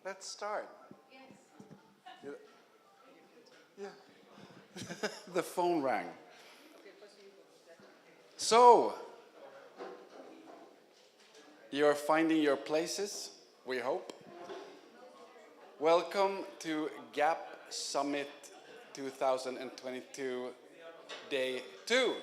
Let's start. Yes. Yeah. The phone rang. So, you're finding your places, we hope. Welcome to GAP Summit 2022, Day 2.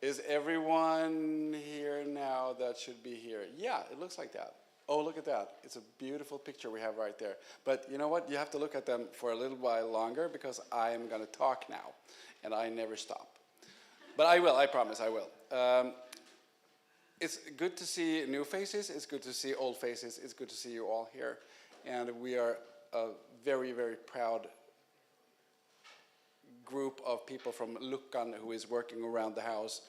Is everyone here now that should be here? Yeah, it looks like that. Oh, look at that. It's a beautiful picture we have right there. But you know what? You have to look at them for a little while longer because I am going to talk now. And I never stop. But I will, I promise I will. It's good to see new faces. It's good to see old faces. It's good to see you all here. And we are a very, very proud group of people from Luckan who is working around the house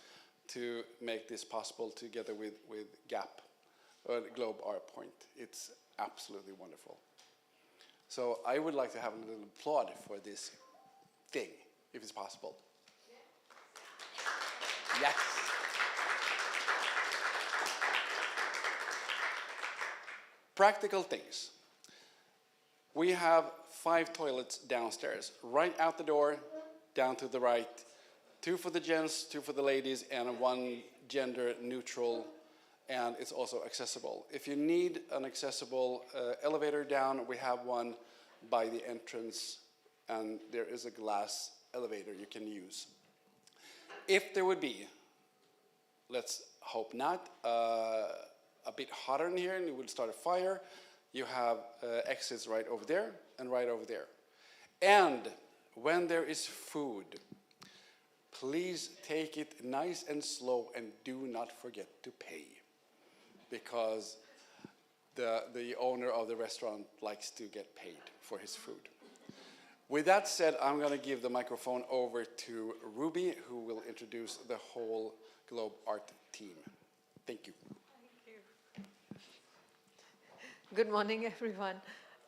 to make this possible together with GAP, Globe Art Point. It's absolutely wonderful. So I would like to have a little applaud for this thing, if it's possible. Yes. Practical things. We have 5 toilets downstairs, right out the door, down to the right, 2 for the gents, 2 for the ladies, and 1 gender neutral, and it's also accessible. If you need an accessible elevator down, we have one by the entrance, and there is a glass elevator you can use. If there would be, let's hope not, a bit hotter in here and you would start a fire, you have exits right over there and right over there. And when there is food, please take it nice and slow and do not forget to pay. Because the owner of the restaurant likes to get paid for his food. With that said, I'm going to give the microphone over to Ruby, who will introduce the whole Globe Art team. Thank you. Good morning, everyone,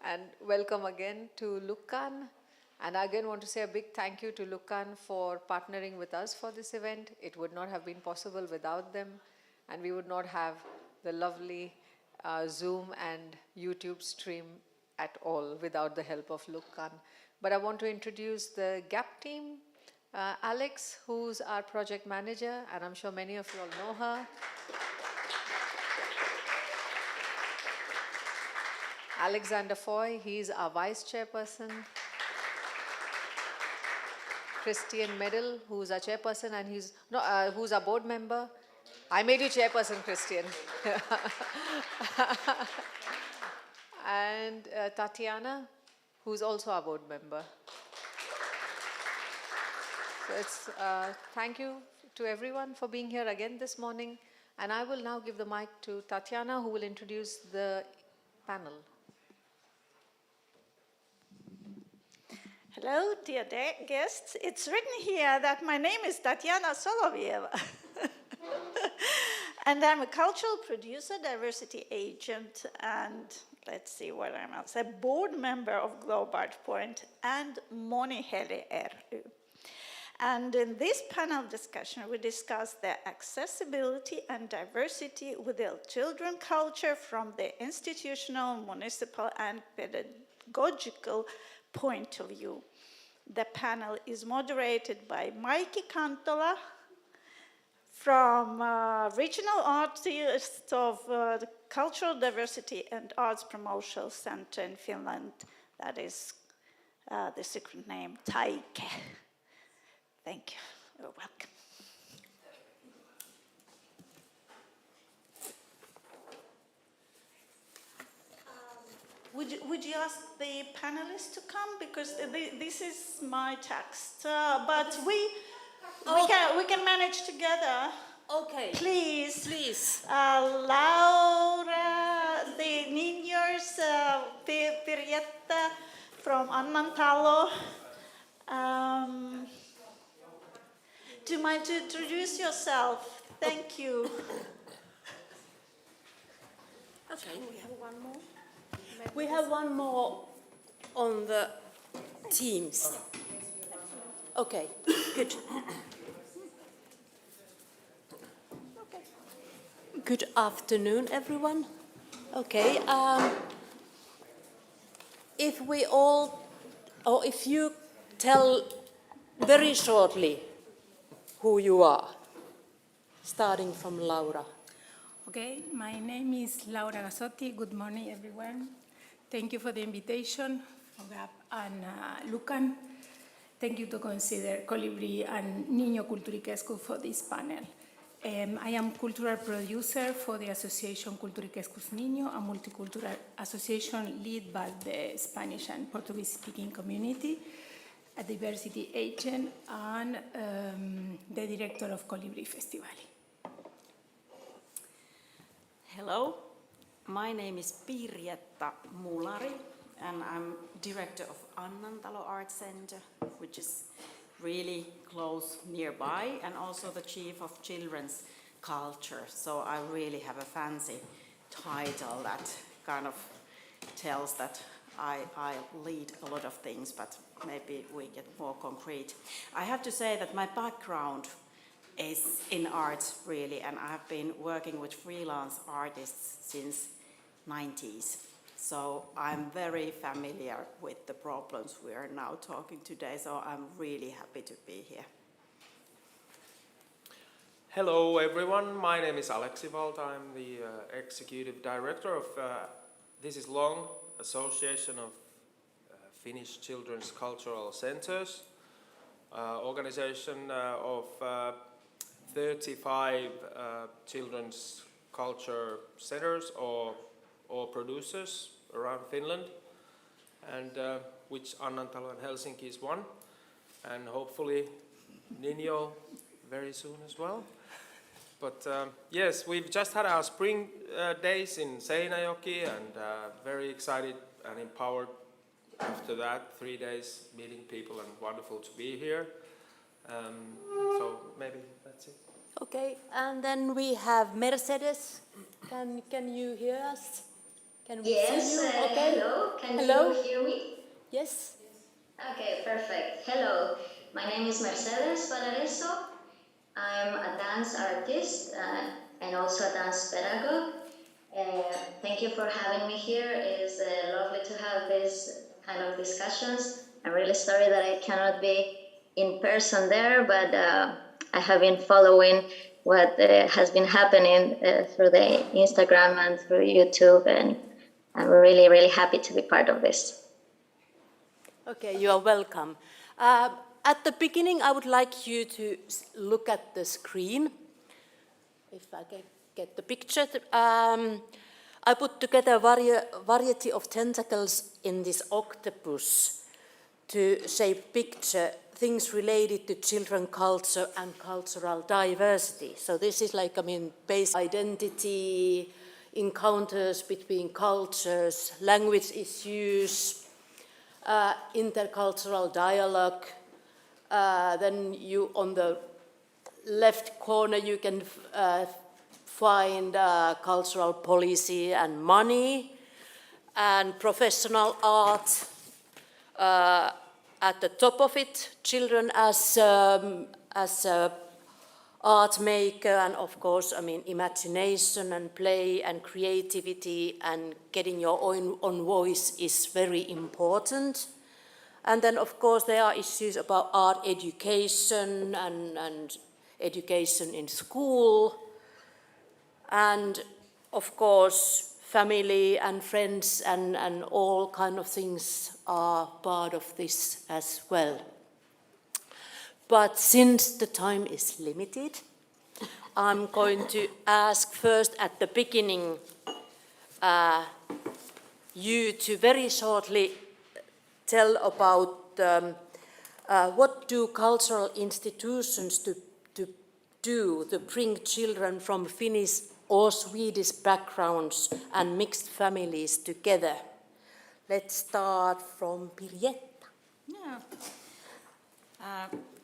and welcome again to Luckan. And I again want to say a big thank you to Luckan for partnering with us for this event. It would not have been possible without them, and we would not have the lovely Zoom and YouTube stream at all without the help of Luckan. But I want to introduce the GAP team. Alex, who's our project manager, and I'm sure many of you all know her. Alexander Foy, he's our vice chairperson. Christian Medal, who's our chairperson, and who's our board member. I made you chairperson, Christian. And Tatiana, who's also our board member. So it's thank you to everyone for being here again this morning. And I will now give the mic to Tatiana, who will introduce the panel. Hello, dear guests. It's written here that my name is Tatiana Solovyeva. And I'm a cultural producer, diversity agent, and let's see what I'm else. A board member of Globe Art Point and Moni Heli ry. And in this panel discussion, we discuss the accessibility and diversity within children culture from the institutional, municipal, and pedagogical point of view. The panel is moderated by Maiki Kantola from Regional Artist of the Cultural Diversity and Arts Promotion Center in Finland. That is the secret name, Taike. Thank you. You're welcome. Would you ask the panelists to come, because this is my text, but we can manage together. Okay. Please. Laura, the Niños, Pirjetta from Annantalo. Do you mind to introduce yourself? Thank you. Okay. We have one more. We have one more on the Teams. Okay, good. Okay. Good afternoon, everyone. Okay, if we all, or if you tell very shortly who you are, starting from Laura. Okay, my name is Laura Gasotti. Good morning, everyone. Thank you for the invitation, Gab and Luckan. Thank you to consider Colibri and Niño Culturiquescu for this panel. I am cultural producer for the Association Culturiquescus Niño, a multicultural association led by the Spanish and Portuguese-speaking community, a diversity agent, and the director of Colibri Festival. Hello, my name is Pirjetta Mulari, and I'm director of Untitled Art Center, which is really close nearby, and also the chief of children's culture. So I really have a fancy title that kind of tells that I lead a lot of things, but maybe we get more concrete. I have to say that my background is in art, really, and I have been working with freelance artists since 90s. So I'm very familiar with the problems we are now talking today, so I'm really happy to be here. Hello everyone, my name is Aleksi Valta. I'm the executive director of This Is Long, Association of Finnish Children's Cultural Centers, organization of 35 children's culture centers or producers around Finland, and which Untitled Helsinki is one, and hopefully Niño very soon as well. But yes, we've just had our spring days in Seinäjoki, and very excited and empowered after that, 3 days meeting people, and wonderful to be here. So maybe that's it. Okay, and then we have Mercedes. Can you hear us? Can we Yes, see you? Okay. hello, can Hello? you hear me? Yes. Okay, perfect. Hello, my name is Mercedes Valareso. I'm a dance artist and also a dance pedagogue. Thank you for having me here. It is lovely to have this kind of discussions. I'm really sorry that I cannot be in person there, but I have been following what has been happening through the Instagram and through YouTube, and I'm really, really happy to be part of this. Okay, you are welcome. At the beginning, I would like you to look at the screen. If I can get the picture. I put together a variety of tentacles in this octopus to shape picture things related to children culture and cultural diversity. So this is like, basic identity, encounters between cultures, language issues, intercultural dialogue. Then you, on the left corner, you can find cultural policy and money, and professional art. At the top of it, children as art maker, and of course, imagination and play and creativity and getting your own voice is very important. And then, of course, there are issues about art education and education in school. And, of course, family and friends and all kind of things are part of this as well. But since the time is limited, I'm going to ask first at the beginning you to very shortly tell about what do cultural institutions to do to bring children from Finnish or Swedish backgrounds and mixed families together. Let's start from Pirjetta. Yeah.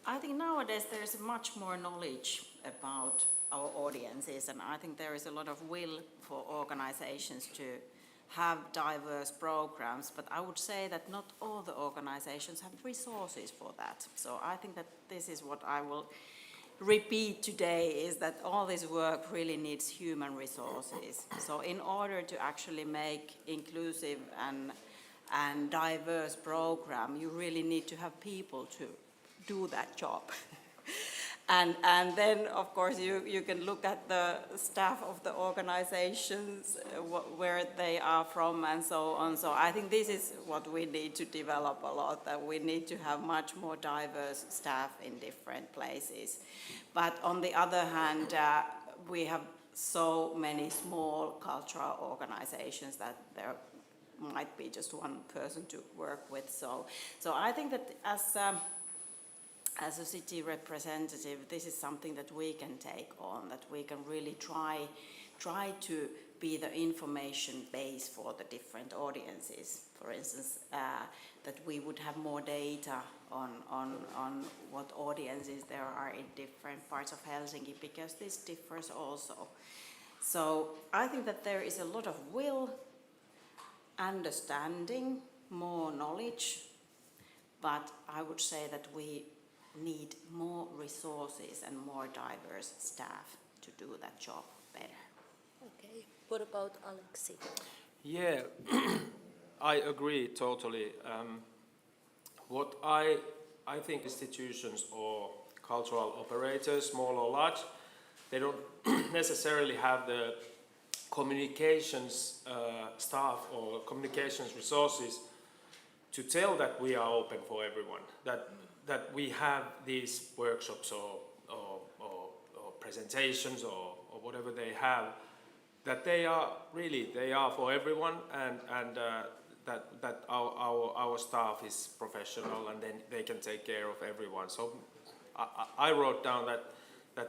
I think nowadays there is much more knowledge about our audiences, and I think there is a lot of will for organizations to have diverse programs, but I would say that not all the organizations have resources for that. So I think that this is what I will repeat today is that all this work really needs human resources. So in order to actually make inclusive and diverse program, you really need to have people to do that job. And then, of course, you can look at the staff of the organizations, where they are from, and so on. So I think this is what we need to develop a lot, that we need to have much more diverse staff in different places. But on the other hand, we have so many small cultural organizations that there might be just one person to work with. So I think that as a city representative, this is something that we can take on, that we can really try to be the information base for the different audiences. For instance, that we would have more data on what audiences there are in different parts of Helsinki, because this differs also. So I think that there is a lot of will, understanding, more knowledge, but I would say that we need more resources and more diverse staff to do that job better. Okay. What about Alexi? Yeah, I agree totally. What I think institutions or cultural operators, small or large, they don't necessarily have the communications staff or communications resources to tell that we are open for everyone, that we have these workshops or presentations or whatever they have, that they are for everyone, and that our staff is professional, and then they can take care of everyone. So I wrote down that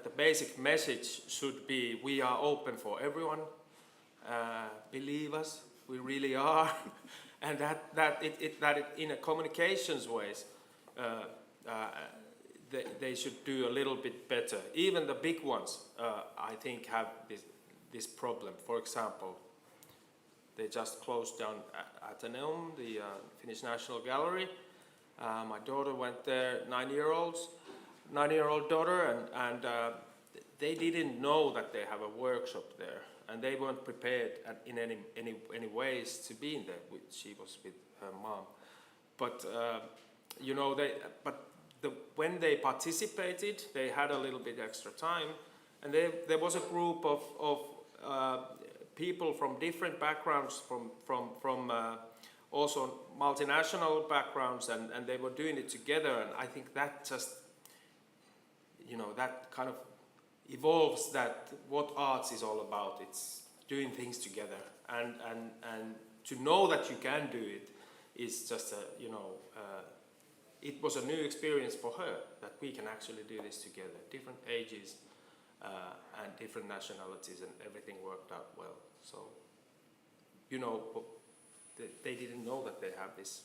the basic message should be: we are open for everyone. Believe us, we really are, and that it in a communications ways. They should do a little bit better. Even the big ones, I think, have this problem. For example, they just closed down Atheneum, the Finnish National Gallery. My daughter went there, 9-year-old daughter, and they didn't know that they have a workshop there, and they weren't prepared in any ways to be in there. She was with her mom, but when they participated, they had a little bit extra time, and there was a group of people from different backgrounds, from also multinational backgrounds, and they were doing it together. And I think that just, that kind of evolves that what arts is all about. It's doing things together, and to know that you can do it is just it was a new experience for her, that we can actually do this together. Different ages and different nationalities, and everything worked out well. So, they didn't know that they have this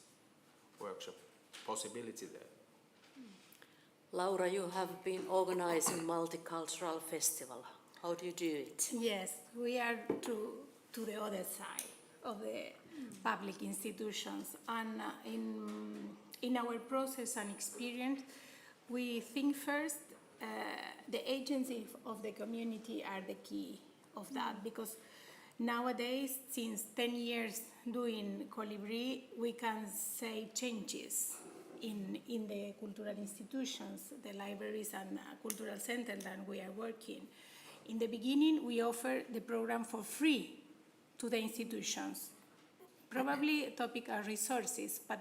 workshop possibility there. Laura, you have been organizing Multicultural Festival. How do you do it? Yes, we are to the other side of the public institutions, and in our process and experience, we think first the agency of the community are the key of that, because nowadays, since 10 years doing Colibri, we can say changes in the cultural institutions, the libraries and cultural centers that we are working. In the beginning, we offer the program for free to the institutions. Probably a topic are resources, but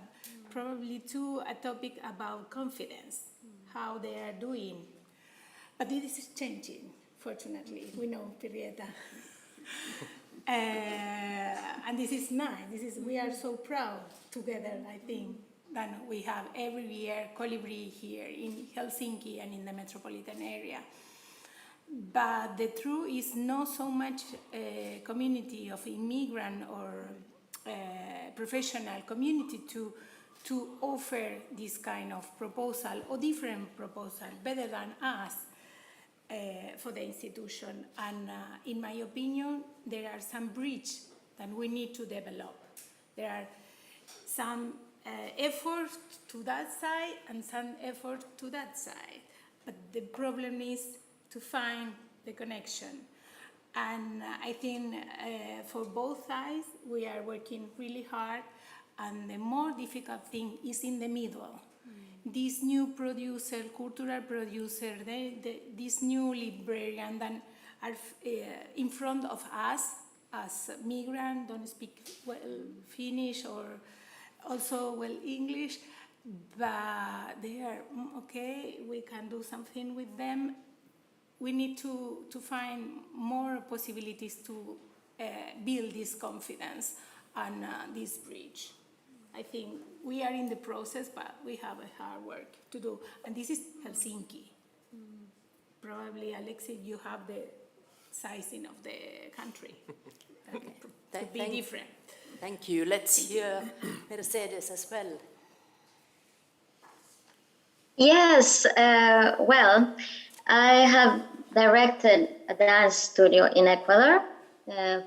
probably too a topic about confidence, how they are doing. But this is changing, fortunately. We know, Pirrieta. And this is nice. We are so proud together, I think, that we have every year Colibri here in Helsinki and in the metropolitan area. But the truth is not so much a community of immigrant or professional community to offer this kind of proposal or different proposal better than us for the institution. And in my opinion, there are some bridges that we need to develop. There are some effort to that side and some effort to that side. but the problem is to find the connection. And I think for both sides, we are working really hard, and the more difficult thing is in the middle. This new producer, cultural producer, this new librarian that are in front of us as migrants, don't speak well Finnish or also well English, but they are okay, we can do something with them. We need to find more possibilities to build this confidence and this bridge. I think we are in the process, but we have a hard work to do. And this is Helsinki. Probably, Alexei, you have the sizing of the country. That could be different. Thank you. Let's hear Mercedes as well. Yes, well, I have directed a dance studio in Ecuador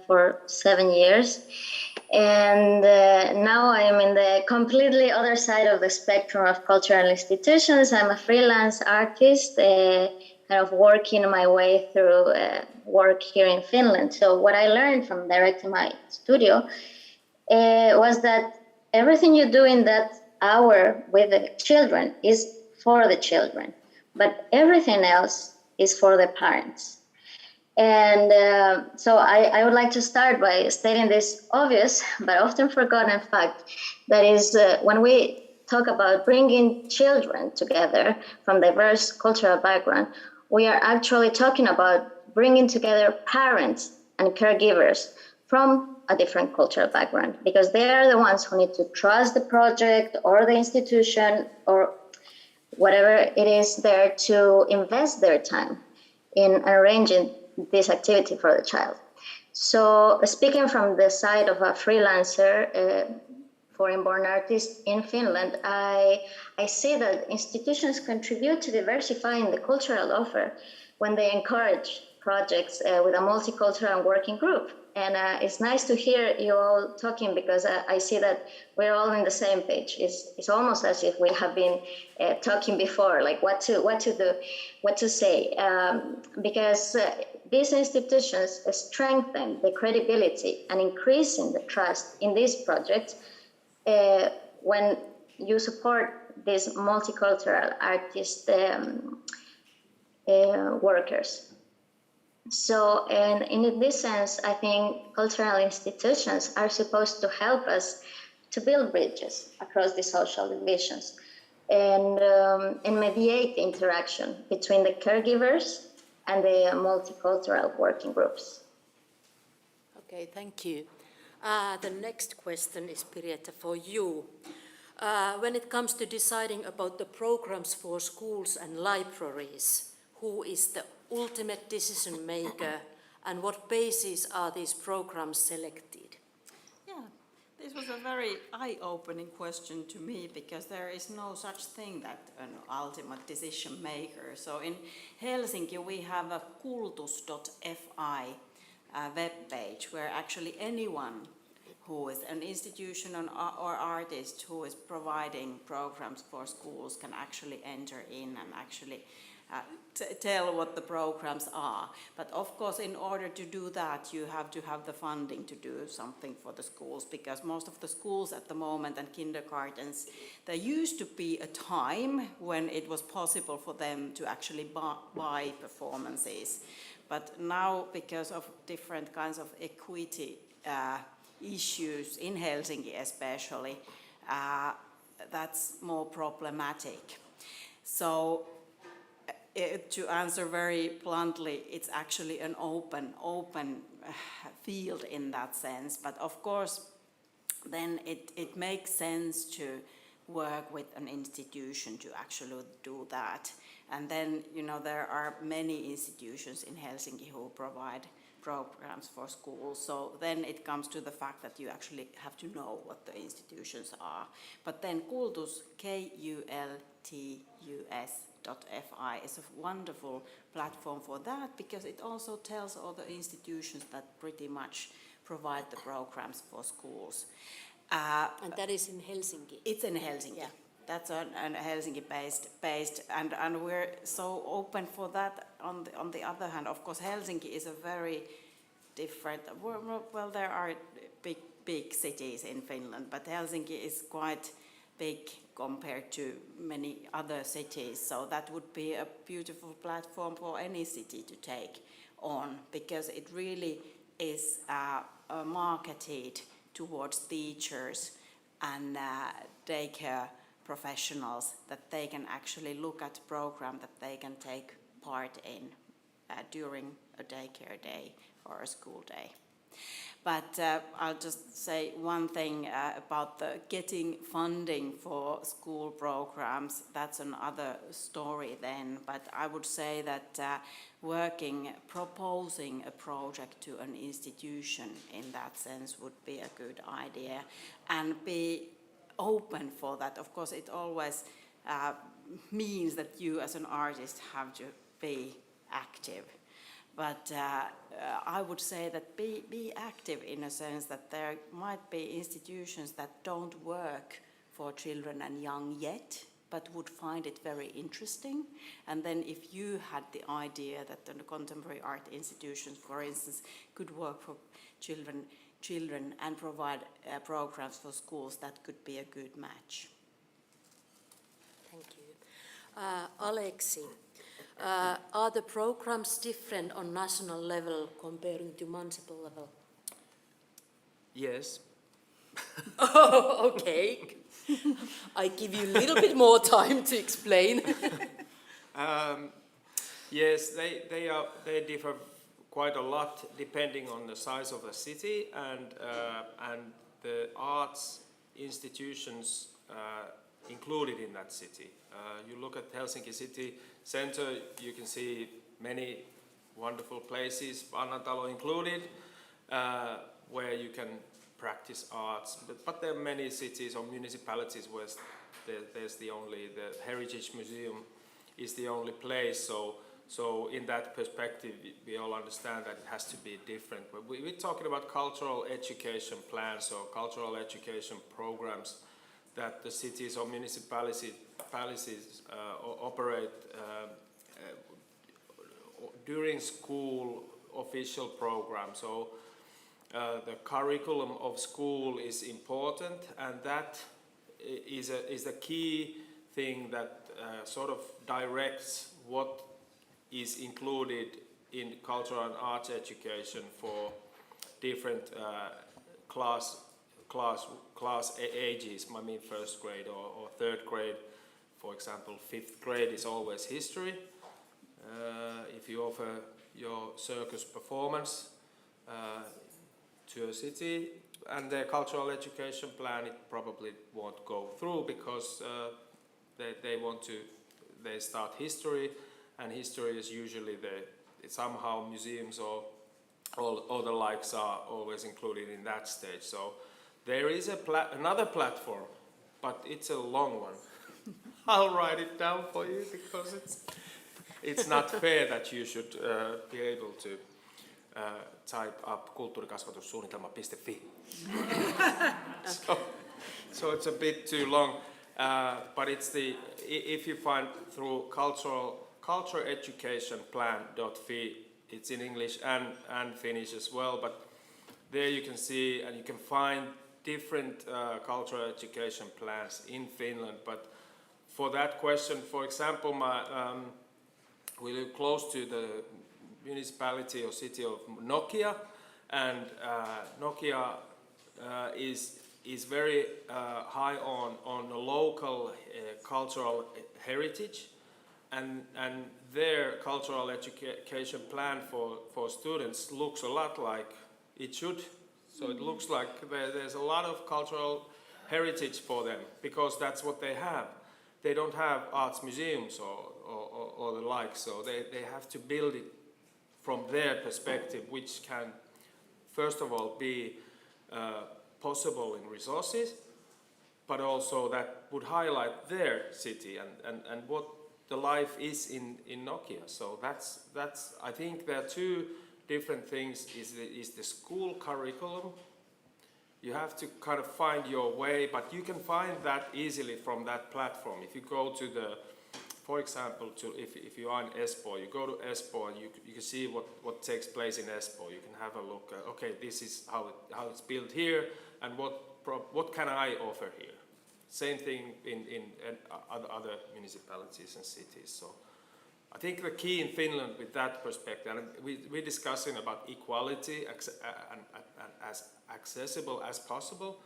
for 7 years. And now I am in the completely other side of the spectrum of cultural institutions. I'm a freelance artist, kind of working my way through work here in Finland. So what I learned from directing my studio was that everything you do in that hour with the children is for the children, but everything else is for the parents. And so I would like to start by stating this obvious but often forgotten fact, that is when we talk about bringing children together from diverse cultural background, we are actually talking about bringing together parents and caregivers from a different cultural background, because they are the ones who need to trust the project or the institution or whatever it is there to invest their time in arranging this activity for the child. So speaking from the side of a freelancer, foreign-born artist in Finland, I see that institutions contribute to diversifying the cultural offer when they encourage projects with a multicultural working group. And it's nice to hear you all talking, because I see that we're all on the same page. It's almost as if we have been talking before, like what to do, what to say, because these institutions strengthen the credibility and increasing the trust in these projects when you support these multicultural artist workers. So, and in this sense, I think cultural institutions are supposed to help us to build bridges across the social divisions and mediate the interaction between the caregivers and the multicultural working groups. Okay, thank you. The next question is, Pirjetta, for you. When it comes to deciding about the programs for schools and libraries, who is the ultimate decision maker, and what basis are these programs selected? Yeah, this was a very eye-opening question to me, because there is no such thing that an ultimate decision maker. So in Helsinki we have a kultus.fi web page where actually anyone who is an institution or artist who is providing programs for schools can actually enter in and actually tell what the programs are. But of course, in order to do that, you have to have the funding to do something for the schools, because most of the schools at the moment and kindergartens, there used to be a time when it was possible for them to actually buy performances. But now, because of different kinds of equity issues in Helsinki especially, that's more problematic. So to answer very bluntly, it's actually an open field in that sense. But of course, then it makes sense to work with an institution to actually do that. And then, you know, there are many institutions in Helsinki who provide programs for schools. So then it comes to the fact that you actually have to know what the institutions are. But then Kultus, KULTUS.fi is a wonderful platform for that, because it also tells all the institutions that pretty much provide the programs for schools. And that is in Helsinki? It's in Helsinki. Yeah. That's an Helsinki-based, and we're so open for that. On the other hand, of course, Helsinki is a very different. Well, there are big cities in Finland, but Helsinki is quite big compared to many other cities. So that would be a beautiful platform for any city to take on, because it really is marketed towards teachers and daycare professionals, that they can actually look at program that they can take part in during a daycare day or a school day. But I'll just say one thing about the getting funding for school programs. That's another story then, but I would say that proposing a project to an institution in that sense would be a good idea, and be open for that. Of course, it always means that you as an artist have to be active. But I would say that be active in a sense that there might be institutions that don't work for children and young yet, but would find it very interesting. And then if you had the idea that the contemporary art institutions, for instance, could work for children and provide programs for schools, that could be a good match. Thank you. Aleksi, are the programs different on national level comparing to municipal level? Yes. Oh, okay. I give you a little bit more time to explain. Yes, they differ quite a lot depending on the size of the city and the arts institutions included in that city. You look at Helsinki city center, you can see many wonderful places, Annantalo included, where you can practice arts. But there are many cities or municipalities where there's the Heritage Museum is the only place. So in that perspective, we all understand that it has to be different. But we're talking about cultural education plans or cultural education programs that the cities or municipalities operate during school official programs. So the curriculum of school is important, and that is a key thing that sort of directs what is included in cultural and arts education for different class ages. I mean, first grade or third grade. For example, fifth grade is always history. If you offer your circus performance to a city and their cultural education plan, it probably won't go through, because they start history, and history is usually somehow museums or the likes are always included in that stage. So there is another platform, but it's a long one. I'll write it down for you, because it's not fair that you should be able to type up kulttuurikasvatussuunnitelma.fi. So it's a bit too long, but if you find through cultureeducationplan.fi, it's in English and Finnish as well, but there you can see and you can find different cultural education plans in Finland. But for that question, for example, we live close to the municipality or city of Nokia, and Nokia is very high on the local cultural heritage, and their cultural education plan for students looks a lot like it should. So it looks like there's a lot of cultural heritage for them, because that's what they have. They don't have arts museums or the like, so they have to build it from their perspective, which can, first of all, be possible in resources, but also that would highlight their city and what the life is in Nokia. So that's I think there are two different things. Is the school curriculum. you have to kind of find your way, but you can find that easily from that platform. If you go to the, for example, if you are in Espoo, you go to Espoo and you can see what takes place in Espoo. You can have a look at, okay, this is how it's built here, and what can I offer here? Same thing in other municipalities and cities. So I think the key in Finland with that perspective, and we're discussing about equality and as accessible as possible,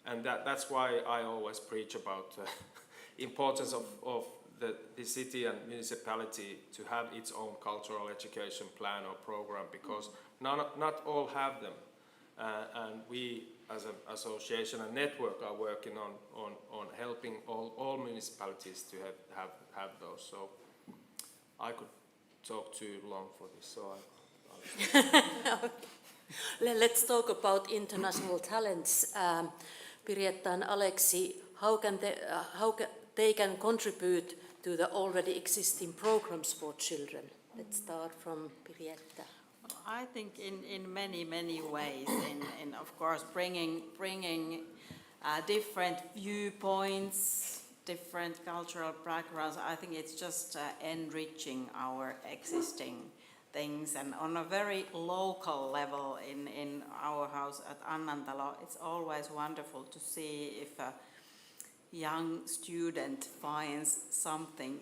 and that's why I always preach about importance of the city and municipality to have its own cultural education plan or program, because not all have them, and we as an association and network are working on helping all municipalities to have those. So I could talk too long for this, so Let's talk about international talents. Pirjetta and Aleksi, how they can contribute to the already existing programs for children? Let's start from Pirjetta. I think in many ways, in of course bringing different viewpoints, different cultural backgrounds. I think it's just enriching our existing things, and on a very local level in our house at Annantalo, it's always wonderful to see if a young student finds something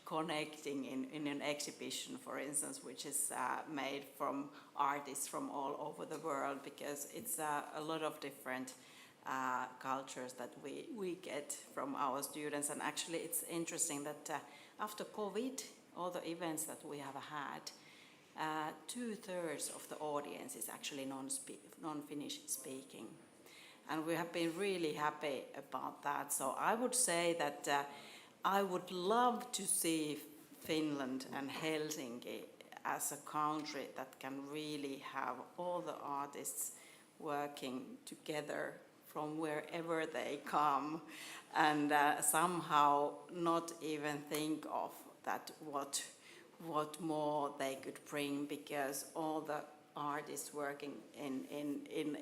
connecting in an exhibition, for instance, which is made from artists from all over the world, because it's a lot of different cultures that we get from our students. And actually it's interesting that after COVID, all the events that we have had, 2/3 of the audience is actually non-Finnish speaking. And we have been really happy about that. So I would say that I would love to see Finland and Helsinki as a country that can really have all the artists working together from wherever they come, and somehow not even think of that what more they could bring, because all the artists working in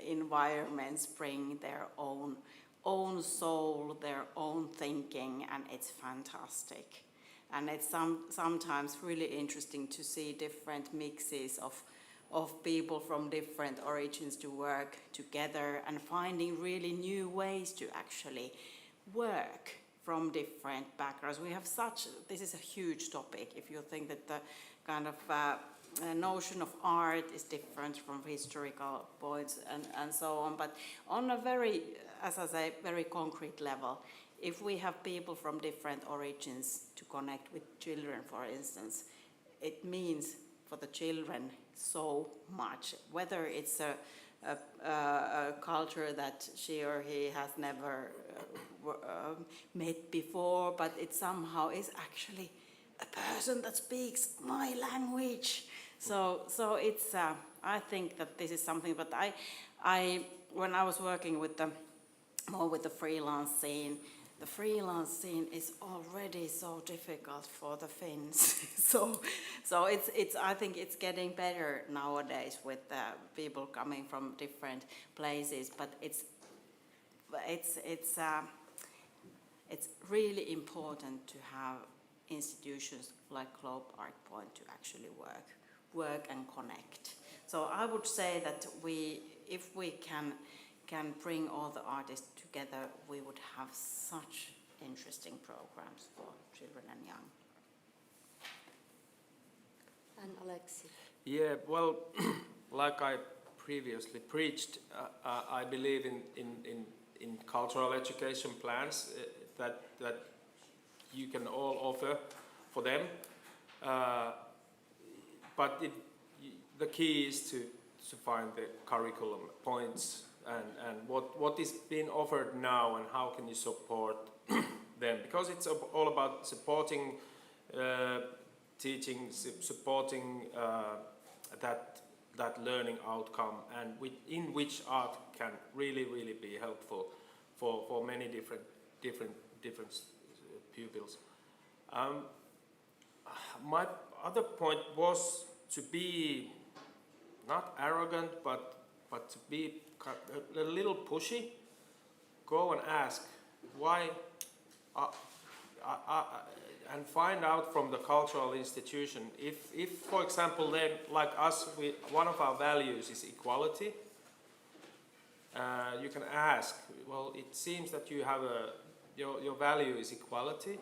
environments bring their own soul, their own thinking, and it's fantastic. And it's sometimes really interesting to see different mixes of people from different origins to work together and finding really new ways to actually work from different backgrounds. We have this is a huge topic. If you think that the kind of notion of art is different from historical points and so on, but on a very, as I say, very concrete level, if we have people from different origins to connect with children, for instance, it means for the children so much, whether it's a culture that she or he has never met before, but it somehow is actually a person that speaks my language. So it's I think that this is something. But I when I was working with more with the freelance scene, the freelance scene is already so difficult for the Finns. so it's I think it's getting better nowadays with people coming from different places. But it's really important to have institutions like Globe Art Point to actually work and connect. So I would say that if we can bring all the artists together, we would have such interesting programs for children and young. And Aleksi. Yeah, well, like I previously preached, I believe in cultural education plans that you can all offer for them, but the key is to find the curriculum points and what is being offered now and how can you support them, because it's all about supporting teaching, supporting that learning outcome, and in which art can really be helpful for many different pupils. My other point was to be not arrogant, but but to be a little pushy, go and ask why, and find out from the cultural institution if for example, then like us, one of our values is equality. You can ask, well, it seems that you have your value is equality,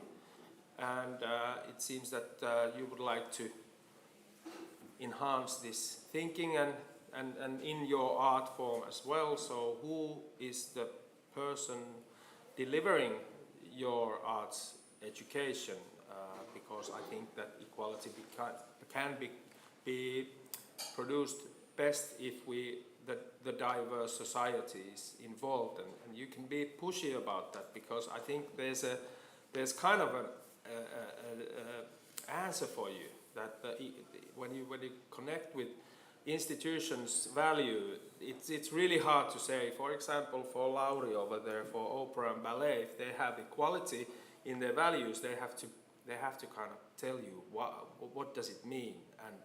and it seems that you would like to enhance this thinking and in your art form as well. So who is the person delivering your arts education? Because I think that equality can be produced best if the diverse society is involved, and you can be pushy about that, because I think there's kind of an answer for you that when you connect with institutions' value, it's really hard to say. For example, for Lauri over there, for opera and ballet, if they have equality in their values, they have to kind of tell you what does it mean and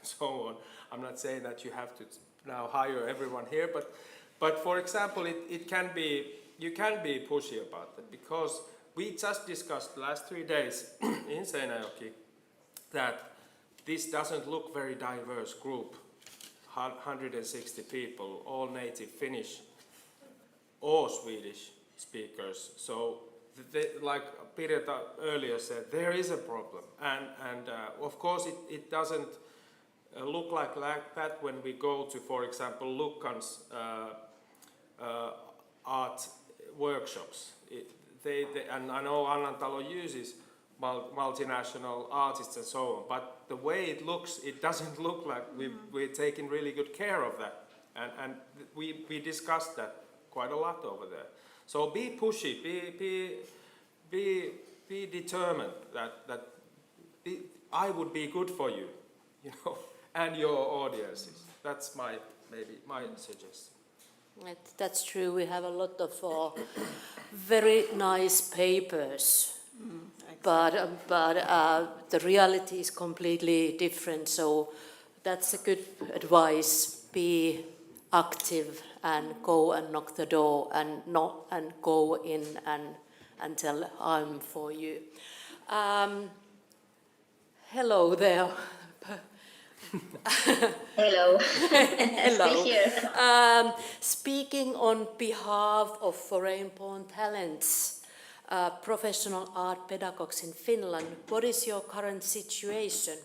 so on. I'm not saying that you have to now hire everyone here, but for example, you can be pushy about that, because we just discussed the last 3 days in Seinäjoki that this doesn't look very diverse group, 160 people, all native Finnish or Swedish speakers. So like Pirjetta earlier said, there is a problem, and of course it doesn't look like that when we go to, for example, Luckan's art workshops. And I know Annantalo uses multinational artists and so on, but the way it looks, it doesn't look like we're taking really good care of that, and we discussed that quite a lot over there. So be pushy, be determined that I would be good for you, and your audiences. That's maybe my suggestion. That's true. We have a lot of very nice papers, but the reality is completely different. So that's a good advice. Be active and go and knock the door and go in and tell I'm for you. Hello there. Hello. Hello. Still here. Speaking on behalf of foreign-born talents, professional art pedagogues in Finland, what is your current situation?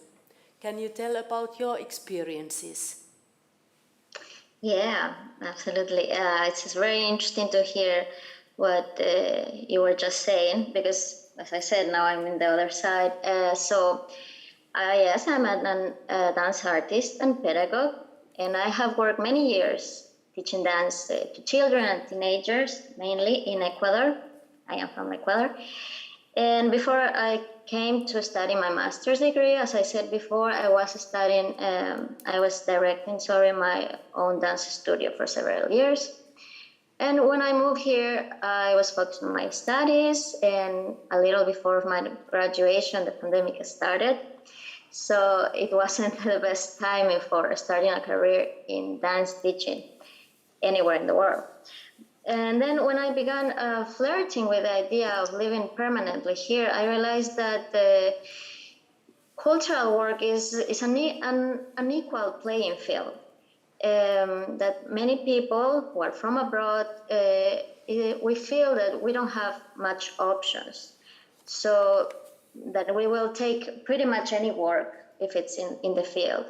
Can you tell about your experiences? Yeah, absolutely. It's just very interesting to hear what you were just saying, because, as I said, now I'm in the other side. Yes, I'm a dance artist and pedagogue, and I have worked many years teaching dance to children and teenagers, mainly in Ecuador. I am from Ecuador. And before I came to study my master's degree, as I said before, I was directing my own dance studio for several years. And when I moved here, I was focused on my studies, and a little before my graduation, the pandemic started. So it wasn't the best time for starting a career in dance teaching anywhere in the world. And then when I began flirting with the idea of living permanently here, I realized that cultural work is an equal playing field. That many people who are from abroad, we feel that we don't have much options. So that we will take pretty much any work if it's in the field,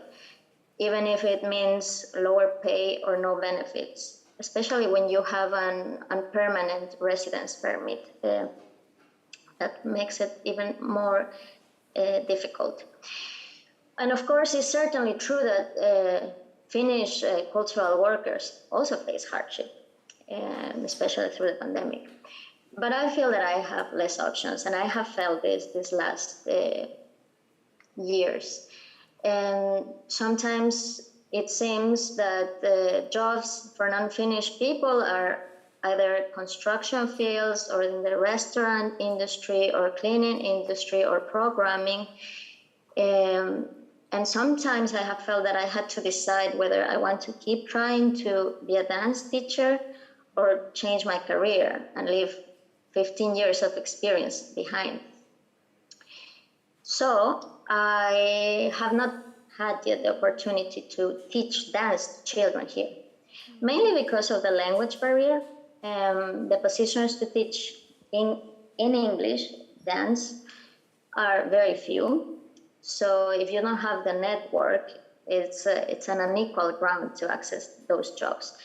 even if it means lower pay or no benefits, especially when you have an permanent residence permit. That makes it even more difficult. And of course, it's certainly true that Finnish cultural workers also face hardship, especially through the pandemic. But I feel that I have less options, and I have felt this last years. And sometimes it seems that the jobs for non-Finnish people are either construction fields or in the restaurant industry or cleaning industry or programming. And sometimes I have felt that I had to decide whether I want to keep trying to be a dance teacher or change my career and leave 15 years of experience behind. So I have not had yet the opportunity to teach dance to children here, mainly because of the language barrier. The positions to teach in English dance are very few. So if you don't have the network, it's an unequal ground to access those jobs.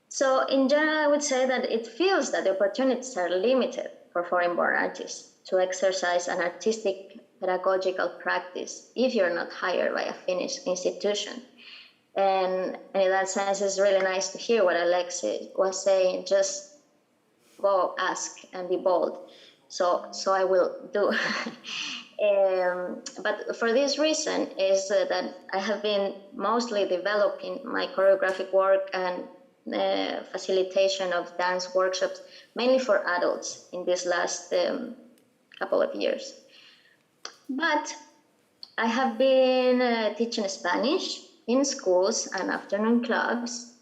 So in general, I would say that it feels that the opportunities are limited for foreign-born artists to exercise an artistic pedagogical practice if you're not hired by a Finnish institution. And in that sense, it's really nice to hear what Alexi was saying, just go ask and be bold. So I will do. But for this reason is that I have been mostly developing my choreographic work and facilitation of dance workshops, mainly for adults in this last couple of years. But I have been teaching Spanish in schools and afternoon clubs.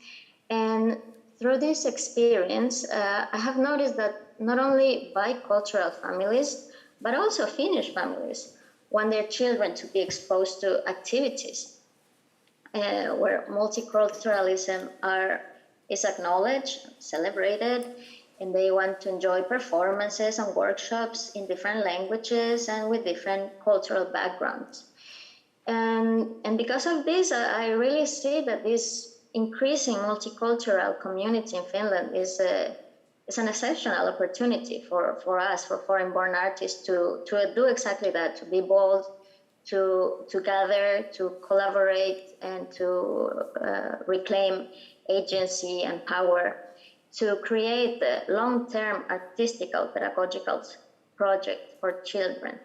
And through this experience, I have noticed that not only bicultural families, but also Finnish families want their children to be exposed to activities where multiculturalism is acknowledged, celebrated, and they want to enjoy performances and workshops in different languages and with different cultural backgrounds. And because of this, I really see that this increasing multicultural community in Finland is an exceptional opportunity for us, for foreign-born artists, to do exactly that, to be bold, to gather, to collaborate, and to reclaim agency and power, to create a long-term artistical pedagogical project for children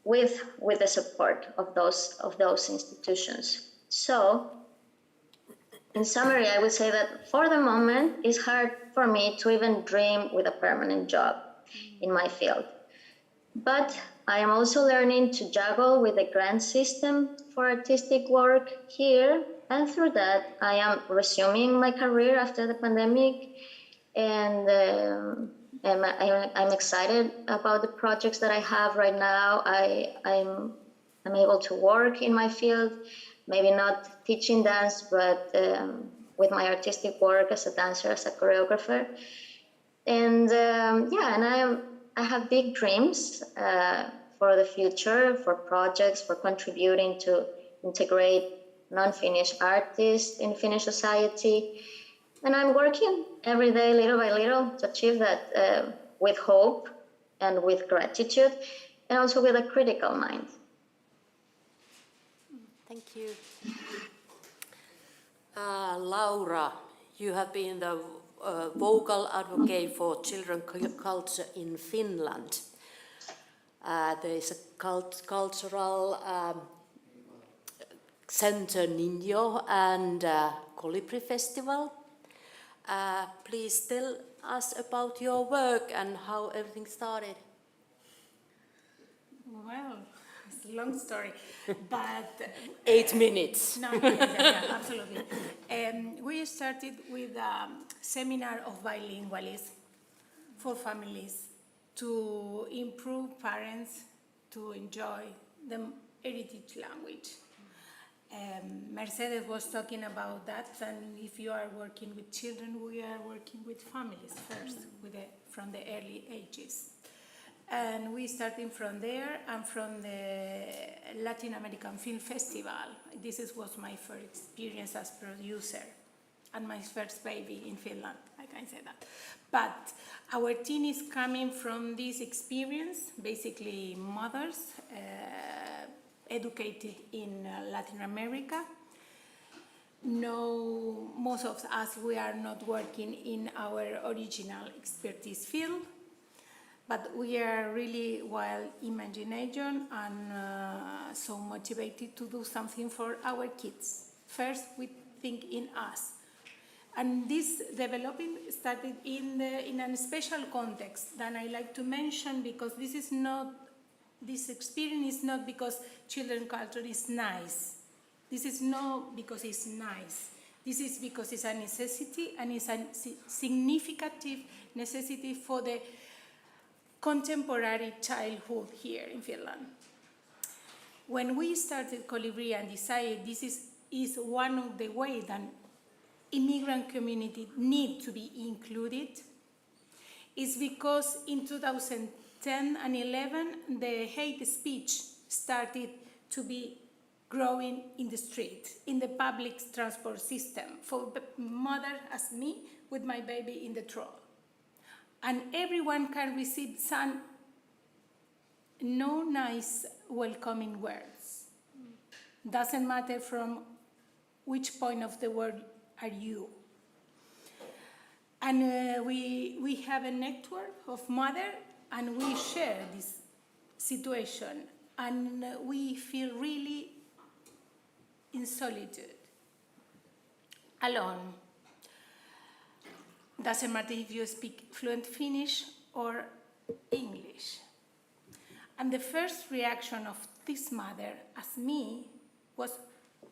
with the support of those institutions. So, in summary, I would say that for the moment, it's hard for me to even dream with a permanent job in my field. But I am also learning to juggle with the grant system for artistic work here. And through that, I am resuming my career after the pandemic. And I'm excited about the projects that I have right now. I'm able to work in my field, maybe not teaching dance, but with my artistic work as a dancer, as a choreographer. And I have big dreams for the future, for projects, for contributing to integrate non-Finnish artists in Finnish society. And I'm working every day, little by little, to achieve that with hope and with gratitude, and also with a critical mind. Thank you. Laura, you have been the vocal advocate for children culture in Finland. There is a cultural center Ninjo and Colibri Festival. Please tell us about your work and how everything started. Well, it's a long story, but 8 minutes. No, yeah, absolutely. We started with a seminar of bilingualism for families to improve parents to enjoy the heritage language. Mercedes was talking about that, and if you are working with children, we are working with families first, from the early ages. And we started from there and from the Latin American Film Festival. This was my first experience as producer and my first baby in Finland, I can say that. But our team is coming from this experience, basically mothers, educated in Latin America. No, most of us, we are not working in our original expertise field, but we are really wild imagination and so motivated to do something for our kids. First, we think in us. And this developing started in a special context that I like to mention, because this is not This experience is not because children culture is nice. This is not because it's nice. This is because it's a necessity, and it's a significant necessity for the contemporary childhood here in Finland. When we started Colibri and decided this is one of the ways that immigrant community need to be included, is because in 2010 and 11 the hate speech started to be growing in the street, in the public transport system, for mother as me with my baby in the troll. And everyone can receive some no nice welcoming words. Doesn't matter from which point of the world are you. And we have a network of mother, and we share this situation, and we feel really in solitude, alone. Doesn't matter if you speak fluent Finnish or English. And the first reaction of this mother, as me, was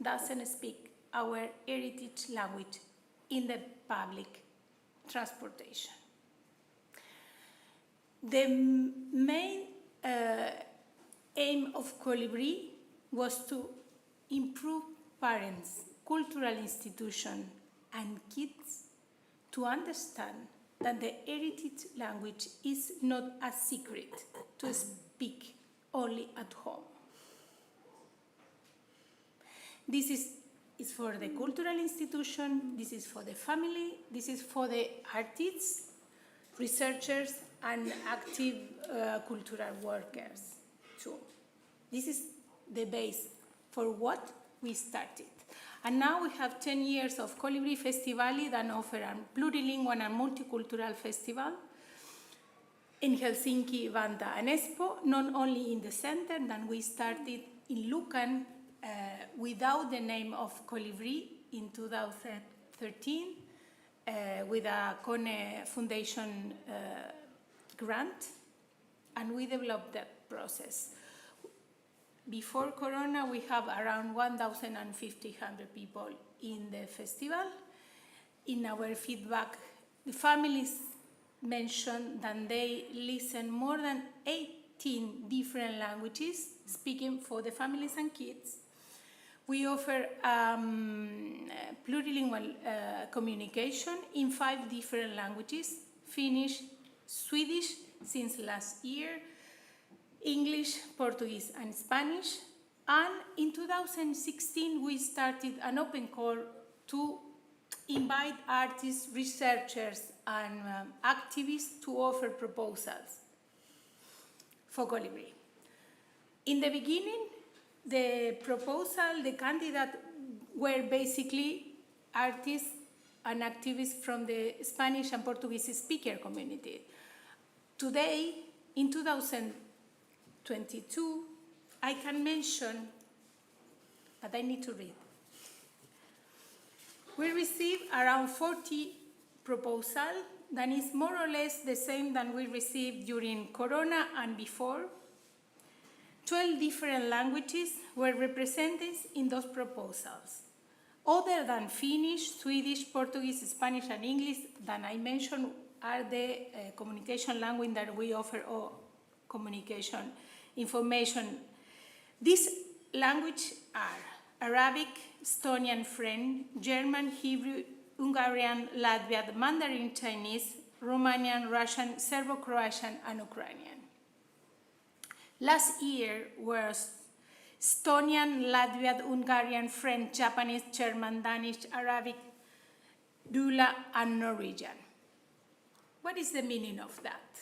doesn't speak our heritage language in the public transportation. The main aim of Colibri was to improve parents, cultural institutions, and kids to understand that the heritage language is not a secret to speak only at home. This is for the cultural institution, this is for the family, this is for the artists, researchers, and active cultural workers too. This is the base for what we started. And now we have 10 years of Colibri Festivali that offer a plurilingual and multicultural festival in Helsinki, Vantaa, and Espoo, not only in the center, that we started in Luckan without the name of Colibri in 2013 with a Kone Foundation grant, and we developed that process. Before Corona, we have around 1,500 people in the festival. In our feedback, the families mentioned that they listen more than 18 different languages, speaking for the families and kids. We offer plurilingual communication in 5 different languages: Finnish, Swedish since last year, English, Portuguese, and Spanish. And in 2016, we started an open call to invite artists, researchers, and activists to offer proposals for Colibri. In the beginning, the candidates were basically artists and activists from the Spanish and Portuguese speaker community. Today, in 2022, I can mention, but I need to read. We received around 40 proposals, that is more or less the same than we received during Corona and before. 12 different languages were represented in those proposals. Other than Finnish, Swedish, Portuguese, Spanish, and English that I mentioned are the communication language that we offer, or communication information. These languages are Arabic, Estonian, French, German, Hebrew, Hungarian, Latvian, Mandarin Chinese, Romanian, Russian, Serbo-Croatian, and Ukrainian. Last year was Estonian, Latvian, Hungarian, French, Japanese, German, Danish, Arabic, Dula, and Norwegian. What is the meaning of that?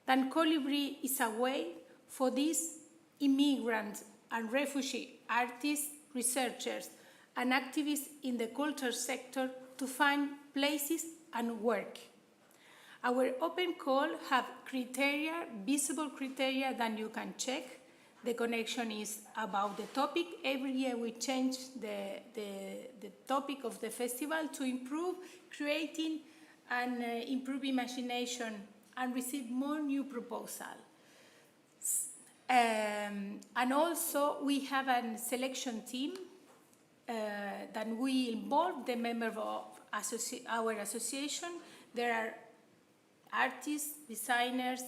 Then Colibri is a way for these immigrant and refugee artists, researchers, and activists in the culture sector to find places and work. Our open call have criteria, visible criteria that you can check. The connection is about the topic. Every year we change the topic of the festival to improve creating and improve imagination and receive more new proposals. And also we have a selection team that we involve the members of our association. There are artists, designers,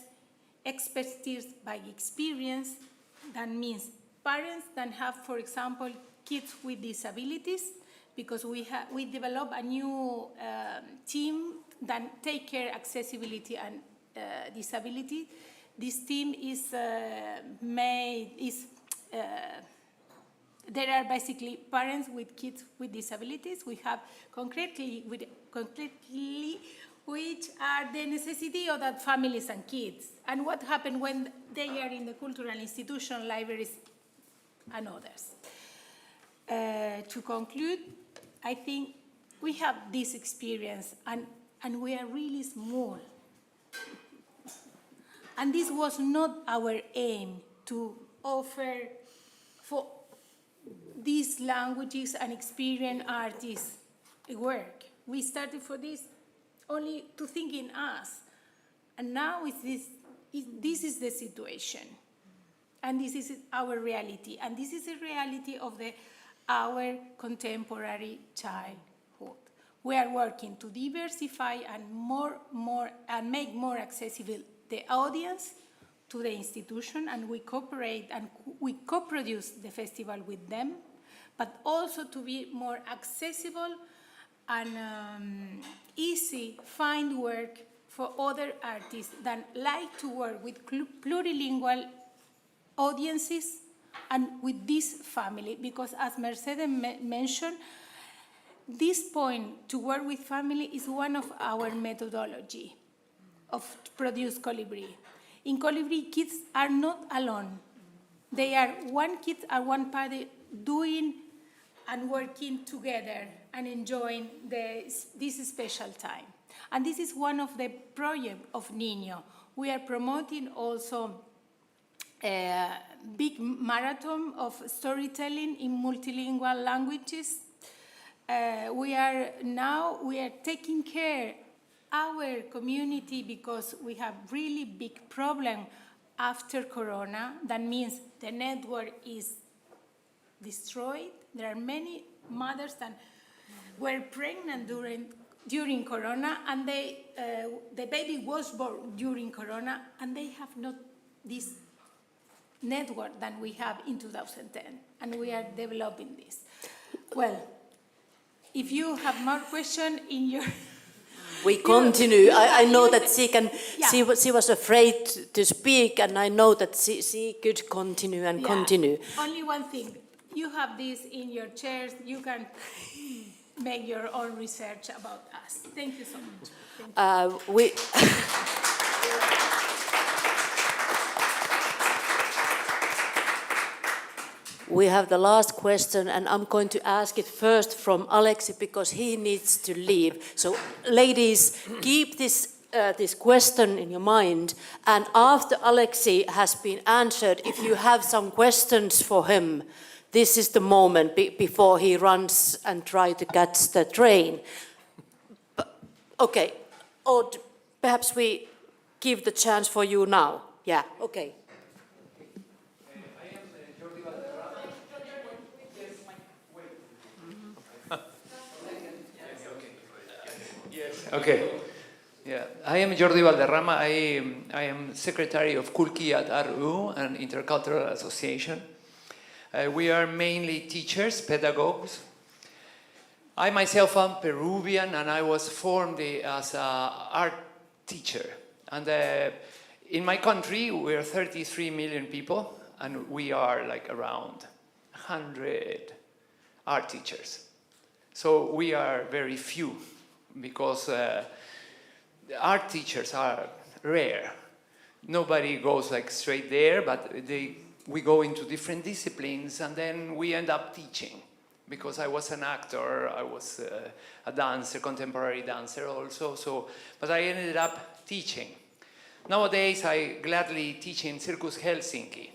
expertise by experience. That means parents that have, for example, kids with disabilities, because we develop a new team that take care accessibility and disability. This team is there are basically parents with kids with disabilities. We have concretely which are the necessity of that families and kids, and what happens when they are in the cultural institution, libraries, and others. To conclude, I think we have this experience, and we are really small. And this was not our aim, to offer for these languages and experienced artists work. We started for this only to think in us. And now this is the situation. And this is our reality. And this is the reality of our contemporary childhood. We are working to diversify and make more accessible the audience to the institution, and we cooperate and we co-produce the festival with them, but also to be more accessible and easy find work for other artists that like to work with plurilingual audiences and with this family, because as Mercedes mentioned, this point to work with family is one of our methodology of produce Colibri. In Colibri, kids are not alone. They are kids are one party doing and working together and enjoying this special time. And this is one of the projects of Niño. We are promoting also a big marathon of storytelling in multilingual languages. We are taking care our community, because we have really big problem after Corona. That means the network is destroyed. There are many mothers that were pregnant during Corona, and the baby was born during Corona, and they have not this network that we have in 2010, and we are developing this. Well, if you have more questions in your... We continue. I know that she was afraid to speak, and I know that she could continue and continue. Only one thing. You have this in your chairs. You can make your own research about us. Thank you so much. We have the last question, and I'm going to ask it first from Alexi, because he needs to leave. So, ladies, keep this question in your mind, and after Alexi has been answered, if you have some questions for him, this is the moment before he runs and tries to catch the train. Okay, or perhaps we give the chance for you now. Yeah, okay. Okay. Yeah, I am Jordi Valderrama. I am secretary of Kulki at RU, an intercultural association. We are mainly teachers, pedagogues. I myself am Peruvian, and I was formed as an art teacher. And in my country, we are 33 million people, and we are like around 100 art teachers. So we are very few, because art teachers are rare. Nobody goes like straight there, but we go into different disciplines, and then we end up teaching. Because I was an actor, I was a dancer, contemporary dancer also, but I ended up teaching. Nowadays, I gladly teach in Circus Helsinki,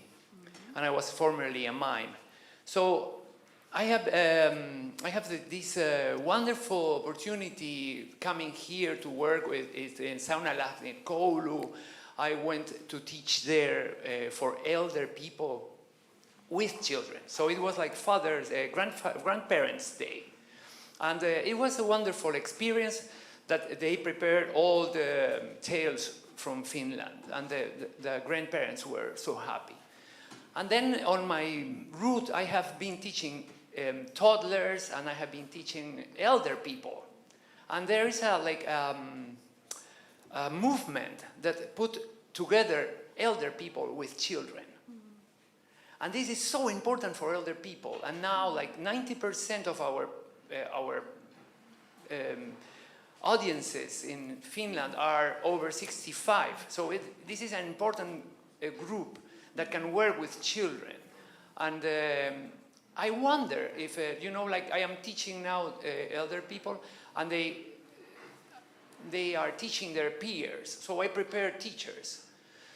and I was formerly a mime. So I have this wonderful opportunity coming here to work with in Saunalahti, Koulu, I went to teach there for elder people with children. So it was like grandparents' day. And it was a wonderful experience that they prepared all the tales from Finland, and the grandparents were so happy. And then on my route, I have been teaching toddlers, and I have been teaching elder people. And there is a movement that put together elder people with children. And this is so important for elder people. And now, like 90% of our audiences in Finland are over 65. So this is an important group that can work with children. And I wonder if, like I am teaching now elder people, and they are teaching their peers. So I prepare teachers.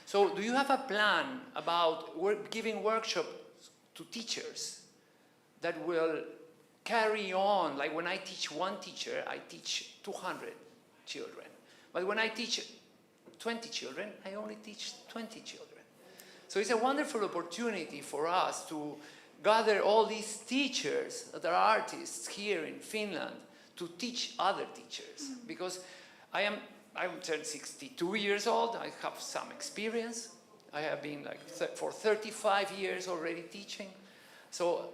So do you have a plan about giving workshops to teachers that will carry on? Like when I teach one teacher, I teach 200 children. But when I teach 20 children, I only teach 20 children. So it's a wonderful opportunity for us to gather all these teachers that are artists here in Finland to teach other teachers. Because I'm turned 62 years old. I have some experience. I have been for 35 years already teaching. So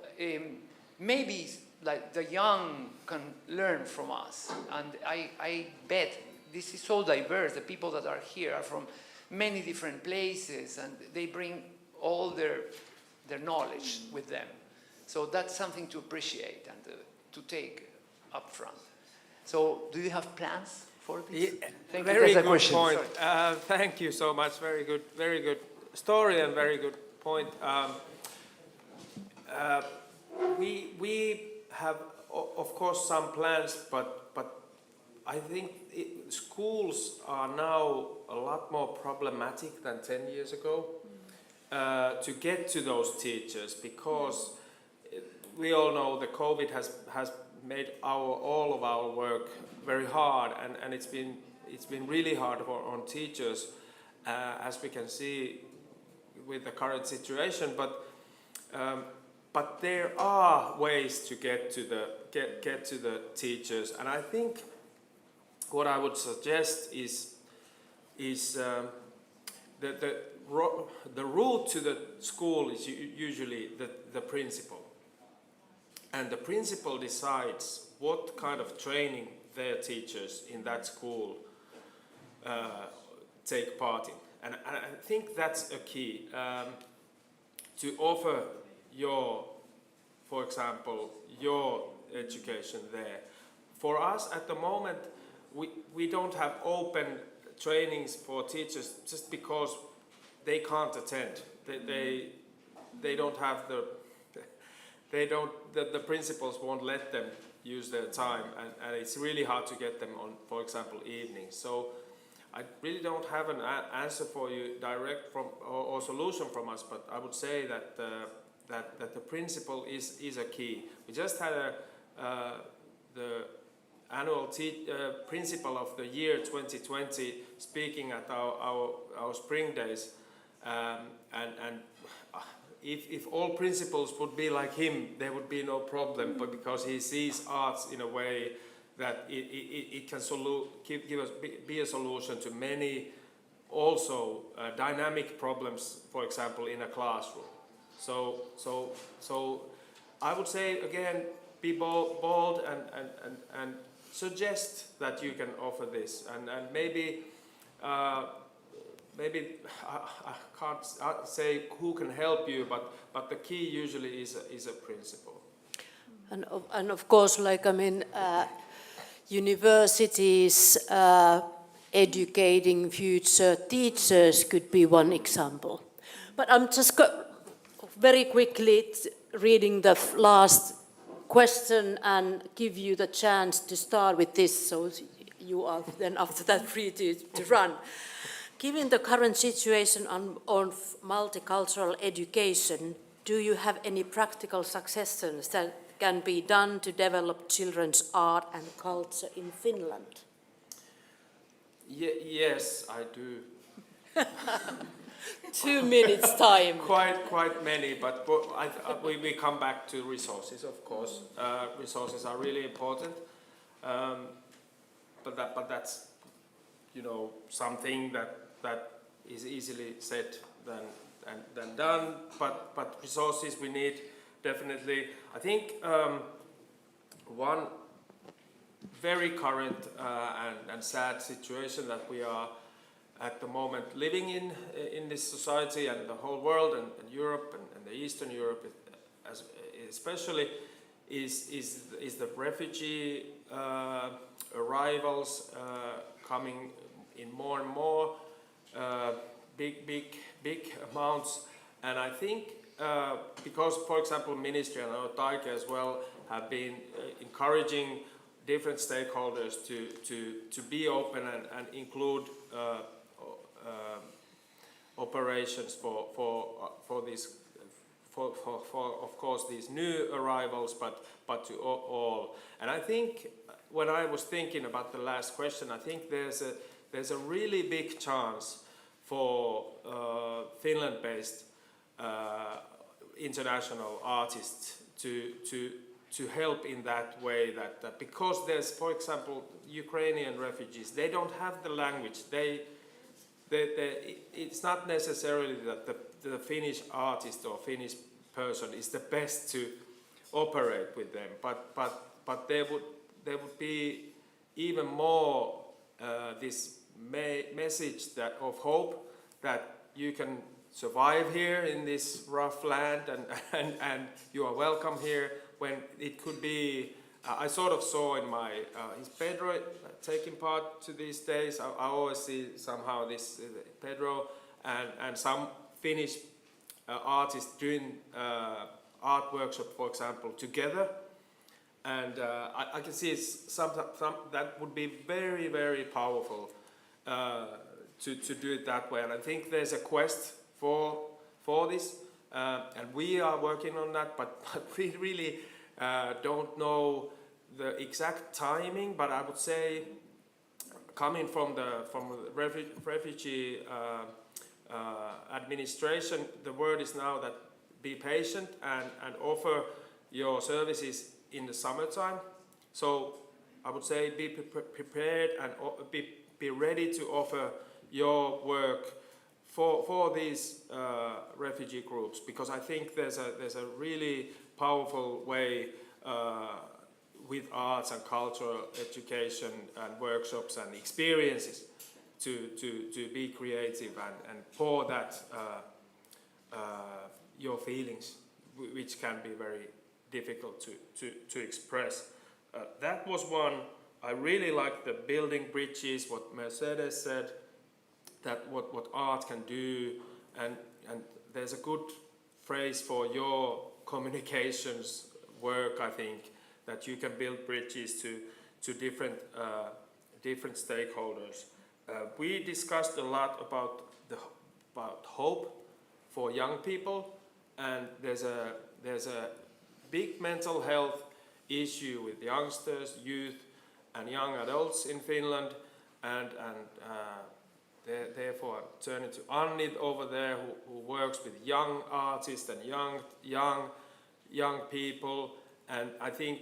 maybe like the young can learn from us. And I bet this is so diverse. The people that are here are from many different places, and they bring all their knowledge with them. So that's something to appreciate and to take up front. So do you have plans for this? Yeah, Thank very you. That's a good question. point. Thank you so much. Very good story and very good point. We have, of course, some plans, but I think schools are now a lot more problematic than 10 years ago to get to those teachers, because we all know the COVID has made all of our work very hard, and it's been really hard on teachers, as we can see with the current situation. But there are ways to get to the teachers, and I think what I would suggest is the route to the school is usually the principal. And the principal decides what kind of training their teachers in that school take part in. And I think that's a key, to offer for example, your education there. For us at the moment, we don't have open trainings for teachers just because they can't attend. They don't have the principals won't let them use their time, and it's really hard to get them on, for example, evenings. So I really don't have an answer for you direct or solution from us, but I would say that the principle is a key. We just had the annual principal of the year 2020 speaking at our spring days, and if all principals would be like him, there would be no problem, but because he sees arts in a way that it can be a solution to many also dynamic problems, for example, in a classroom. So I would say again, be bold and suggest that you can offer this, and maybe I can't say who can help you, but the key usually is a principle. And of course, universities educating future teachers could be one example. But I'm just very quickly reading the last question and give you the chance to start with this, so you are then after that free to run. Given the current situation on multicultural education, do you have any practical suggestions that can be done to develop children's art and culture in Finland? Yes, I do. 2 minutes time. Quite many, but we come back to resources, of course. Resources are really important, but that's, you know, something that is easily said than done. But resources we need definitely. I think one very current and sad situation that we are at the moment living in this society and the whole world and Europe and the Eastern Europe especially is the refugee arrivals coming in more and more big amounts. And I think because, for example, Ministry and Taike as well have been encouraging different stakeholders to be open and include operations for this, for of course these new arrivals, but to all. And I think when I was thinking about the last question, I think there's a really big chance for Finland-based international artists to help in that way, that because there's, for example, Ukrainian refugees, they don't have the language. It's not necessarily that the Finnish artist or Finnish person is the best to operate with them, but there would be even more this message of hope that you can survive here in this rough land and you are welcome here, when it could be. I sort of saw in my is Pedro taking part to these days. I always see somehow this Pedro and some Finnish artists doing art workshop, for example, together, and I can see some that would be very, very powerful to do it that way. And I think there's a quest for this, and we are working on that, but we really don't know the exact timing. But I would say, coming from the refugee administration, the word is now that be patient and offer your services in the summertime. So I would say be prepared and be ready to offer your work for these refugee groups, because I think there's a really powerful way with arts and cultural education and workshops and experiences to be creative and pour that your feelings, which can be very difficult to express. That was one. I really like the building bridges, what Mercedes said, that what art can do, and there's a good phrase for your communications work, I think, that you can build bridges to different stakeholders. We discussed a lot about hope for young people, and there's a big mental health issue with youngsters, youth, and young adults in Finland, and therefore I'm turning to Anni over there, who works with young artists and young people, and I think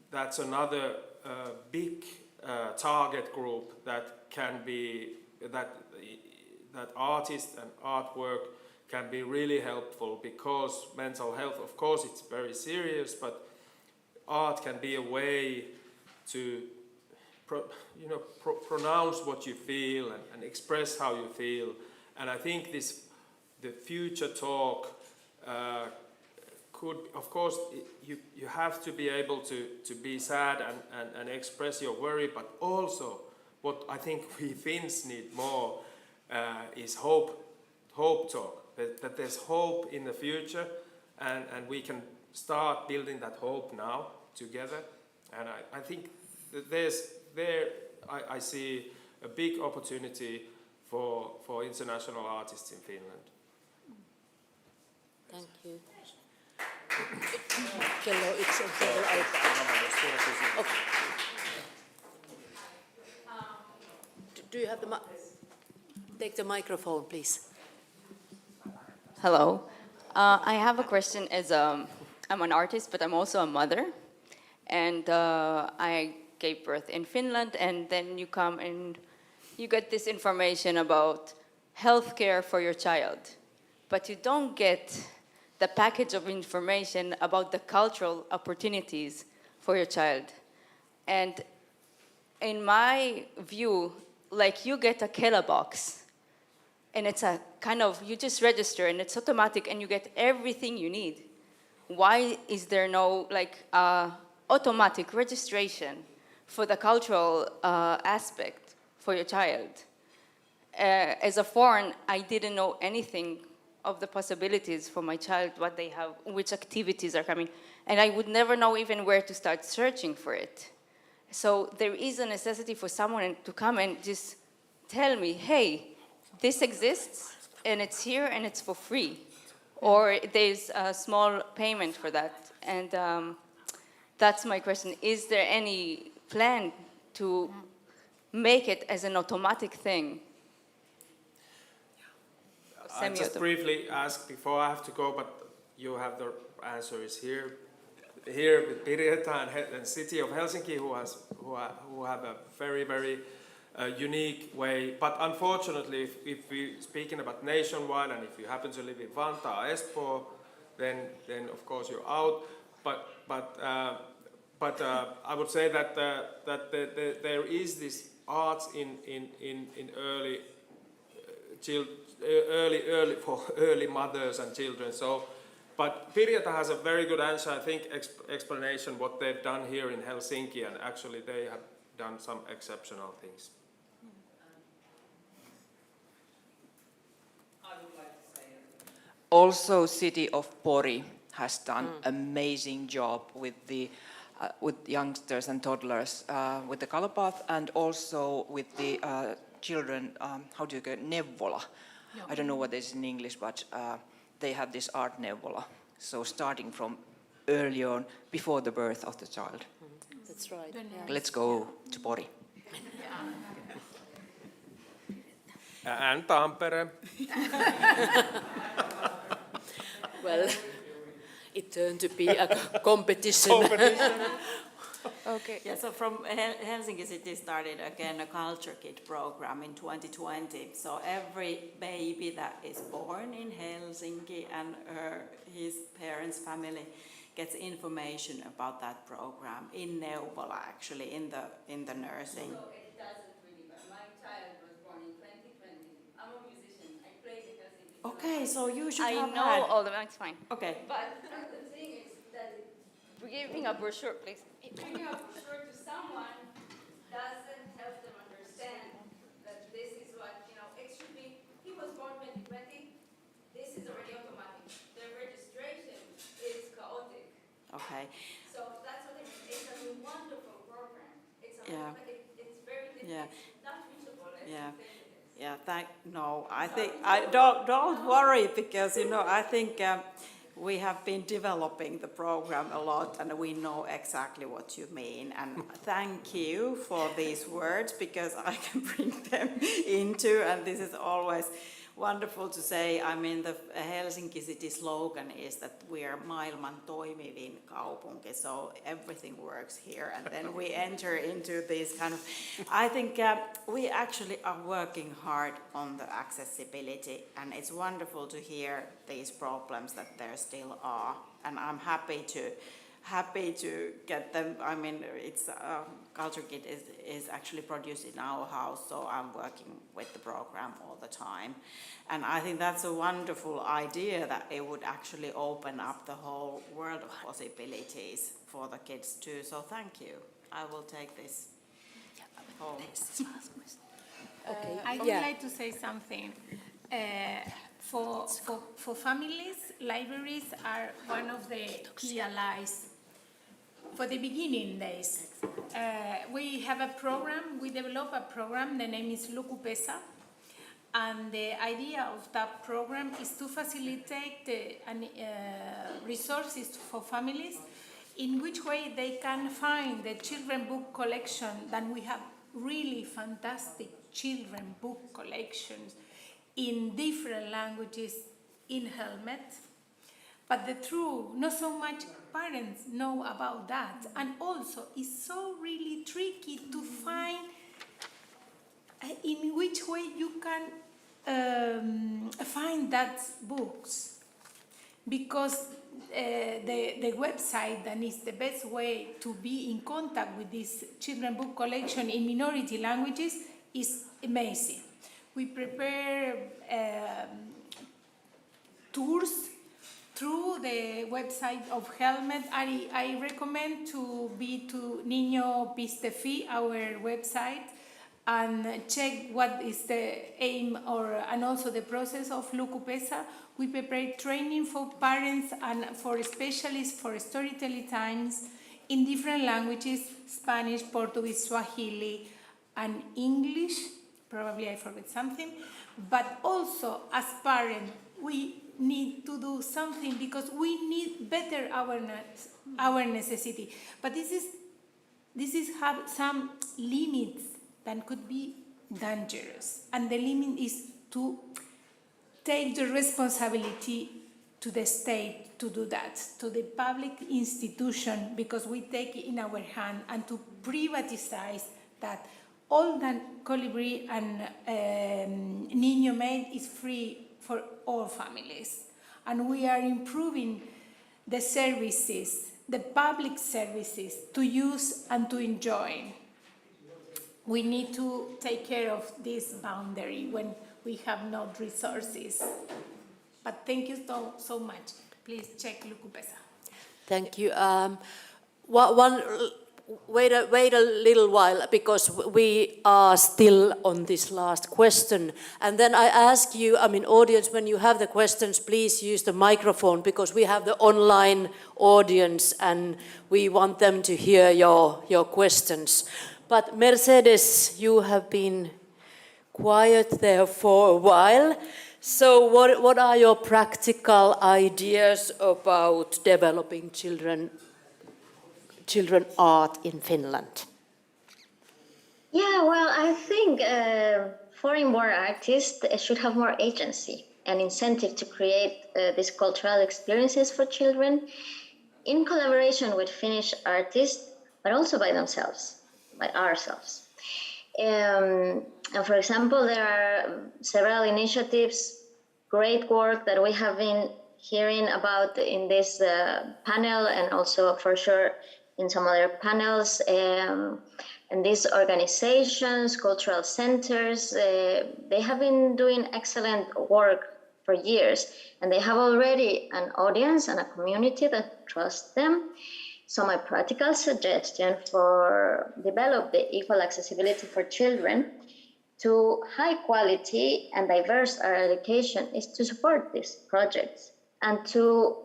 that's another big target group that can be that artists and artwork can be really helpful, because mental health, of course, it's very serious, but art can be a way to pronounce what you feel and express how you feel. And I think the future talk could, of course, you have to be able to be sad and express your worry, but also what I think we Finns need more is hope talk, that there's hope in the future, and we can start building that hope now together. And I think that I see a big opportunity for international artists in Finland. Thank you. Kello 1 on kello alkaa. Okay. Do you have the Take the microphone, please. Hello. I have a question as I'm an artist, but I'm also a mother. And I gave birth in Finland, and then you come and you get this information about healthcare for your child. But you don't get the package of information about the cultural opportunities for your child. And in my view, like you get a Kela box, and it's a kind of, you just register and it's automatic and you get everything you need. Why is there no like automatic registration for the cultural aspect for your child? As a foreign, I didn't know anything of the possibilities for my child, what they have, which activities are coming, and I would never know even where to start searching for it. So there is a necessity for someone to come and just tell me, hey, this exists and it's here and it's for free. Or there's a small payment for that. And that's my question. Is there any plan to make it as an automatic thing? I just briefly asked before I have to go, but you have the answer is here. Here with Pirjetta and City of Helsinki, who have a very, very unique way. But unfortunately, if we're speaking about nationwide, and if you happen to live in Vantaa, Espoo, then of course you're out. But I would say that there is this arts in early for early mothers and children. So. But Pirjetta has a very good answer, I think, explanation what they've done here in Helsinki, and actually they have done some exceptional things. I would like to say also City of Pori has done amazing job with the with youngsters and toddlers with the color path, and also with the children, how do you go, neuvola. No. I don't know what it is in English, but they have this art neuvola. So starting from early on, before the birth of the child. That's right. Yeah. Let's go to Pori. And Tampere. Well, it turned to be a competition. Okay. Yeah, so from Helsinki City started again a Culture Kit program in 2020. So every baby that is born in Helsinki and his parents' family gets information about that program in neuvola, actually, in the nursing. So it doesn't really, but my child was born in 2020. I'm a musician. I play the Helsinki. Okay, so you should have I know all the, it's fine. Okay. But the thing is that giving a brochure, please. Giving a brochure to someone doesn't help them understand that this is what, it should be, he was born 2020, this is already automatic. The registration is chaotic. Okay. So that's what I mean. It's a wonderful program. It's very difficult. Yeah. Not reachable. Yeah. I think don't worry, because I think we have been developing the program a lot, and we know exactly what you mean. And thank you for these words, because I can bring them into, and this is always wonderful to say. I mean, the Helsinki City slogan is that we are maailman toimivin kaupunki, so everything works here. And then we enter into this kind of, I think we actually are working hard on the accessibility, and it's wonderful to hear these problems that there still are. And I'm happy to get them. I mean, it's Culture Kit is actually produced in our house, so I'm working with the program all the time. And I think that's a wonderful idea, that it would actually open up the whole world of possibilities for the kids too. So thank you. I will take this home. Okay. I would like to say something. For families, libraries are one of the key allies. For the beginning days, we have a program, we develop a program, the name is Lukupesa, and the idea of that program is to facilitate resources for families in which way they can find the children book collection that we have really fantastic children book collections in different languages in Helmet. But the truth, not so much parents know about that. And also, it's so really tricky to find in which way you can find that books. Because the website that is the best way to be in contact with this children book collection in minority languages is amazing. We prepare tours through the website of Helmet. I recommend to be to Niño Pistefi, our website, and check what is the aim and also the process of Lucupesa. We prepare training for parents and for specialists for storytelling times in different languages, Spanish, Portuguese, Swahili, and English. Probably I forgot something. But also, as parents, we need to do something because we need better our necessity. But this is have some limits that could be dangerous. And the limit is to take the responsibility to the state to do that, to the public institution, because we take it in our hand, and to privatize that. All that Colibri and Niño made is free for all families. And we are improving the services, the public services, to use and to enjoy. We need to take care of this boundary when we have no resources. But thank you so much. Please check Lucupesa. Thank you. Wait a little while, because we are still on this last question. And then I ask you, audience, when you have the questions, please use the microphone, because we have the online audience and we want them to hear your questions. But Mercedes, you have been quiet there for a while. So what are your practical ideas about developing children art in Finland? Yeah, well, I think foreign-born artists should have more agency and incentive to create these cultural experiences for children in collaboration with Finnish artists, but also by themselves, by ourselves. And for example, there are several initiatives, great work that we have been hearing about in this panel, and also for sure in some other panels. And these organizations, cultural centers, they have been doing excellent work for years, and they have already an audience and a community that trusts them. So my practical suggestion for develop the equal accessibility for children to high quality and diverse education is to support these projects and to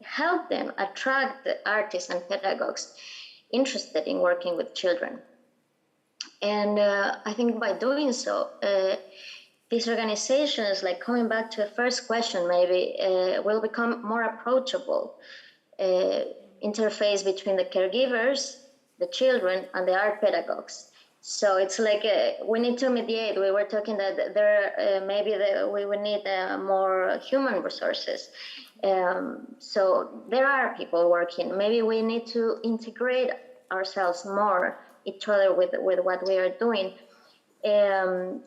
help them attract the artists and pedagogues interested in working with children. And I think by doing so, these organizations, like coming back to the first question maybe, will become more approachable. Interface between the caregivers, the children, and the art pedagogues. So it's like we need to mediate. We were talking that there we would need more human resources. So there are people working. Maybe we need to integrate ourselves more, each other with what we are doing. And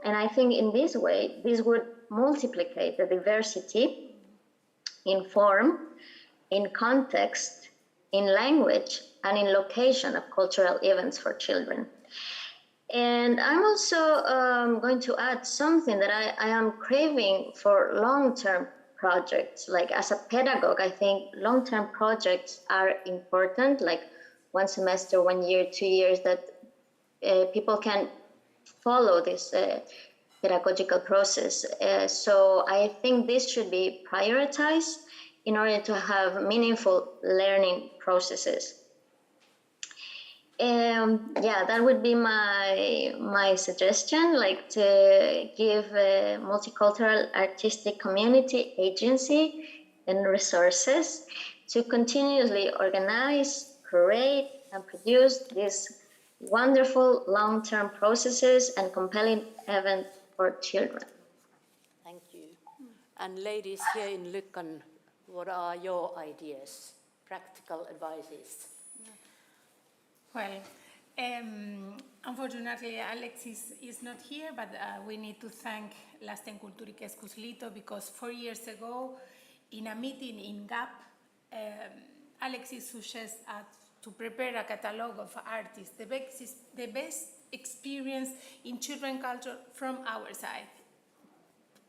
I think in this way, this would multiply the diversity in form, in context, in language, and in location of cultural events for children. And I'm also going to add something that I am craving for long-term projects. Like as a pedagogue, I think long-term projects are important, like 1 semester, 1 year, 2 years, that people can follow this pedagogical process. So I think this should be prioritized in order to have meaningful learning processes. That would be my suggestion, like to give a multicultural artistic community agency and resources to continuously organize, curate, and produce these wonderful long-term processes and compelling event for children. Thank you. And ladies here in Luckan, what are your ideas, practical advices? Well, unfortunately, Alex is not here, but we need to thank Lasten Kulttuurikeskus Liito because 4 years ago, in a meeting in GAP, Alexis suggested to prepare a catalogue of artists, the best experience in children culture from our side,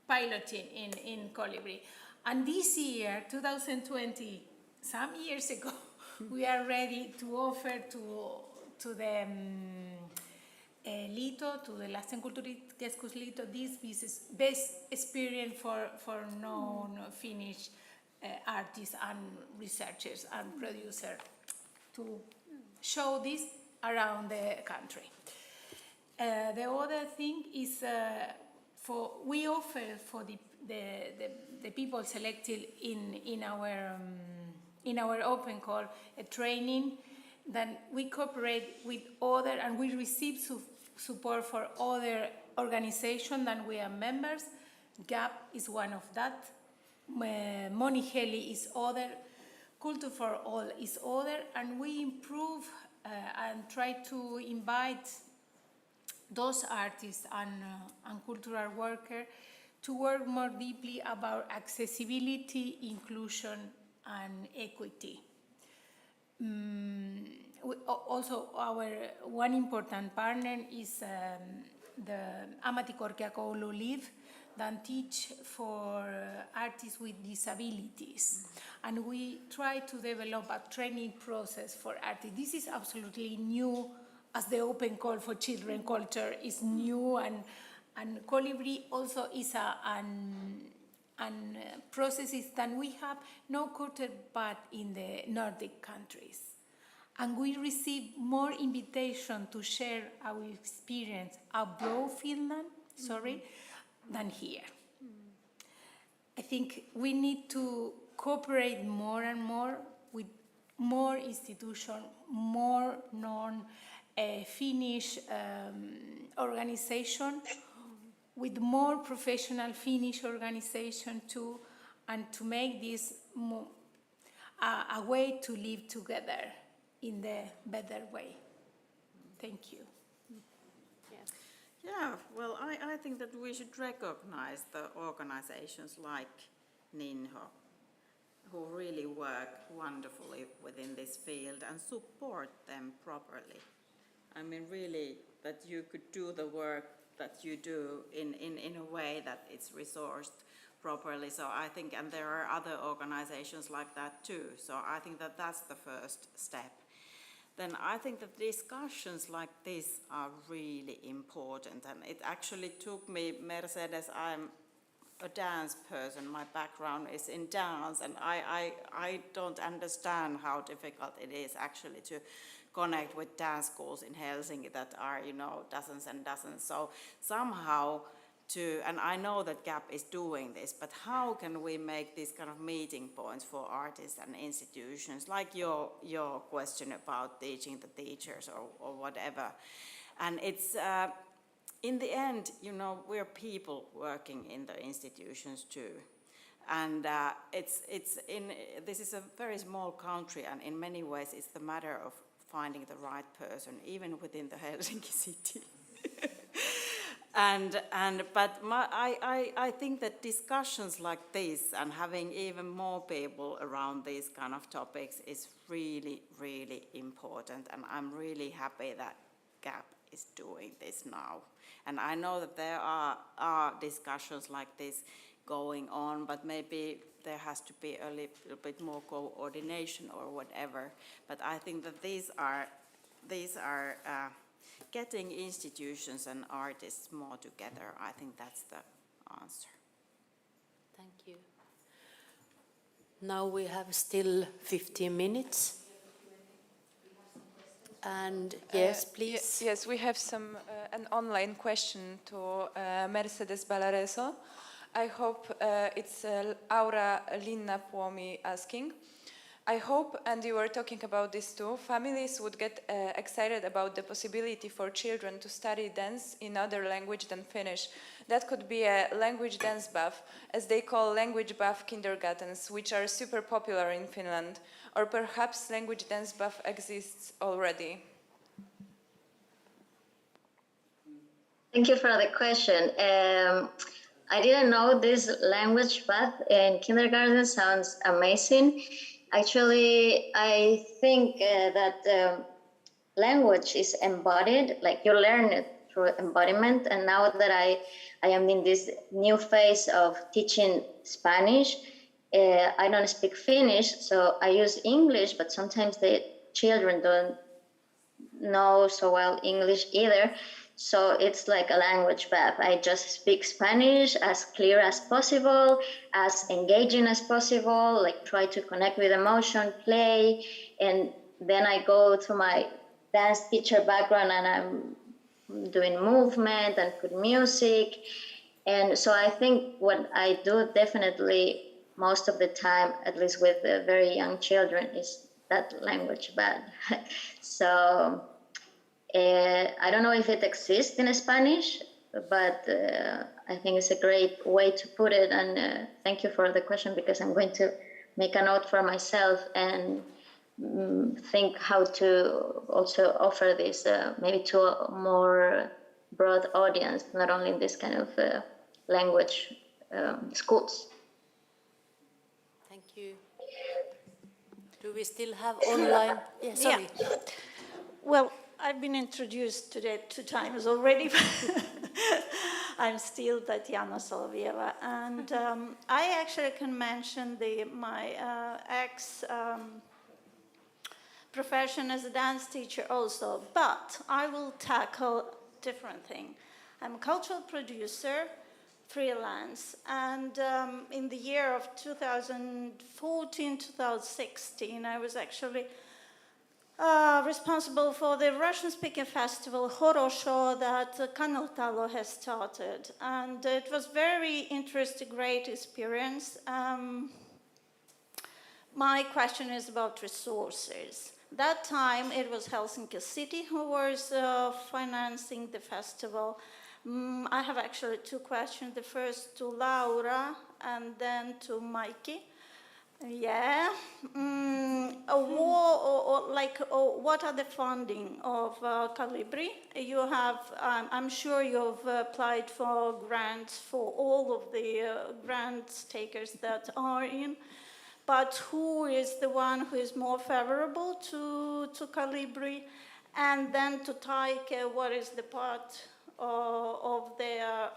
piloting in Colibri. And this year, 2020, some years ago, we are ready to offer to the Liito, to the Lasten Kulttuurikeskus Liito, this best experience for non-Finnish artists and researchers and producers to show this around the country. The other thing is we offer for the people selected in our open call a training. Then we cooperate with other and we receive support for other organizations that we are members. GAP is one of that. Moni Heli is other. Culture for All is other. And we improve and try to invite those artists and cultural workers to work more deeply about accessibility, inclusion, and equity. Also, our one important partner is the Ammattikorkeakoulu Live, that teach for artists with disabilities. And we try to develop a training process for artists. This is absolutely new, as the open call for children culture is new, and Colibri also is processes that we have no counterpart in the Nordic countries. And we receive more invitation to share our experience abroad Finland, than here. I think we need to cooperate more and more with more institutions, more non-Finnish organizations, with more professional Finnish organization too, and to make this a way to live together in the better way. Thank you. Yeah, well, I think that we should recognize the organizations like Ninho, who really work wonderfully within this field, and support them properly. I mean, really, that you could do the work that you do in a way that it's resourced properly. So I think, and there are other organizations like that too. So I think that that's the first step. Then I think that discussions like this are really important. And it actually took me, Mercedes, I'm a dance person, my background is in dance, and I don't understand how difficult it is actually to connect with dance schools in Helsinki that are, dozens and dozens. So somehow and I know that GAP is doing this, but how can we make these kind of meeting points for artists and institutions, like your question about teaching the teachers or whatever. And it's, in the end, we're people working in the institutions too. And this is a very small country, and in many ways it's the matter of finding the right person, even within the Helsinki city. But I think that discussions like this and having even more people around these kind of topics is really, really important. And I'm really happy that GAP is doing this now. And I know that there are discussions like this going on, but maybe there has to be a little bit more coordination or whatever. But I think that these are getting institutions and artists more together. I think that's the answer. Thank you. Now we have still 15 minutes. And yes, please. Yes, we have an online question to Mercedes Ballareso. I hope it's Aura Linna Puomi asking. I hope, and you were talking about this too, families would get excited about the possibility for children to study dance in other language than Finnish. That could be a language dance buff, as they call language buff kindergartens, which are super popular in Finland. Or perhaps language dance buff exists already. Thank you for the question. I didn't know this language path in kindergarten sounds amazing. Actually, I think that language is embodied, like you learn it through embodiment. And now that I am in this new phase of teaching Spanish, I don't speak Finnish, so I use English, but sometimes the children don't know so well English either. So it's like a language path. I just speak Spanish as clear as possible, as engaging as possible, like try to connect with emotion, play, and then I go to my dance teacher background and I'm doing movement and put music. And so I think what I do definitely most of the time, at least with the very young children, is that language path. So I don't know if it exists in Spanish, but I think it's a great way to put it. And thank you for the question, because I'm going to make a note for myself and think how to also offer this maybe to a more broad audience, not only in this kind of language schools. Thank you. Do we still have online? Yeah, sorry. Yeah. Well, I've been introduced today 2 times already. I'm still Tatiana Solovieva, and I actually can mention my profession as a dance teacher also, but I will tackle different thing. I'm a cultural producer, freelance, and in the year of 2014-2016, I was actually responsible for the Russian-speaking festival Horosho that Kanaltalo has started, and it was very interesting, great experience. My question is about resources. That time it was Helsinki City who was financing the festival. I have actually 2 questions. The first to Laura and then to Mikey. Yeah. What are the funding of Calibri? You have, I'm sure you've applied for grants for all of the grant takers that are in, but who is the one who is more favorable to Calibri? And then to Taike, what is the part of their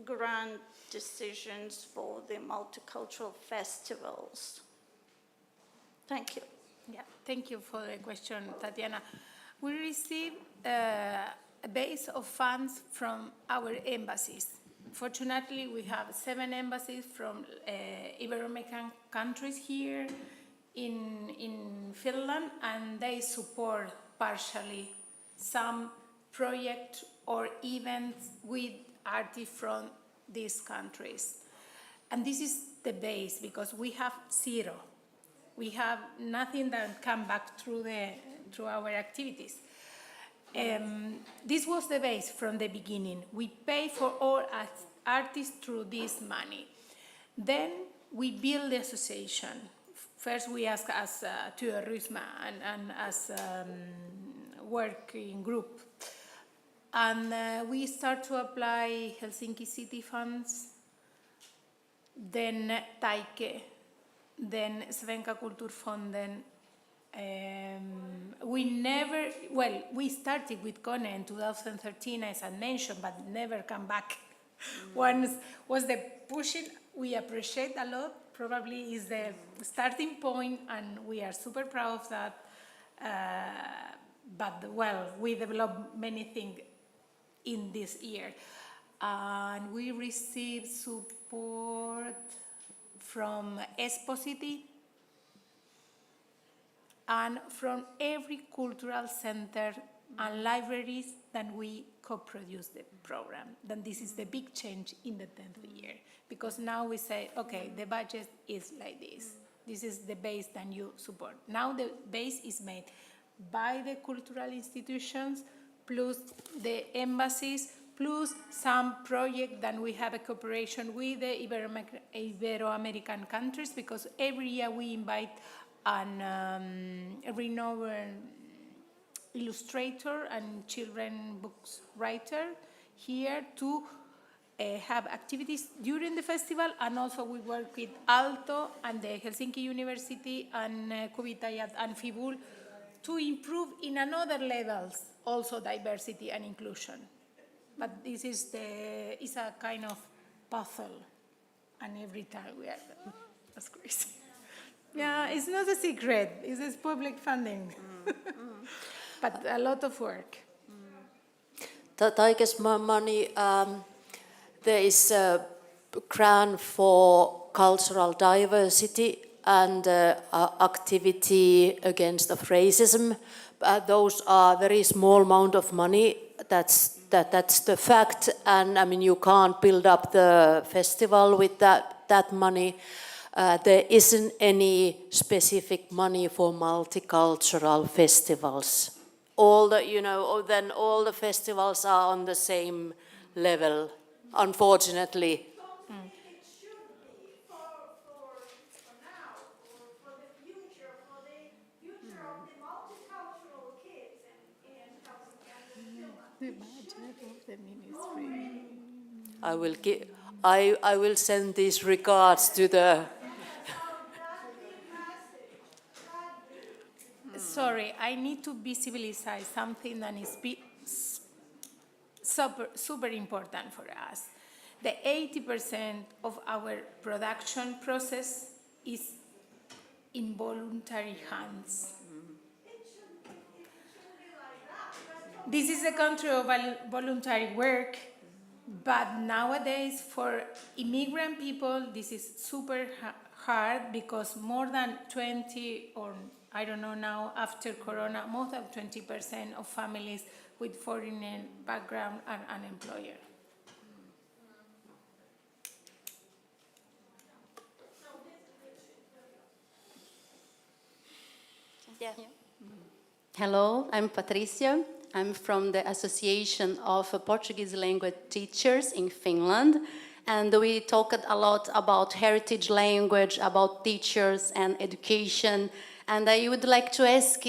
grant decisions for the multicultural festivals? Thank you. Yeah, thank you for the question, Tatiana. We receive a base of funds from our embassies. Fortunately, we have 7 embassies from Ibero-American countries here in Finland, and they support partially some project or events with artists from these countries. And this is the base, because we have 0. We have nothing that come back through our activities. This was the base from the beginning. We pay for all artists through this money. Then we build the association. First we ask as Työrysmä and as working group. And we start to apply Helsinki City funds, then Taike, then Svenska Kulturfonden. We started with Kone in 2013, as I mentioned, but never come back. One was the pushing. We appreciate a lot. Probably is the starting point, and we are super proud of that. We developed many things in this year. And we received support from Esposity and from every cultural center and libraries that we co-produce the program. Then this is the big change in the 10th year, because now we say, okay, the budget is like this. This is the base that you support. Now the base is made by the cultural institutions, plus the embassies, plus some project that we have a cooperation with the Ibero-American countries, because every year we invite a renowned illustrator and children books writer here to have activities during the festival, and also we work with Aalto and the Helsinki University and Kuvitajat and Fibul to improve in another levels also diversity and inclusion. But this is a kind of puzzle, and every time we are, that's crazy. Yeah, it's not a secret, it's public funding. But a lot of work. I guess my money, there is a grant for cultural diversity and activity against of racism. Those are very small amount of money. That's the fact. And I mean, you can't build up the festival with that money. There isn't any specific money for multicultural festivals. All the festivals are on the same level, unfortunately. It should be for now, for the future of the multicultural kids in Helsinki and Finland. I will send these regards to the. Sorry, I need to visibilize something that is super important for us. The 80% of our production process is in voluntary hands. This is a country of voluntary work, but nowadays for immigrant people, this is super hard, because more than 20, or I don't know now, after Corona, more than 20% of families with foreign background are unemployed. Yeah. Hello, I'm Patricia. I'm from the Association of Portuguese Language Teachers in Finland. And we talked a lot about heritage language, about teachers and education. And I would like to ask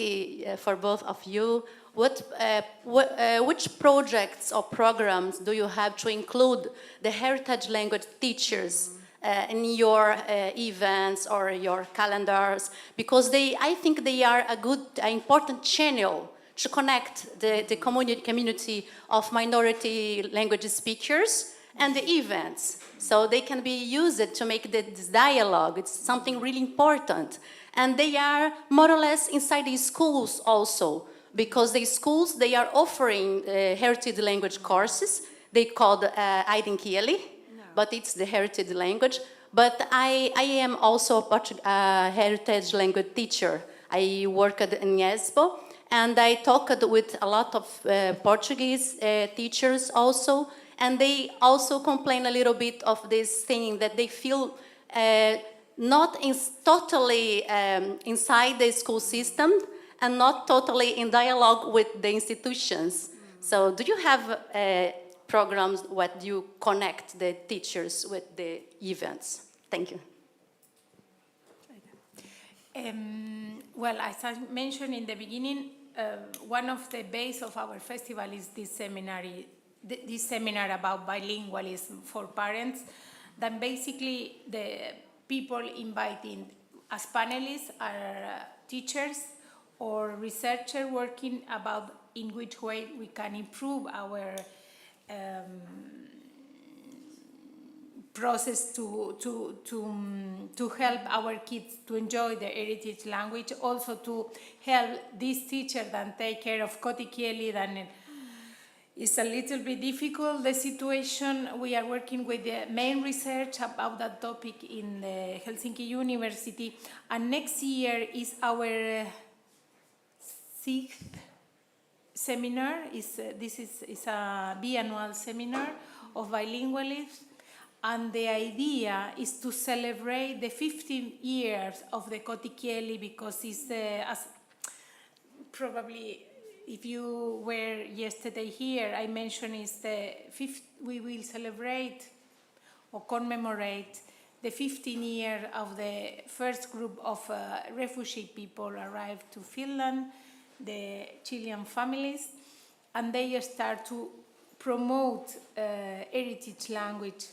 for both of you, which projects or programs do you have to include the heritage language teachers in your events or your calendars? Because I think they are an important channel to connect the community of minority language speakers and the events. So they can be used to make this dialogue. It's something really important. And they are more or less inside the schools also, because the schools, they are offering heritage language courses. They called äidinkieli, but it's the heritage language. But I am also a heritage language teacher. I worked in Espoo, and I talked with a lot of Portuguese teachers also, and they also complain a little bit of this thing that they feel not totally inside the school system and not totally in dialogue with the institutions. So do you have programs where you connect the teachers with the events? Thank you. Well, as I mentioned in the beginning, one of the base of our festival is this seminar about bilingualism for parents. Then basically the people invited as panelists are teachers or researchers working about in which way we can improve our process to help our kids to enjoy the heritage language, also to help these teachers that take care of kotikieli. Then it's a little bit difficult, the situation. We are working with the main research about that topic in the Helsinki University, and next year is our 6th seminar. This is a biannual seminar of bilingualism. And the idea is to celebrate the 15 years of the Kotikieli, because it's as probably if you were yesterday here, I mentioned we will celebrate or commemorate the 15 years of the first group of refugee people arrived to Finland, the Chilean families, and they start to promote heritage language.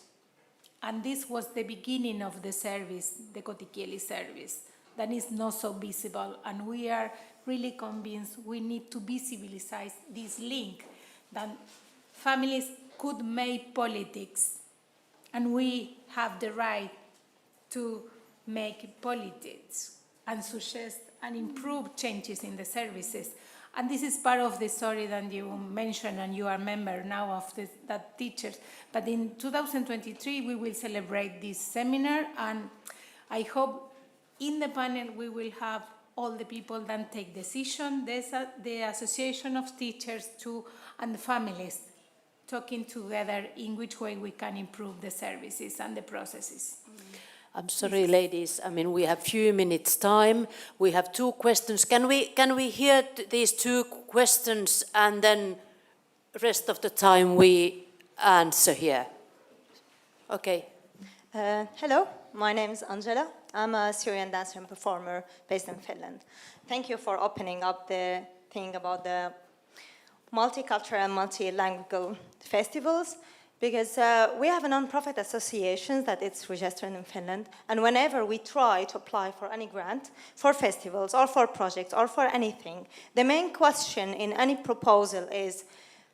And this was the beginning of the service, the Kotikieli service, that is not so visible. And we are really convinced we need to visibilize this link, that families could make politics, and we have the right to make politics and suggest and improve changes in the services. And this is part of the story that you mentioned, and you are a member now of that teachers. But in 2023, we will celebrate this seminar, and I hope in the panel we will have all the people that take decisions, the Association of Teachers too, and the families talking together in which way we can improve the services and the processes. I'm sorry, ladies. I mean, we have few minutes time. We have 2 questions. Can we hear these 2 questions, and then rest of the time we answer here? Okay. Hello, my name is Angela. I'm a Syrian dancer and performer based in Finland. Thank you for opening up the thing about the multicultural and multilingual festivals, because we have a non-profit association that is registered in Finland, and whenever we try to apply for any grant, for festivals or for projects or for anything, the main question in any proposal is,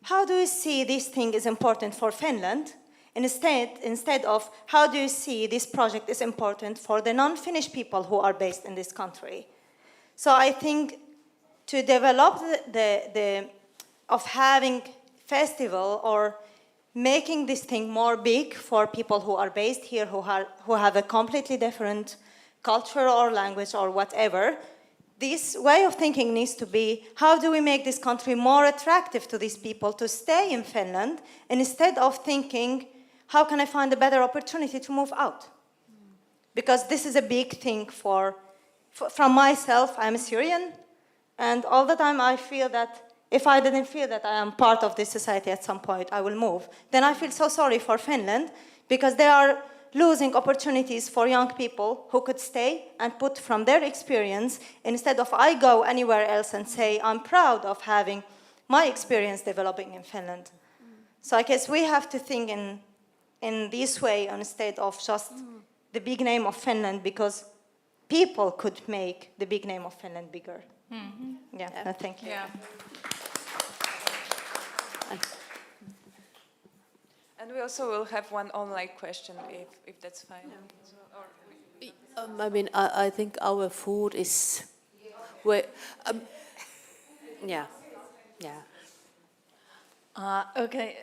how do you see this thing is important for Finland? Instead of, how do you see this project is important for the non-Finnish people who are based in this country? So I think to develop of having festival or making this thing more big for people who are based here, who have a completely different culture or language or whatever, this way of thinking needs to be, how do we make this country more attractive to these people to stay in Finland, instead of thinking, how can I find a better opportunity to move out? Because this is a big thing from myself. I'm a Syrian, and all the time I feel that if I didn't feel that I am part of this society at some point, I will move. Then I feel so sorry for Finland, because they are losing opportunities for young people who could stay and put from their experience, instead of I go anywhere else and say, I'm proud of having my experience developing in Finland. So I guess we have to think in this way instead of just the big name of Finland, because people could make the big name of Finland bigger. Mm-hmm. Yeah, thank you. Yeah. And we also will have one online question, if that's fine. I mean, I think our food is... yeah. Okay.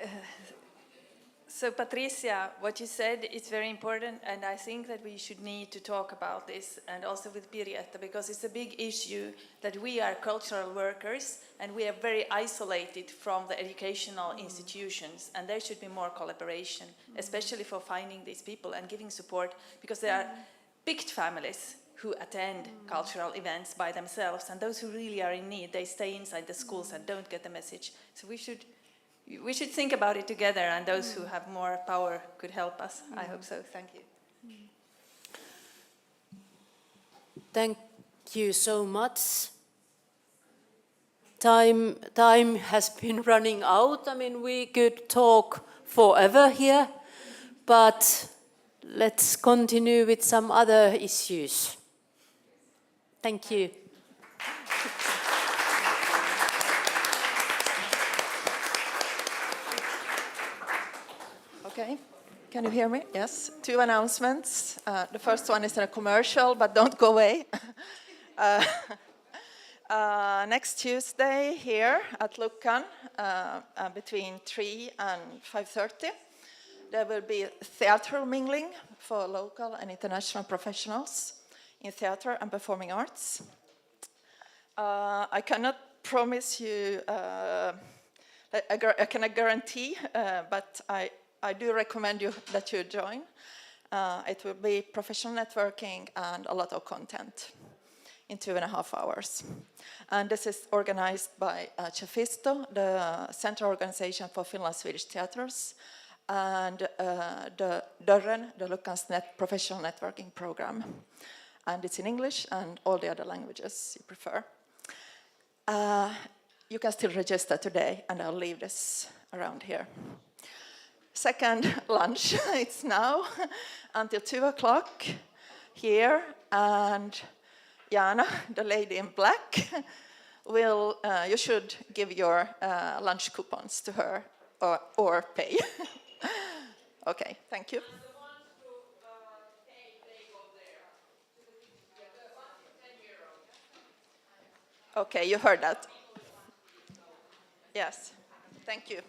So Patricia, what you said is very important, and I think that we should need to talk about this, and also with Pirjetta, because it's a big issue that we are cultural workers and we are very isolated from the educational institutions, and there should be more collaboration, especially for finding these people and giving support, because there are picked families who attend cultural events by themselves, and those who really are in need, they stay inside the schools and don't get the message. So we should think about it together, and those who have more power could help us. I hope so. Thank you. Thank you so much. Time has been running out. I mean, we could talk forever here, but let's continue with some other issues. Thank you. Okay, can you hear me? Yes, 2 announcements. The first one is a commercial, but don't go away. Next Tuesday here at Luckan, between 3 and 5:30, there will be theatre mingling for local and international professionals in theatre and performing arts. I cannot promise you, I cannot guarantee, but I do recommend you that you join. It will be professional networking and a lot of content in 2.5 hours. And this is organized by Cefisto, the Central Organization for Finland Swedish Theatres, and the Dörren, the Luckan's Professional Networking Program. And it's in English and all the other languages you prefer. You can still register today, and I'll leave this around here. Second lunch, it's now until 2 o'clock here, and Jana, the lady in black, you should give your lunch coupons to her or pay. Okay, thank you. Okay, you heard that. Yes, thank you.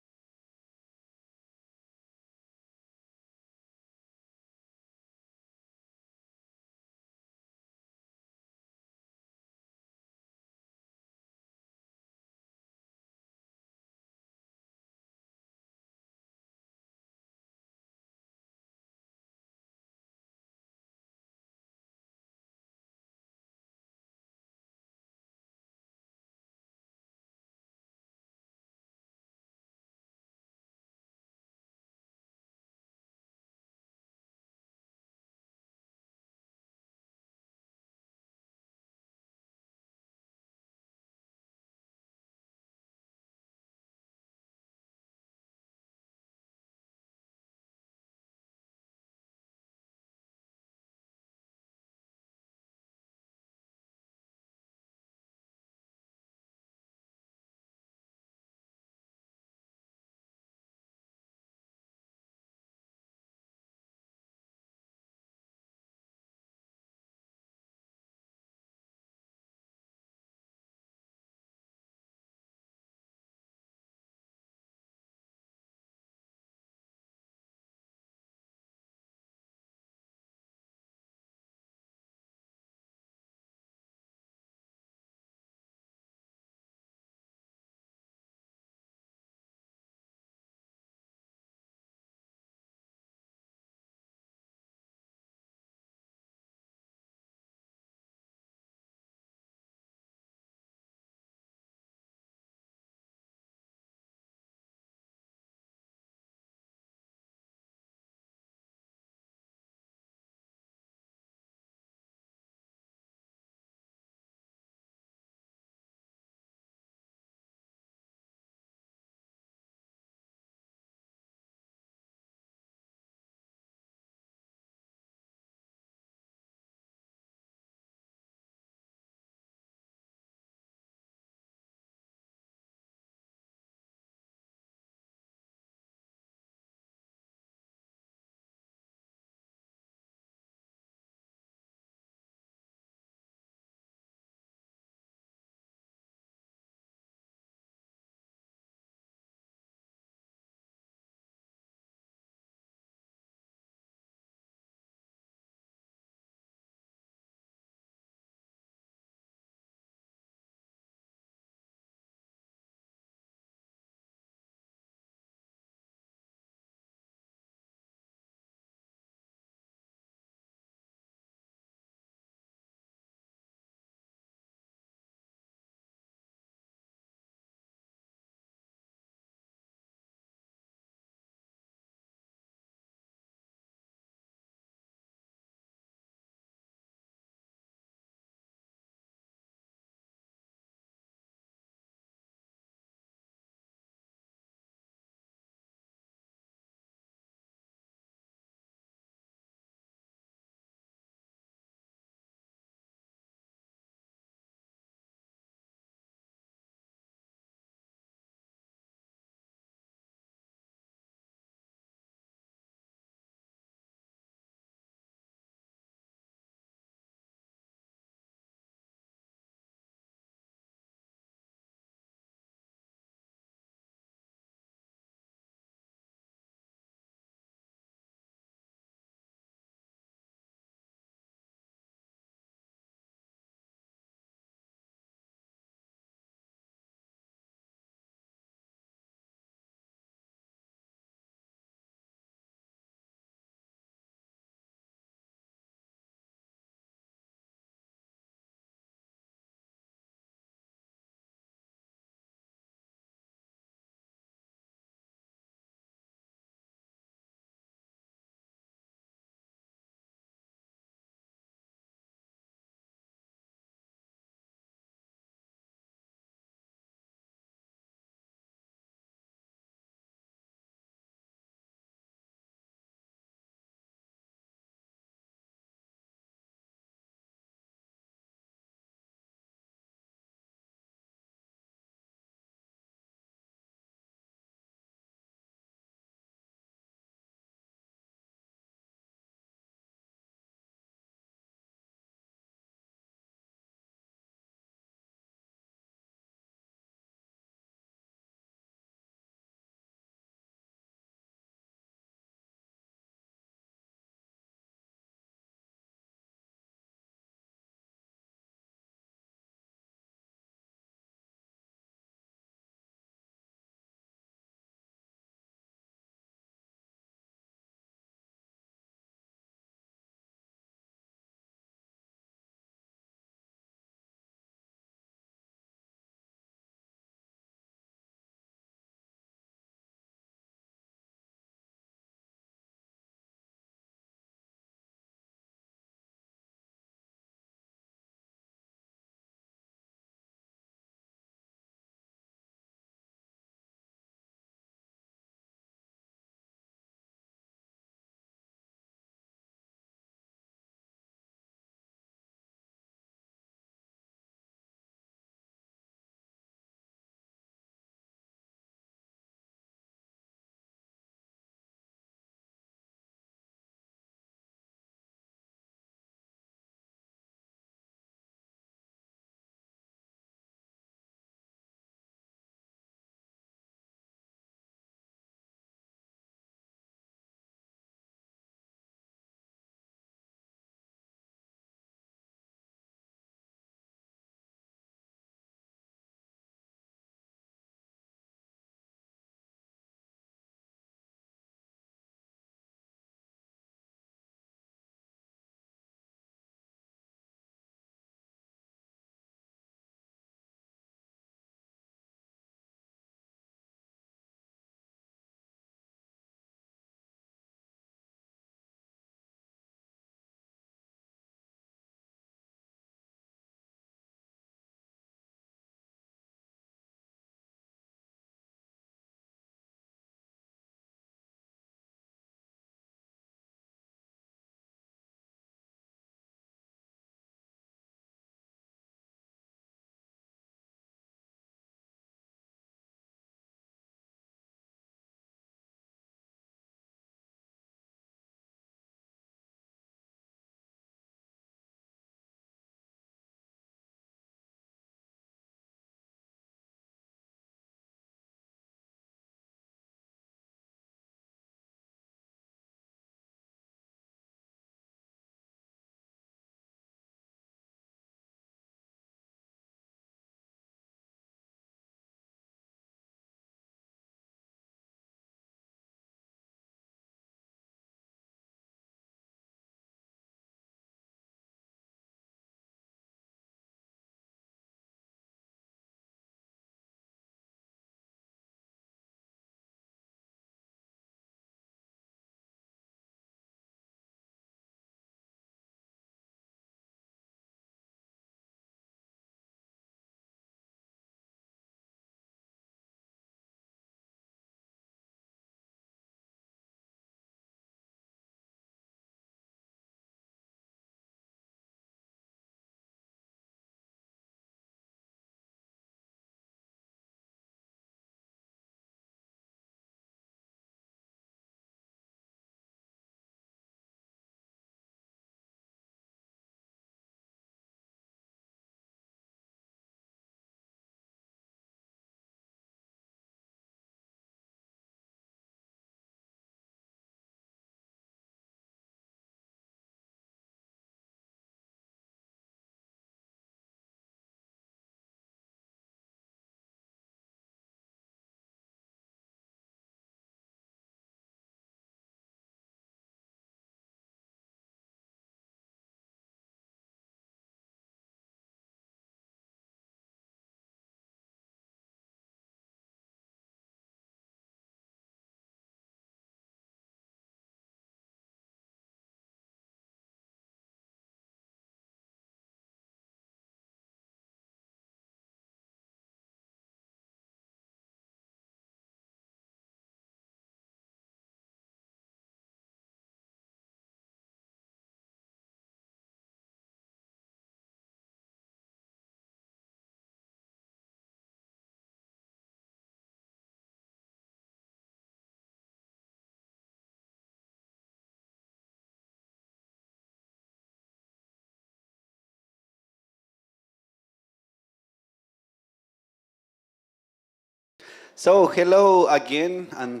So, hello again and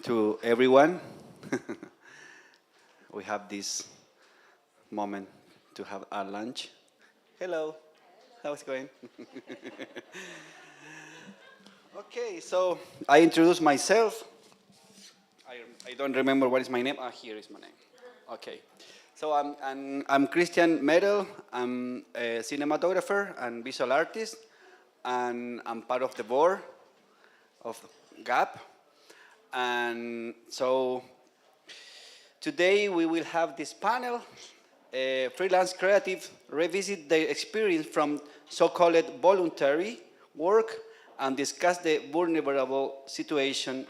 to everyone. We have this moment to have our lunch. Hello, how's it going? Okay, so I introduce myself. I don't remember what is my name. Here is my name. Okay, so I'm Christian Merel. I'm a cinematographer and visual artist, and I'm part of the board of GAP. And so today we will have this panel, freelance creative revisit their experience from so-called voluntary work and discuss the vulnerable situation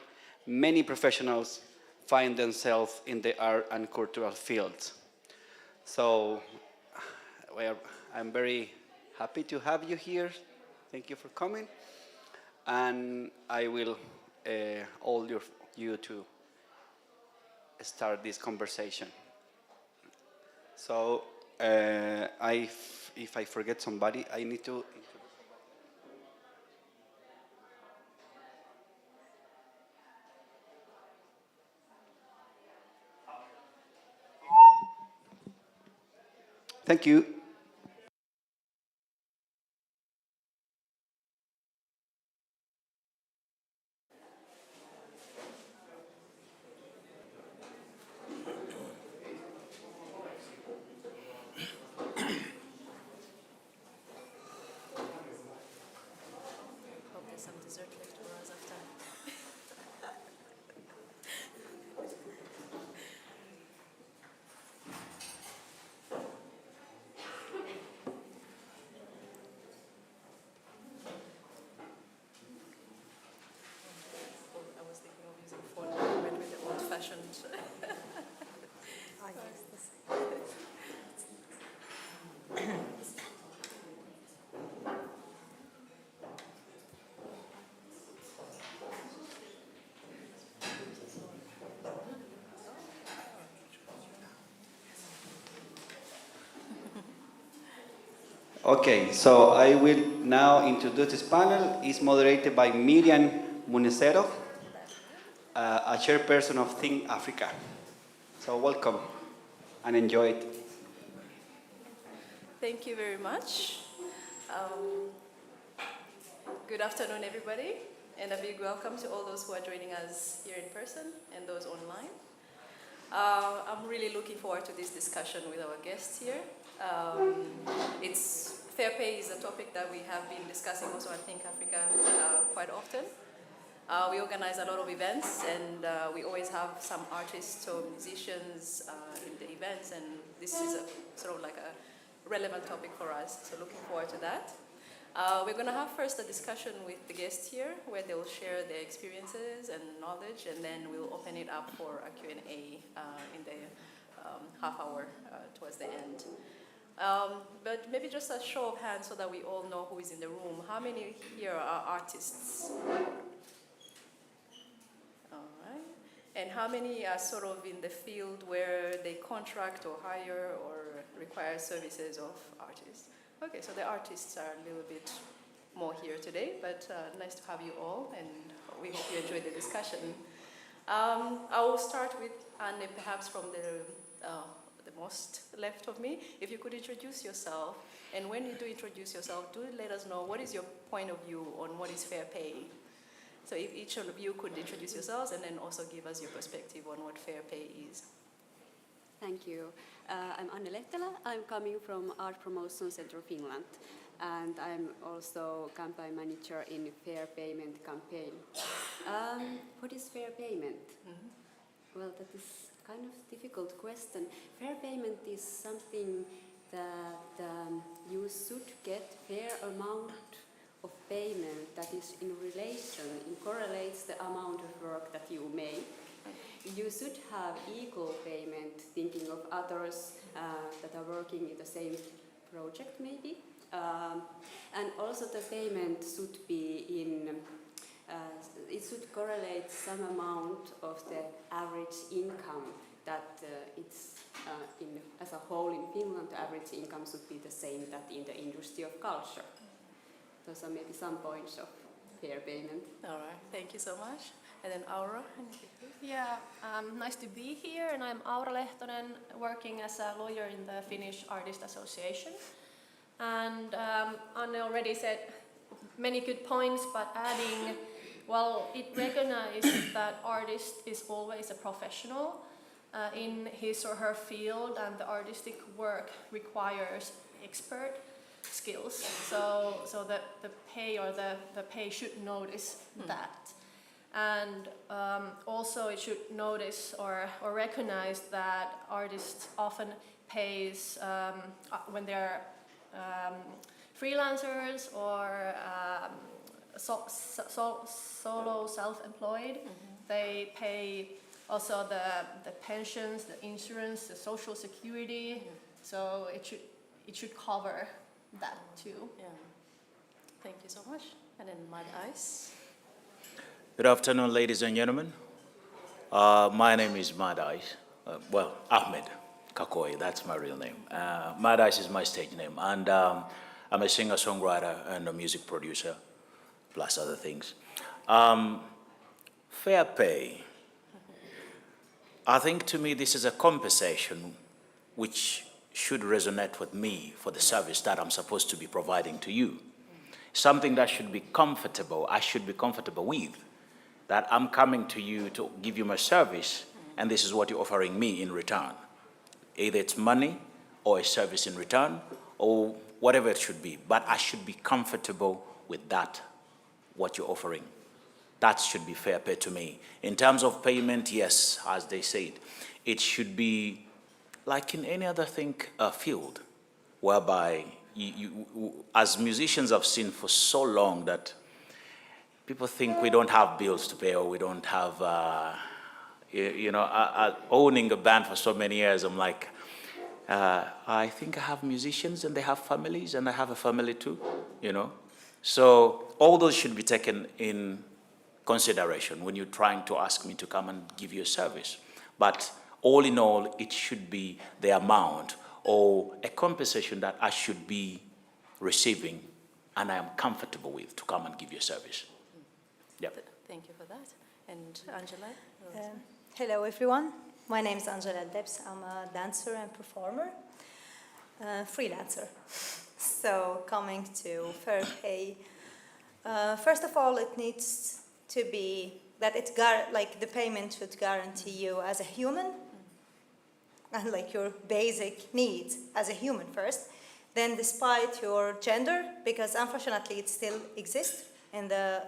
many professionals find themselves in the art and cultural fields. So I'm very happy to have you here. Thank you for coming. And I will all you to start this conversation. So if I forget somebody, I need to. Thank you. Hope there's some dessert left for us after. I was thinking of using phone, but with the old-fashioned. I use the same. Okay, so I will now introduce this panel. It's moderated by Miriam Munecero, a chairperson of Think Africa. So welcome and enjoy it. Thank you very much. Good afternoon, everybody, and a big welcome to all those who are joining us here in person and those online. I'm really looking forward to this discussion with our guests here. Fair pay is a topic that we have been discussing also at Think Africa quite often. We organize a lot of events, and we always have some artists or musicians in the events, and this is sort of like a relevant topic for us, so looking forward to that. We're going to have first a discussion with the guests here, where they will share their experiences and knowledge, and then we'll open it up for a Q&A in the half hour towards the end. But maybe just a show of hands so that we all know who is in the room. How many here are artists? All right. And how many are sort of in the field where they contract or hire or require services of artists? Okay, so the artists are a little bit more here today, but nice to have you all, and we hope you enjoyed the discussion. I will start with Anne, perhaps from the most left of me. If you could introduce yourself, and when you do introduce yourself, do let us know what is your point of view on what is fair pay. So if each of you could introduce yourselves and then also give us your perspective on what fair pay is. Thank you. I'm Anne Lehtelä. I'm coming from Art Promotion Center Finland, and I'm also campaign manager in Fair Payment campaign. What is fair payment? Mm-hmm. Well, that is kind of difficult question. Fair payment is something that you should get fair amount of payment that is in relation, it correlates the amount of work that you make. You should have equal payment, thinking of others that are working in the same project maybe. And also the payment should be it should correlate some amount of the average income that it's as a whole in Finland, the average income should be the same that in the industry of culture. Those are maybe some points of fair payment. All right, thank you so much. And then Aura. Yeah, nice to be here, and I'm Aura Lehtonen, working as a lawyer in the Finnish Artist Association. And Anne already said many good points, but adding, well, it recognizes that artist is always a professional in his or her field, and the artistic work requires expert skills. So the pay or the pay should notice that. And also it should notice or recognize that artists often pays when they're freelancers or solo self-employed. They pay also the pensions, the insurance, the social security. So it should cover that too. Yeah. Thank you so much. And then Mad Ice. Good afternoon, ladies and gentlemen. My name is Mad Ice. Ahmed Kakoi, that's my real name. Mad Ice is my stage name. And I'm a singer-songwriter and a music producer, plus other things. Fair pay. I think to me this is a compensation which should resonate with me for the service that I'm supposed to be providing to you. Something that should be comfortable, I should be comfortable with. That I'm coming to you to give you my service, and this is what you're offering me in return. Either it's money or a service in return, or whatever it should be. But I should be comfortable with that, what you're offering. That should be fair pay to me. In terms of payment, yes, as they said, it should be like in any other field, whereby as musicians I've seen for so long that people think we don't have bills to pay or we don't have, owning a band for so many years, I'm like, I think I have musicians and they have families and I have a family too, So all those should be taken in consideration when you're trying to ask me to come and give you a service. But all in all, it should be the amount or a compensation that I should be receiving and I am comfortable with to come and give you a service. Yep. Thank you for that. And Angela? Hello, everyone. My name is Angela Depps. I'm a dancer and performer, freelancer. So coming to fair pay, first of all, it needs to be that the payment should guarantee you as a human and like your basic needs as a human first. Then despite your gender, because unfortunately it still exists in the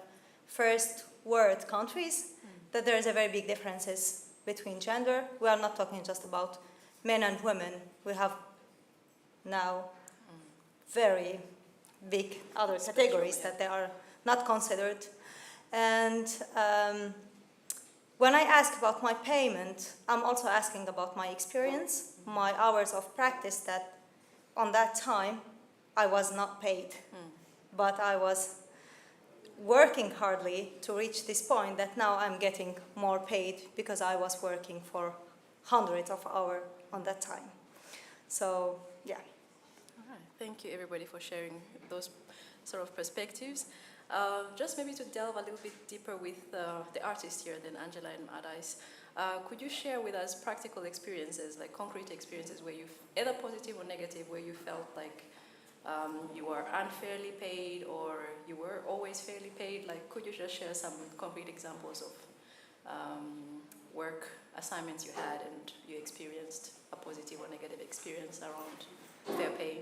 first world countries, that there is a very big differences between gender. We are not talking just about men and women. We have now very big other categories that they are not considered. And when I ask about my payment, I'm also asking about my experience, my hours of practice that on that time I was not paid, but I was working hardly to reach this point that now I'm getting more paid because I was working for hundreds of hours on that time. So, yeah. All right. Thank you, everybody, for sharing those sort of perspectives. Just maybe to delve a little bit deeper with the artists here, then Angela and Mad Ice, could you share with us practical experiences, like concrete experiences where you've, either positive or negative, where you felt like you were unfairly paid or you were always fairly paid? Like, could you just share some concrete examples of work assignments you had and you experienced a positive or negative experience around fair pay?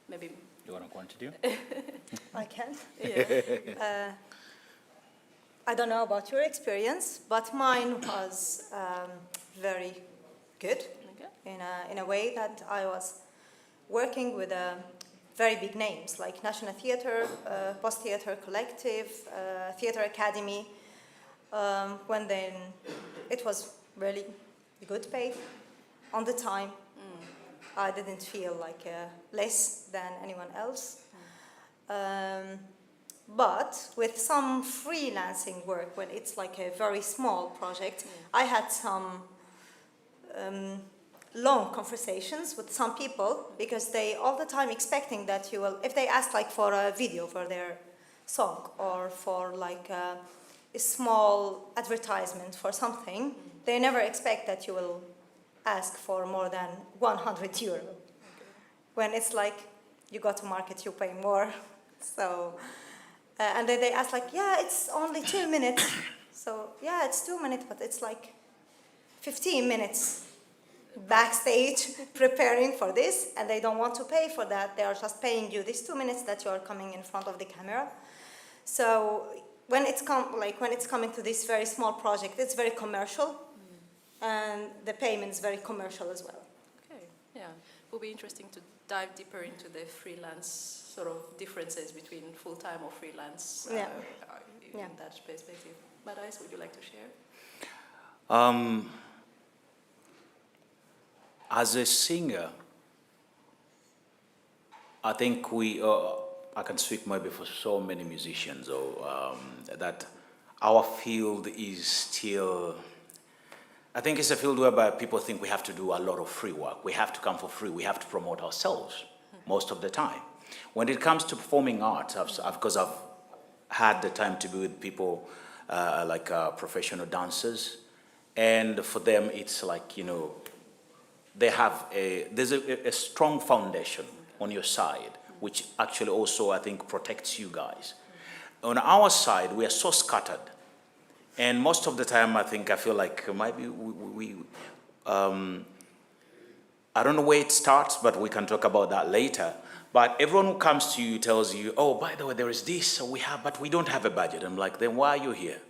Maybe. You want to continue? I can. Yeah. I don't know about your experience, but mine was very good in a way that I was working with very big names like National Theatre, Post Theatre Collective, Theatre Academy. When then it was really good paid on the time. I didn't feel like less than anyone else. But with some freelancing work, when it's like a very small project, I had some long conversations with some people because they all the time expecting that you will, if they ask like for a video for their song or for like a small advertisement for something, they never expect that you will ask for more than 100 euro. When it's like, you go to market, you pay more. So, and then they ask like, yeah, it's only 2 minutes. So, yeah, it's 2 minutes, but it's like 15 minutes backstage preparing for this, and they don't want to pay for that. They are just paying you these 2 minutes that you are coming in front of the camera. So when it's coming to this very small project, it's very commercial, and the payment is very commercial as well. Okay, yeah, it will be interesting to dive deeper into the freelance sort of differences between full-time or freelance in that perspective. Madais, would you like to share? As a singer, I think I can speak maybe for so many musicians, that our field is still, I think it's a field whereby people think we have to do a lot of free work. We have to come for free. We have to promote ourselves most of the time. When it comes to performing arts, because I've had the time to be with people like professional dancers, and for them it's like, there's a strong foundation on your side, which actually also, I think, protects you guys. On our side, we are so scattered. And most of the time, I feel like maybe I don't know where it starts, but we can talk about that later. But everyone who comes to you tells you, oh, by the way, there is this, but we don't have a budget. I'm like, then why are you here?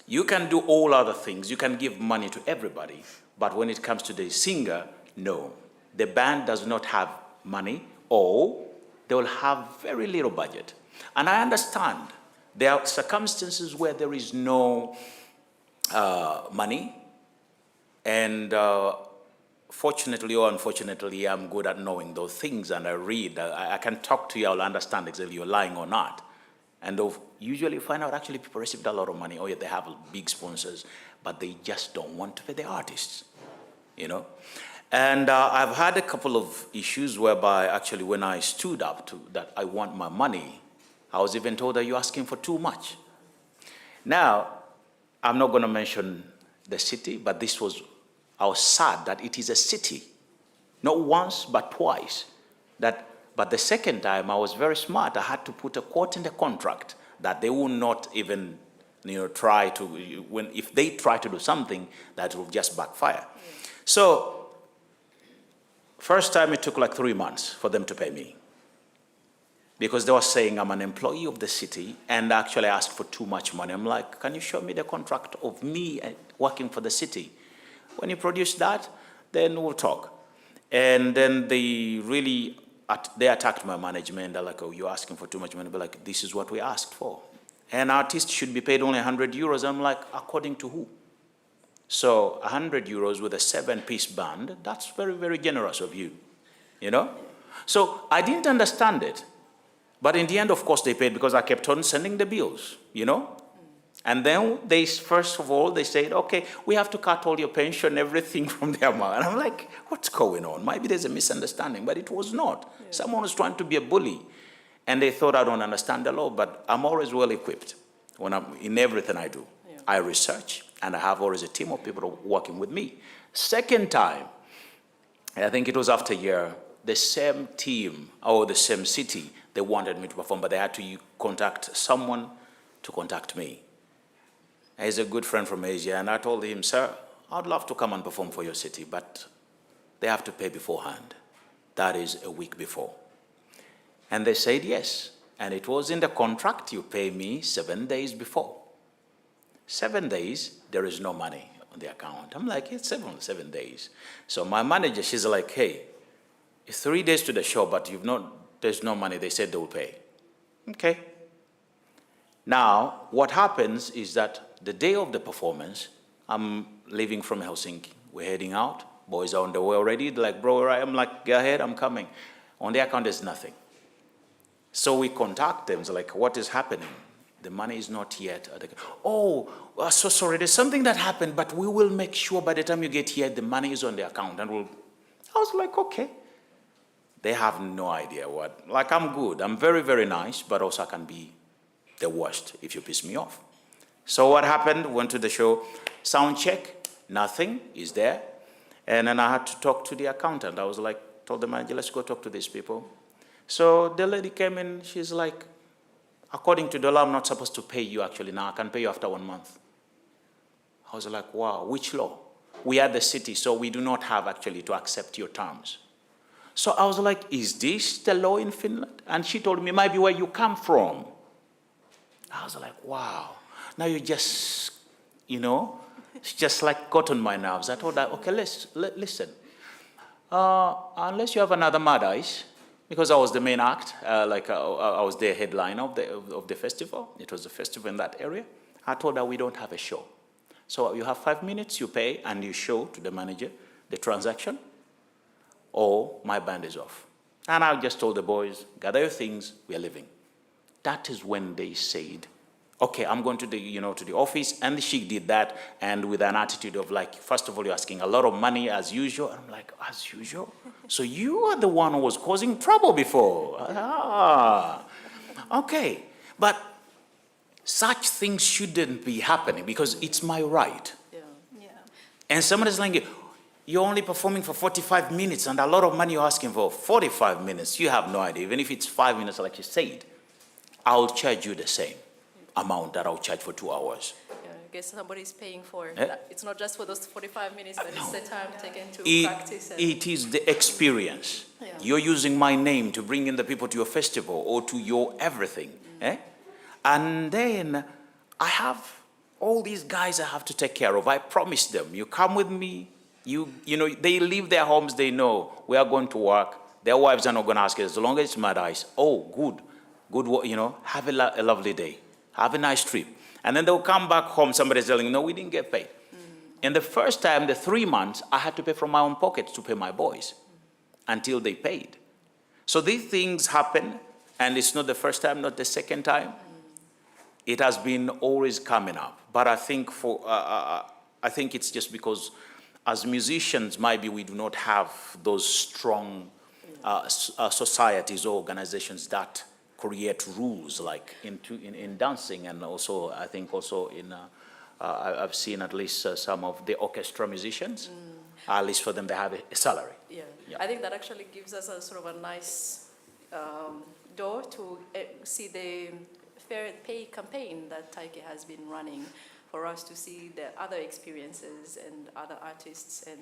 You can do all other things. You can give money to everybody. But when it comes to the singer, no. The band does not have money, or they will have very little budget. And I understand there are circumstances where there is no money, and fortunately or unfortunately, I'm good at knowing those things, and I read. I can talk to you, I'll understand exactly you're lying or not. And usually find out actually people received a lot of money, or they have big sponsors, but they just don't want to pay the artists, And I've had a couple of issues whereby actually when I stood up to that I want my money, I was even told that you're asking for too much. Now, I'm not going to mention the city, but I was sad that it is a city. Not once, but twice. But the second time, I was very smart. I had to put a quote in the contract that they will not even try to, if they try to do something, that will just backfire. So, first time it took like 3 months for them to pay me. Because they were saying I'm an employee of the city and actually asked for too much money. I'm like, can you show me the contract of me working for the city? When you produce that, then we'll talk. And then they attacked my management. They're like, oh, you're asking for too much money. But like, this is what we asked for. An artist should be paid only 100 euros. I'm like, according to who? So 100 euros with a 7-piece band, that's very, very generous of you, So I didn't understand it. But in the end, of course, they paid because I kept on sending the bills, And then first of all, they said, okay, we have to cut all your pension, everything from the amount. And I'm like, what's going on? Maybe there's a misunderstanding, but it was not. Yeah. Someone was trying to be a bully. And they thought I don't understand the law, but I'm always well equipped in everything I do. Yeah. I research, and I have always a team of people working with me. Second time, I think it was after a year, the same team or the same city, they wanted me to perform, but they had to contact someone to contact me. He's a good friend from Asia, and I told him, sir, I'd love to come and perform for your city, but they have to pay beforehand. That is a week before. And they said yes, and it was in the contract, you pay me 7 days before. 7 days, there is no money on the account. I'm like, it's 7 days. So my manager, she's like, hey, it's 3 days to the show, but there's no money. They said they will pay. Okay. Now, what happens is that the day of the performance, I'm leaving from Helsinki. We're heading out. Boys are on the way already. They're like, bro, I'm like, go ahead, I'm coming. On the account, there's nothing. So we contact them. It's like, what is happening? The money is not yet. Oh, so sorry, there's something that happened, but we will make sure by the time you get here, the money is on the account. And I was like, okay. They have no idea what. Like, I'm good. I'm very, very nice, but also I can be the worst if you piss me off. So what happened? Went to the show, sound check, nothing is there. And then I had to talk to the accountant. I was like, told the manager, let's go talk to these people. So the lady came in, she's like, according to the law, I'm not supposed to pay you actually now. I can pay you after 1 month. I was like, wow, which law? We are the city, so we do not have actually to accept your terms. So I was like, is this the law in Finland? And she told me, might be where you come from. I was like, wow. Now you just, you know, it's just like got on my nerves. I told her, okay, listen. Unless you have another Mad Eyes, because I was the main act, I was the headliner of the festival. It was a festival in that area. I told her we don't have a show. So you have 5 minutes, you pay, and you show to the manager the transaction, or my band is off. And I just told the boys, gather your things, we are leaving. That is when they said, okay, I'm going to the office, and she did that, and with an attitude of like, first of all, you're asking a lot of money as usual. I'm like, as usual? So you are the one who was causing trouble before. Okay, but such things shouldn't be happening because it's my right. And somebody's like, you're only performing for 45 minutes and a lot of money you're asking for 45 minutes. You have no idea. Even if it's 5 minutes, like you said, I'll charge you the same amount that I'll charge for 2 hours. Yeah, I guess somebody's paying for it. It's not just for those 45 minutes, but it's the time taken to practice. It is the experience. Yeah. You're using my name to bring in the people to your festival or to your everything. And then I have all these guys I have to take care of. I promise them, you come with me. You know, they leave their homes, they know we are going to work. Their wives are not going to ask us, as long as it's Mad Eyes. Oh, good, you know, have a lovely day. Have a nice trip. And then they'll come back home, somebody's telling, no, we didn't get paid. And the first time, the 3 months, I had to pay from my own pocket to pay my boys until they paid. So these things happen, and it's not the first time, not the second time. It has been always coming up. But I think I think it's just because as musicians, maybe we do not have those strong societies or organizations that create rules, like in dancing, and also I think also in I've seen at least some of the orchestra musicians. At least for them, they have a salary. Yeah. I think that actually gives us a sort of a nice door to see the fair pay campaign that Taike has been running, for us to see the other experiences and other artists and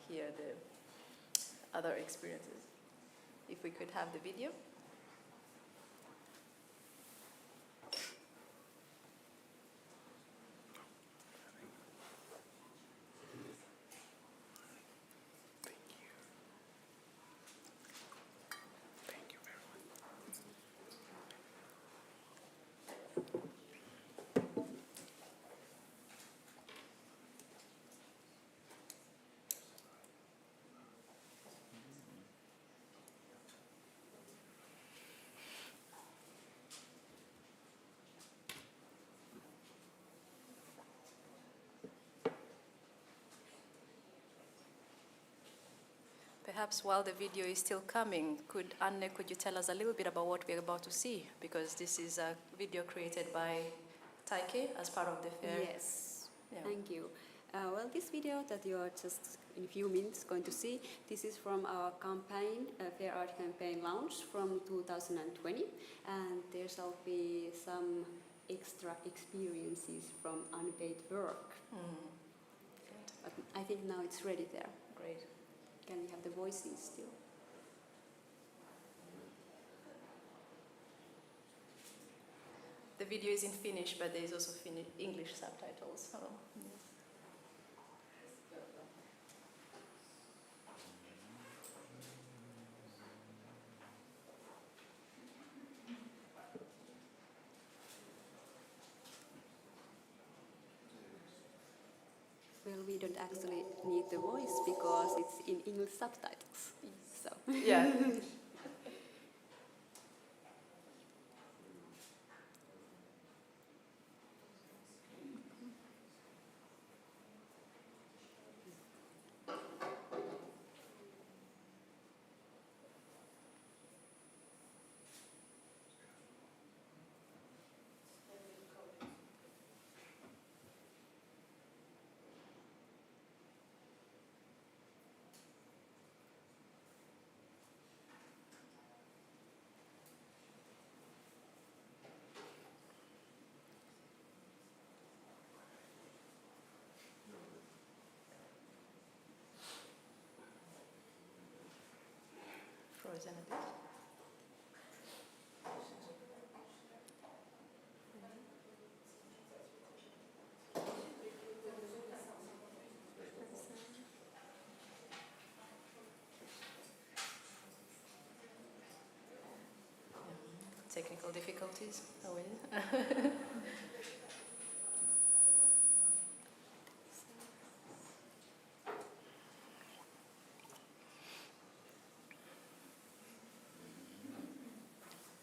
hear the other experiences. If we could have the video. Perhaps while the video is still coming, could you tell us a little bit about what we're about to see? Because this is a video created by Taike as part of the fair. Yes, thank you. Well, this video that you are just in a few minutes going to see, this is from our campaign, Fair Art Campaign launch from 2020. And there shall be some extra experiences from unpaid work. But I think now it's ready there. Great. Can we have the voices still? The video is in Finnish, but there is also English subtitles. So. Well, we don't actually need the voice because it's in English subtitles. So. Yeah. present a bit. Technical difficulties. Oh, yeah.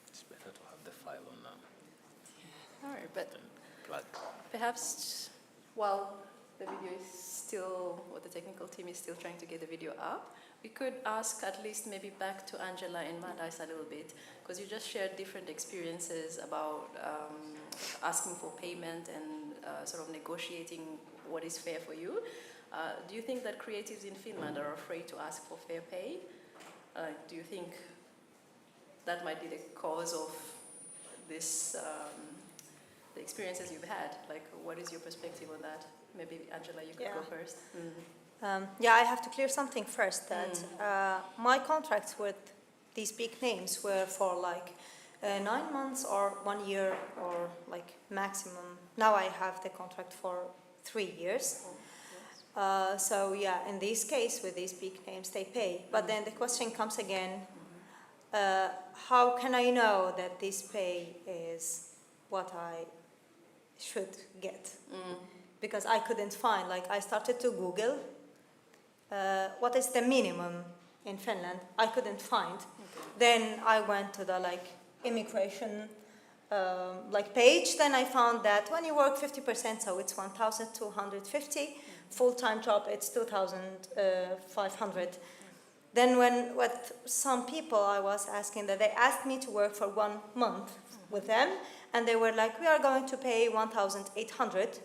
It's better to have the file on now. All right, but But perhaps while the video is still, or the technical team is still trying to get the video up, we could ask at least maybe back to Angela and Madais a little bit, because you just shared different experiences about asking for payment and sort of negotiating what is fair for you. Do you think that creatives in Finland are afraid to ask for fair pay? Do you think that might be the cause of this, the experiences you've had? Like, what is your perspective on that? Maybe, Angela, you could go first. Yeah, I have to clear something first, that my contracts with these big names were for like 9 months or 1 year or like maximum. Now I have the contract for 3 years. So yeah, in this case with these big names they pay. But then the question comes again, how can I know that this pay is what I should get? Because I couldn't find, like I started to Google what is the minimum in Finland. I couldn't find. Then I went to the like immigration like page. Then I found that when you work 50%, so it's 1,250. Full-time job, it's 2,500. Then with some people I was asking that they asked me to work for 1 month with them, and they were like, we are going to pay 1,800.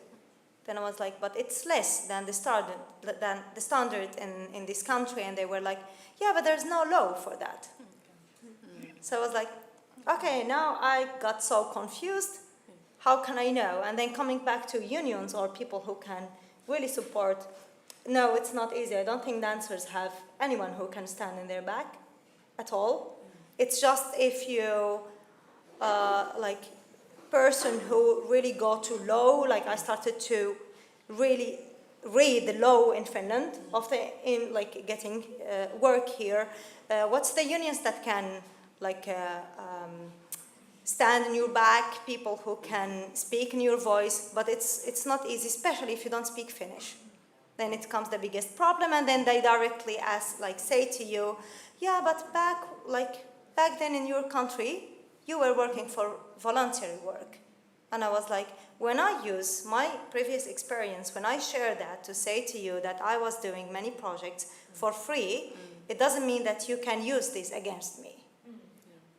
Then I was like, but it's less than the standard in this country. And they were like, yeah, but there's no law for that. So I was like, okay, now I got so confused. How can I know? And then coming back to unions or people who can really support, no, it's not easy. I don't think dancers have anyone who can stand in their back at all. It's just if you, like, person who really go to law, like I started to really read the law in Finland of like getting work here. What's the unions that can like stand in your back, people who can speak in your voice, but it's not easy, especially if you don't speak Finnish. Then it comes the biggest problem, and then they directly say to you, yeah, but back then in your country, you were working for voluntary work. And I was like, when I use my previous experience, when I share that to say to you that I was doing many projects for free, it doesn't mean that you can use this against me.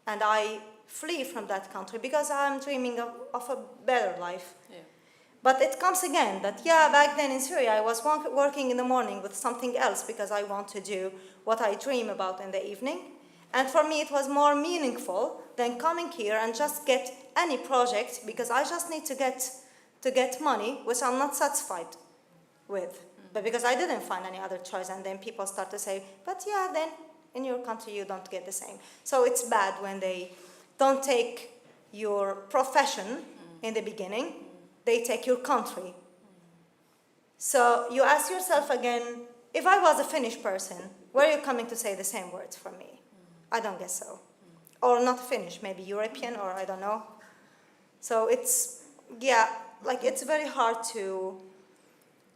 And I flee from that country because I'm dreaming of a better life. Yeah. But it comes again that, yeah, back then in Syria, I was working in the morning with something else because I want to do what I dream about in the evening. And for me, it was more meaningful than coming here and just get any project because I just need to get money, which I'm not satisfied with. But because I didn't find any other choice, and then people start to say, but yeah, then in your country you don't get the same. So it's bad when they don't take your profession in the beginning, they take your country. So you ask yourself again, if I was a Finnish person, were you coming to say the same words for me? I don't guess so. Or not Finnish, maybe European, or I don't know. So it's, yeah, like it's very hard to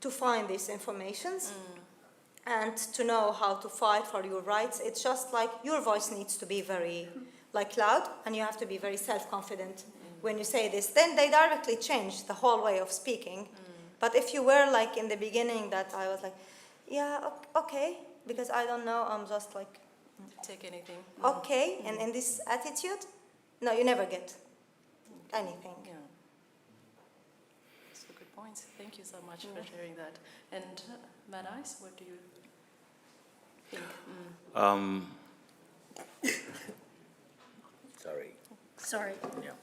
find these informations and to know how to fight for your rights. It's just like your voice needs to be very loud, and you have to be very self-confident when you say this. Then they directly change the whole way of speaking. But if you were like in the beginning that I was like, yeah, okay, because I don't know, I'm just like, take anything. Okay, and in this attitude, no, you never get anything. Yeah. That's a good point. Thank you so much for sharing that. And Madais, what do you think? Sorry. Yeah.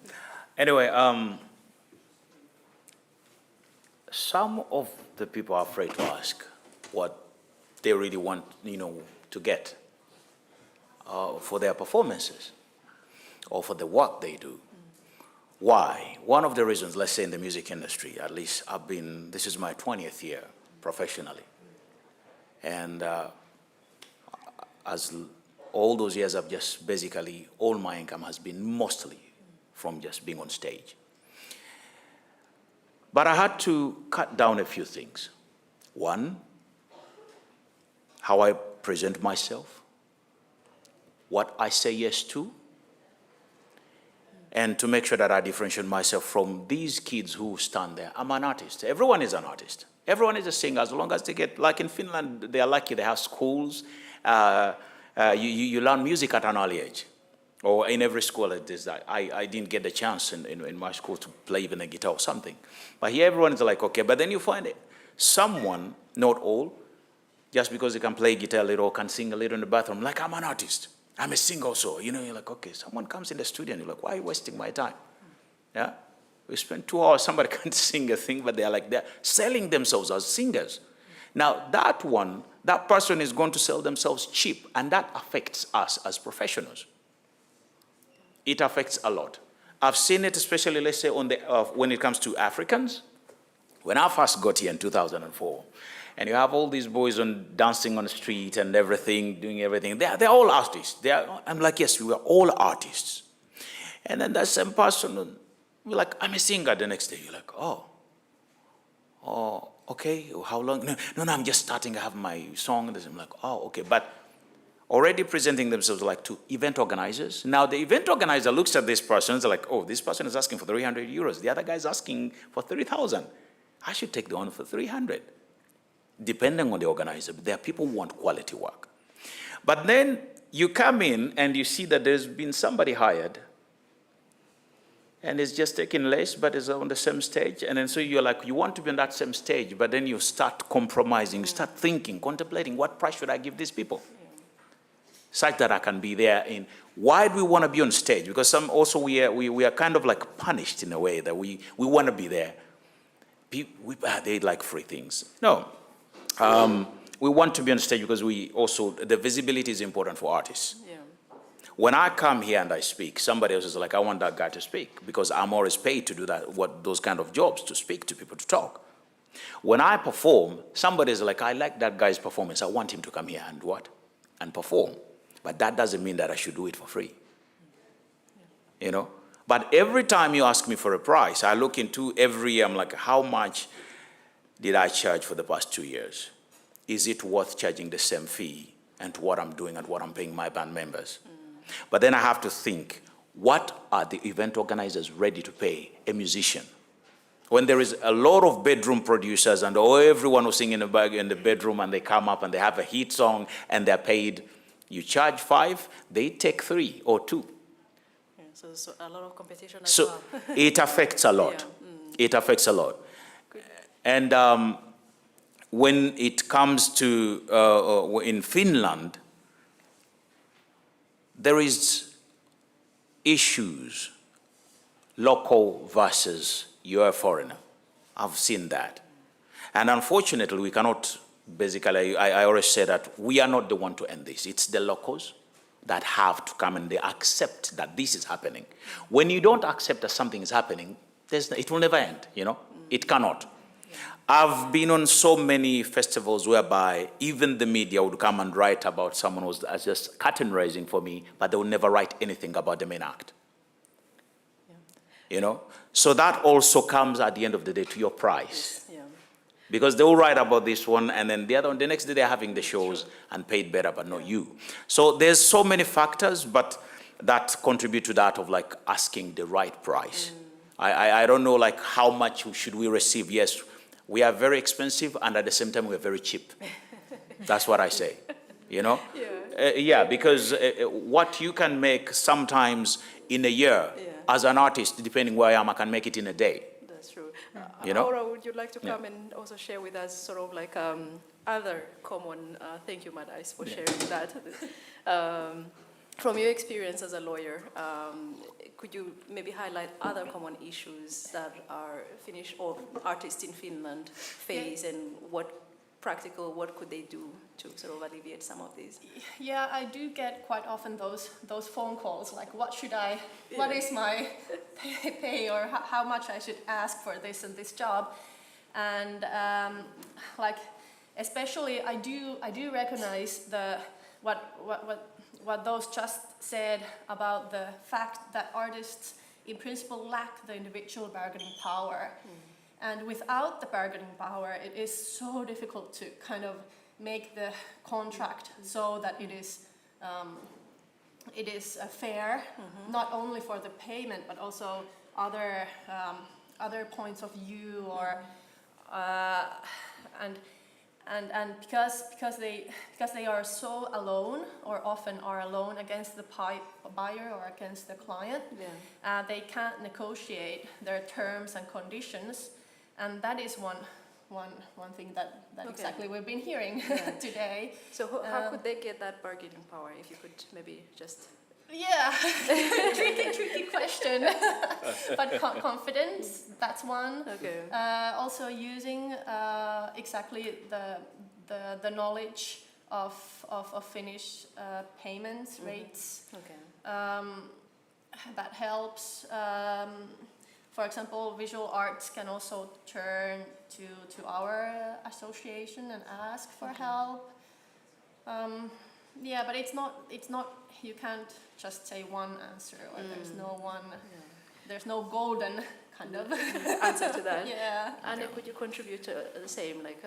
Anyway, some of the people are afraid to ask what they really want, to get. for their performances or for the work they do. Why? One of the reasons, let's say in the music industry, at least this is my 20th year professionally. And as all those years I've just basically, all my income has been mostly from just being on stage. But I had to cut down a few things. One, how I present myself, what I say yes to, and to make sure that I differentiate myself from these kids who stand there. I'm an artist. Everyone is an artist. Everyone is a singer as long as they get, like in Finland, they are lucky, they have schools. You learn music at an early age. Or in every school it is that. I didn't get the chance in my school to play even a guitar or something. But here everyone is like, okay, but then you find it. Someone, not all, just because they can play guitar a little or can sing a little in the bathroom, like I'm an artist. I'm a singer also. You know, you're like, okay, someone comes in the studio and you're like, why are you wasting my time? Yeah? We spend 2 hours, somebody can't sing a thing, but they're selling themselves as singers. Now, that person is going to sell themselves cheap, and that affects us as professionals. It affects a lot. I've seen it especially, let's say, when it comes to Africans. When I first got here in 2004, and you have all these boys dancing on the street and everything, doing everything. They're all artists. I'm like, yes, we are all artists. And then that same person, we're like, I'm a singer the next day. You're like, oh, okay, how long? No, I'm just starting. I have my song. I'm like, oh, okay. But already presenting themselves like to event organizers. Now the event organizer looks at this person, they're like, oh, this person is asking for 300 euros. The other guy is asking for 3,000. I should take the one for 300. Depending on the organizer, but there are people who want quality work. But then you come in and you see that there's been somebody hired and it's just taking less, but it's on the same stage. And then so you're like, you want to be on that same stage, but then you start compromising, you start thinking, contemplating, what price should I give these people? Such that I can be there why do we want to be on stage? Because we are kind of like punished in a way that we want to be there. They like free things. No. We want to be on stage because the visibility is important for artists. Yeah. When I come here and I speak, somebody else is like, I want that guy to speak because I'm always paid to do those kind of jobs, to speak to people, to talk. When I perform, somebody is like, I like that guy's performance. I want him to come here and perform. But that doesn't mean that I should do it for free. Yeah. You know? But every time you ask me for a price, I look into every year, I'm like, how much did I charge for the past 2 years? Is it worth charging the same fee and to what I'm doing and what I'm paying my band members? But then I have to think, what are the event organizers ready to pay a musician? When there is a lot of bedroom producers and everyone who's singing in the bedroom and they come up and they have a hit song and they're paid, you charge 5, they take 3 or 2. Yeah, so a lot of competition as so well. It affects a lot. Yeah. It affects a lot. And when it comes to, in Finland, there is issues, local versus you're a foreigner. I've seen that. And unfortunately, we cannot, basically, I always say that we are not the one to end this. It's the locals that have to come and they accept that this is happening. When you don't accept that something is happening, it will never end, you know? It cannot. I've been on so many festivals whereby even the media would come and write about someone who was just curtain raising for me, but they would never write anything about the main act. Yeah. You know? So that also comes at the end of the day to your price. Yeah. Because they will write about this one and then the other one, the next day they're having the shows and paid better, but not you. So there's so many factors, but that contribute to that of like asking the right price. I don't know like how much should we receive. Yes, we are very expensive and at the same time we're very cheap. That's what I say, you know? Yeah, because what you can make sometimes in a year as an artist, depending where I am, I can make it in a day. That's true. You know? Aura, would you like to come and also share with us sort of like other common, thank you, Madais, for sharing that. From your experience as a lawyer, could you maybe highlight other common issues that are Finnish or artists in Finland face and what practical, what could they do to sort of alleviate some of these? Yeah, I do get quite often those phone calls, like what is my pay or how much I should ask for this and this job. And like, especially I do recognize what those just said about the fact that artists in principle lack the individual bargaining power. And without the bargaining power, it is so difficult to kind of make the contract so that it is fair, not only for the payment but also other points of view, or and because they are so alone, or often are alone against the buyer or against the client, they can't negotiate their terms and conditions, and that is one thing that exactly we've been hearing today. So how could they get that bargaining power? If you could maybe just... Yeah, tricky question. But confidence, that's one. Okay. Also using exactly the knowledge of Finnish payments rates. Okay. That helps. For example, visual arts can also turn to our association and ask for help. Yeah, but it's not. You can't just say one answer, or there's no golden kind of answer to that. Yeah. Anne, could you contribute to the same, like?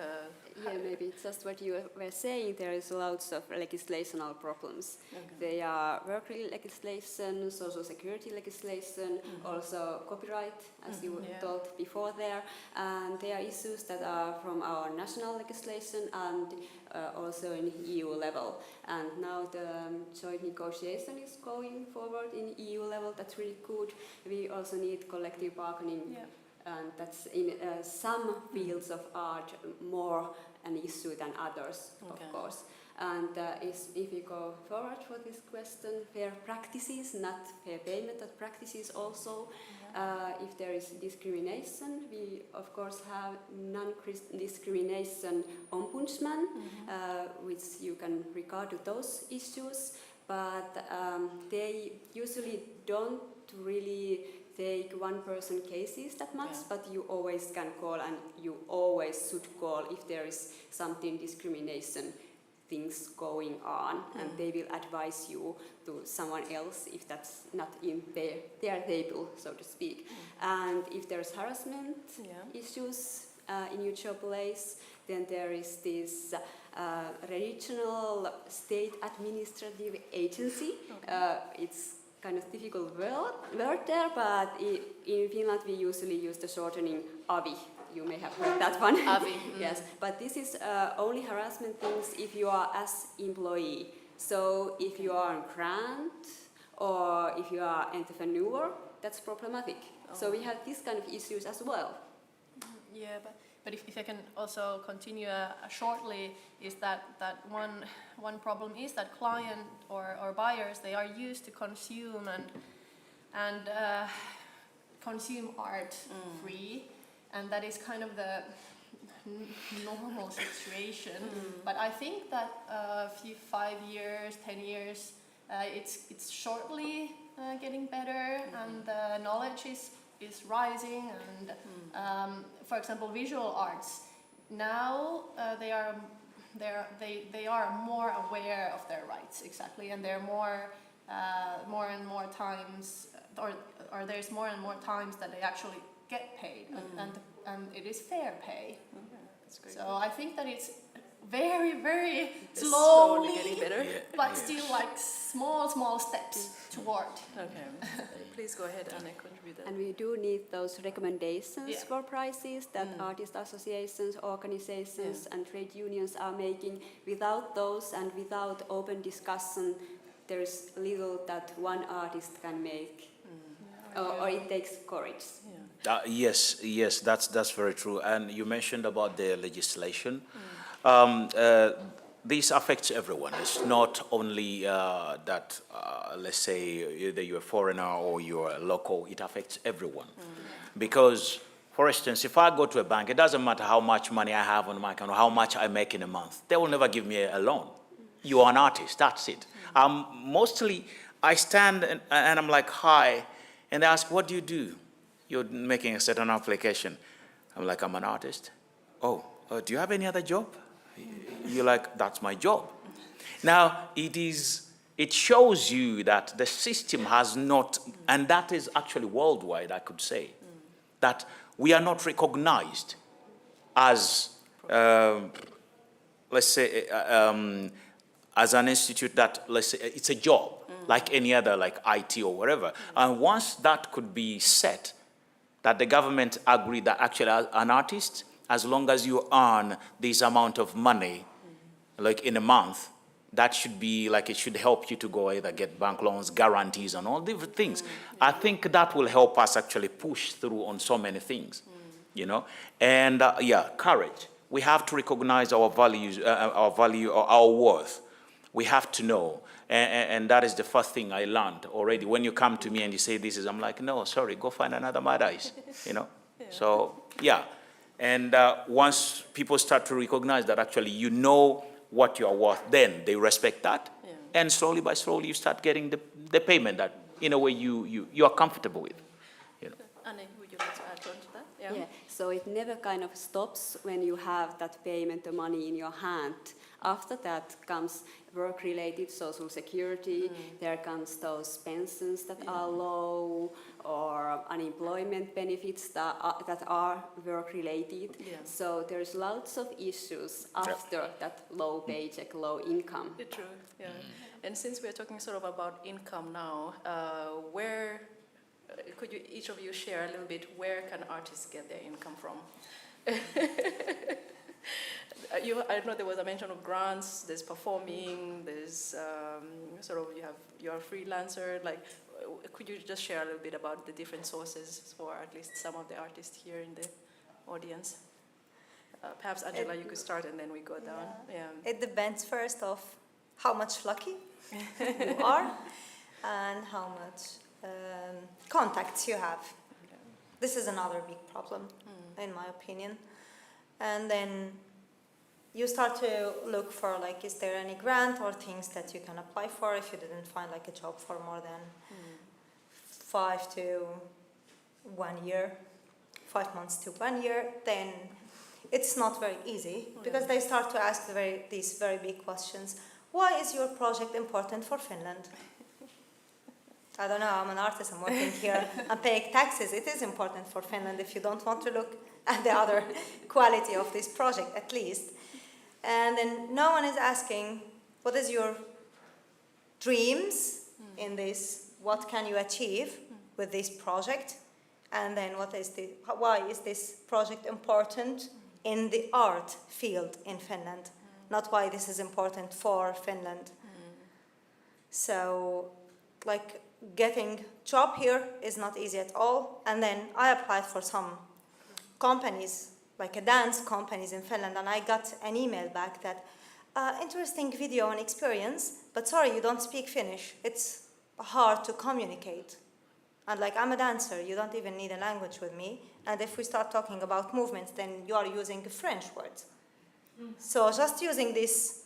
Yeah, maybe it's just what you were saying. There is lots of legislational problems. They are work legislation, social security legislation, also copyright, as you told before there. And there are issues that are from our national legislation and also in EU level. And now the joint negotiation is going forward in EU level. That's really good. We also need collective bargaining. Yeah. And that's in some fields of art more an issue than others, of course. And if you go forward for this question, fair practices, not fair payment, but practices also. If there is discrimination, we of course have non-discrimination ombudsman, which you can regard to those issues, but they usually don't really take one-person cases that much, but you always can call, and you always should call if there is something discrimination things going on, and they will advise you to someone else if that's not in their table, so to speak. And if there's harassment issues in your job place, then there is this regional state administrative agency. It's kind of difficult word there, but in Finland we usually use the shortening AVI. You may have heard that one. AVI. Yes, but this is only harassment things if you are as employee. So if you are on grant or if you are entrepreneur, that's problematic. So we have these kind of issues as well. Yeah, but if I can also continue shortly, is that one problem is that client or buyers, they are used to consume and consume art free, and that is kind of the normal situation. But I think that 5 years, 10 years, it's shortly getting better, and the knowledge is rising, and for example, visual arts now they are more aware of their rights, exactly, and they're more and more times, or there's more and more times that they actually get paid, and it is fair pay. So I think that it's very, very slowly getting better, but still like small steps toward. Okay, please go ahead, Anne, contribute that. And we do need those recommendations for prices that artist associations, organizations and trade unions are making. Without those and without open discussion, there is little that one artist can make, or it takes courage. Yes, that's very true. And you mentioned about the legislation. This affects everyone. It's not only that, let's say, either you're a foreigner or you're a local. It affects everyone. Because For instance, if I go to a bank, it doesn't matter how much money I have on my account or how much I make in a month. They will never give me a loan. You are an artist, that's it. Mostly, I stand and I'm like, hi, and they ask, what do you do? You're making a certain application. I'm like, I'm an artist. Oh, do you have any other job? You're like, that's my job. Now, it shows you that the system has not, and that is actually worldwide, I could say, that we are not recognized as, let's say, as an institute that, let's say, it's a job, like any other, like IT or whatever. And once that could be set, that the government agreed that actually as an artist, as long as you earn this amount of money, like in a month, that should be like, it should help you to go either get bank loans, guarantees, and all different things. I think that will help us actually push through on so many things, you know? And yeah, courage. We have to recognize our values, our value, or our worth. We have to know. And that is the first thing I learned already. When you come to me and you say this is, I'm like, no, sorry, go find another Mad Eyes, you know? So, yeah. And once people start to recognize that actually you know what you are worth, then they respect that. And slowly by slowly you start getting the payment that in a way you are comfortable with. You know? Anne, would you like to add on to that? Yeah, so it never kind of stops when you have that payment, the money in your hand. After that comes work-related social security, there comes those pensions that are low, or unemployment benefits that are work-related. So there's lots of issues after that low paycheck, low income. True, yeah. And since we're talking sort of about income now, where could you, each of you share a little bit, where can artists get their income from? I know there was a mention of grants, there's performing, there's sort of you're a freelancer, like could you just share a little bit about the different sources for at least some of the artists here in the audience? Perhaps Angela, you could start and then we go down. Yeah. It depends first of how much lucky you are and how much contacts you have. This is another big problem, in my opinion. And then you start to look for, like, is there any grant or things that you can apply for if you didn't find like a job for more than 5 to 1 year, 5 months to 1 year, then it's not very easy because they start to ask these very big questions. Why is your project important for Finland? I don't know, I'm an artist, I'm working here, I'm paying taxes. It is important for Finland if you don't want to look at the other quality of this project, at least. And then no one is asking, what is your dreams in this? What can you achieve with this project? And then why is this project important in the art field in Finland? Not why this is important for Finland. So, like, getting job here is not easy at all. And then I applied for some companies, like a dance companies in Finland, and I got an email back that, interesting video and experience, but sorry, you don't speak Finnish. It's hard to communicate. And like, I'm a dancer, you don't even need a language with me. And if we start talking about movements, then you are using French words. So just using this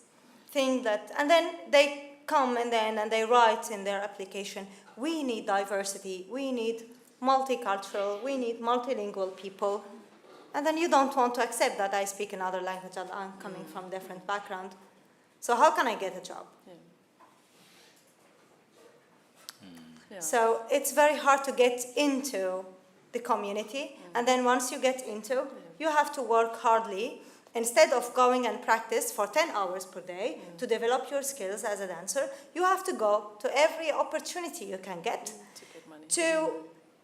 thing that, and then they come and they write in their application, we need diversity, we need multicultural, we need multilingual people. And then you don't want to accept that I speak another language and I'm coming from different background. So how can I get a job? So it's very hard to get into the community. And then once you get into, you have to work hardly. Instead of going and practice for 10 hours per day to develop your skills as a dancer, you have to go to every opportunity you can get to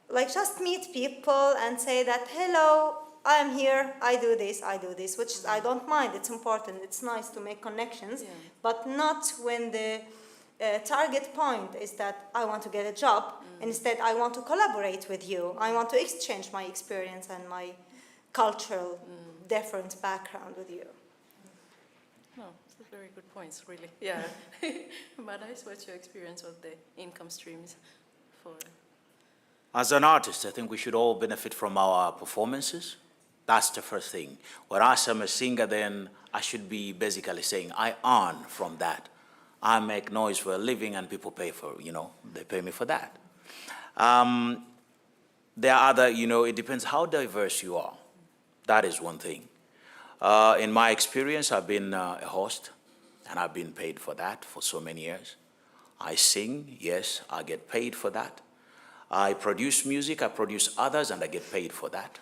like just meet people and say that, hello, I'm here, I do this, which I don't mind, it's important, it's nice to make connections, but not when the target point is that I want to get a job. Instead, I want to collaborate with you. I want to exchange my experience and my cultural different background with you. No, that's very good points, really. Yeah. Madais, what's your experience of the income streams for? As an artist, I think we should all benefit from our performances. That's the first thing. Whereas I'm a singer, then I should be basically saying I earn from that. I make noise for a living and people pay for, they pay me for that. There are other, it depends how diverse you are. That is one thing. In my experience, I've been a host, and I've been paid for that for so many years. I sing, yes, I get paid for that. I produce music, I produce others, and I get paid for that.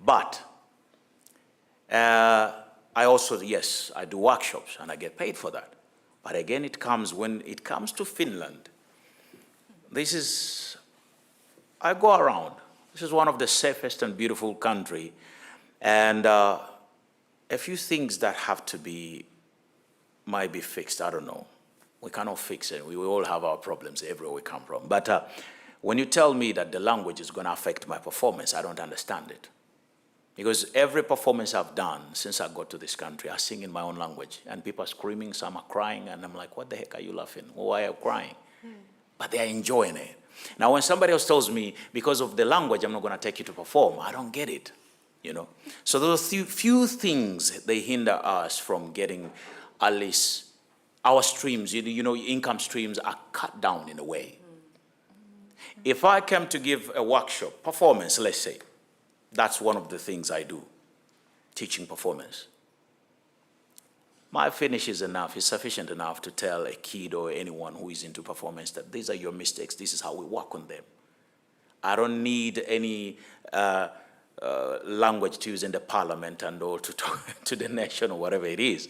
But I also, yes, I do workshops, and I get paid for that. But again, when it comes to Finland, I go around. This is one of the safest and beautiful country. And a few things that might be fixed, I don't know. We cannot fix it. We all have our problems everywhere we come from. But when you tell me that the language is going to affect my performance, I don't understand it. Because every performance I've done since I got to this country, I sing in my own language. And people are screaming, some are crying, and I'm like, what the heck are you laughing? Why are you crying? But they're enjoying it. Now, when somebody else tells me, because of the language, I'm not going to take you to perform, I don't get it, So those few things, they hinder us from getting at least our streams, income streams are cut down in a way. If I come to give a workshop, performance, let's say, that's one of the things I do, teaching performance. My Finnish is sufficient enough to tell a kid or anyone who is into performance that these are your mistakes, this is how we work on them. I don't need any language to use in the parliament and all to talk to the nation or whatever it is.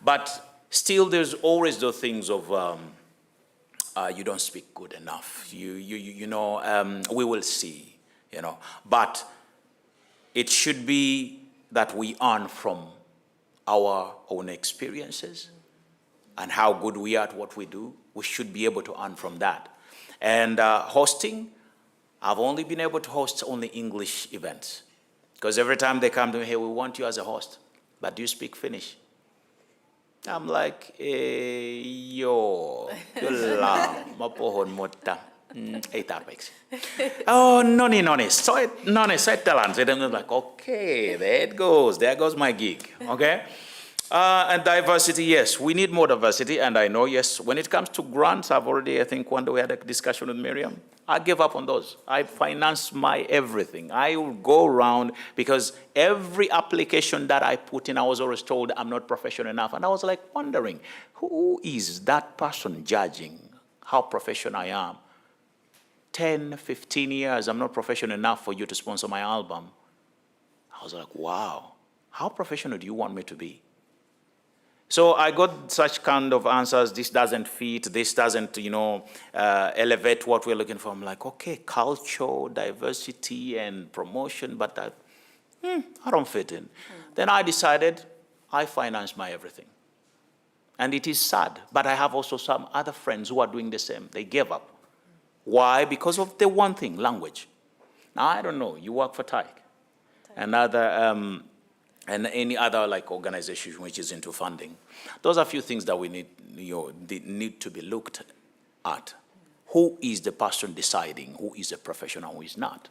But still there's always those things of you don't speak good enough, we will see, But it should be that we earn from our own experiences and how good we are at what we do. We should be able to earn from that. And hosting, I've only been able to host only English events. Because every time they come to me, hey, we want you as a host, but do you speak Finnish? I'm like, kyllä, mä puhun, mutta ei tarpeeksi. Oh, noni, soitellaan. Then I'm like, okay, there goes my gig, okay? And diversity, yes, we need more diversity, and I know, yes, when it comes to grants, I think one day we had a discussion with Miriam, I give up on those. I finance my everything. I will go around because every application that I put in, I was always told I'm not professional enough. And I was like wondering, who is that person judging how professional I am? 10, 15 years, I'm not professional enough for you to sponsor my album. I was like, wow, how professional do you want me to be? So I got such kind of answers, this doesn't fit, this doesn't, elevate what we're looking for. I'm like, okay, culture, diversity, and promotion, but I don't fit in. Then I decided I finance my everything. And it is sad, but I have also some other friends who are doing the same. They gave up. Why? Because of the one thing, language. Now, I don't know, you work for TAIC, and any other organization which is into funding. Those are a few things that we need to be looked at. Who is the person deciding who is a professional, who is not?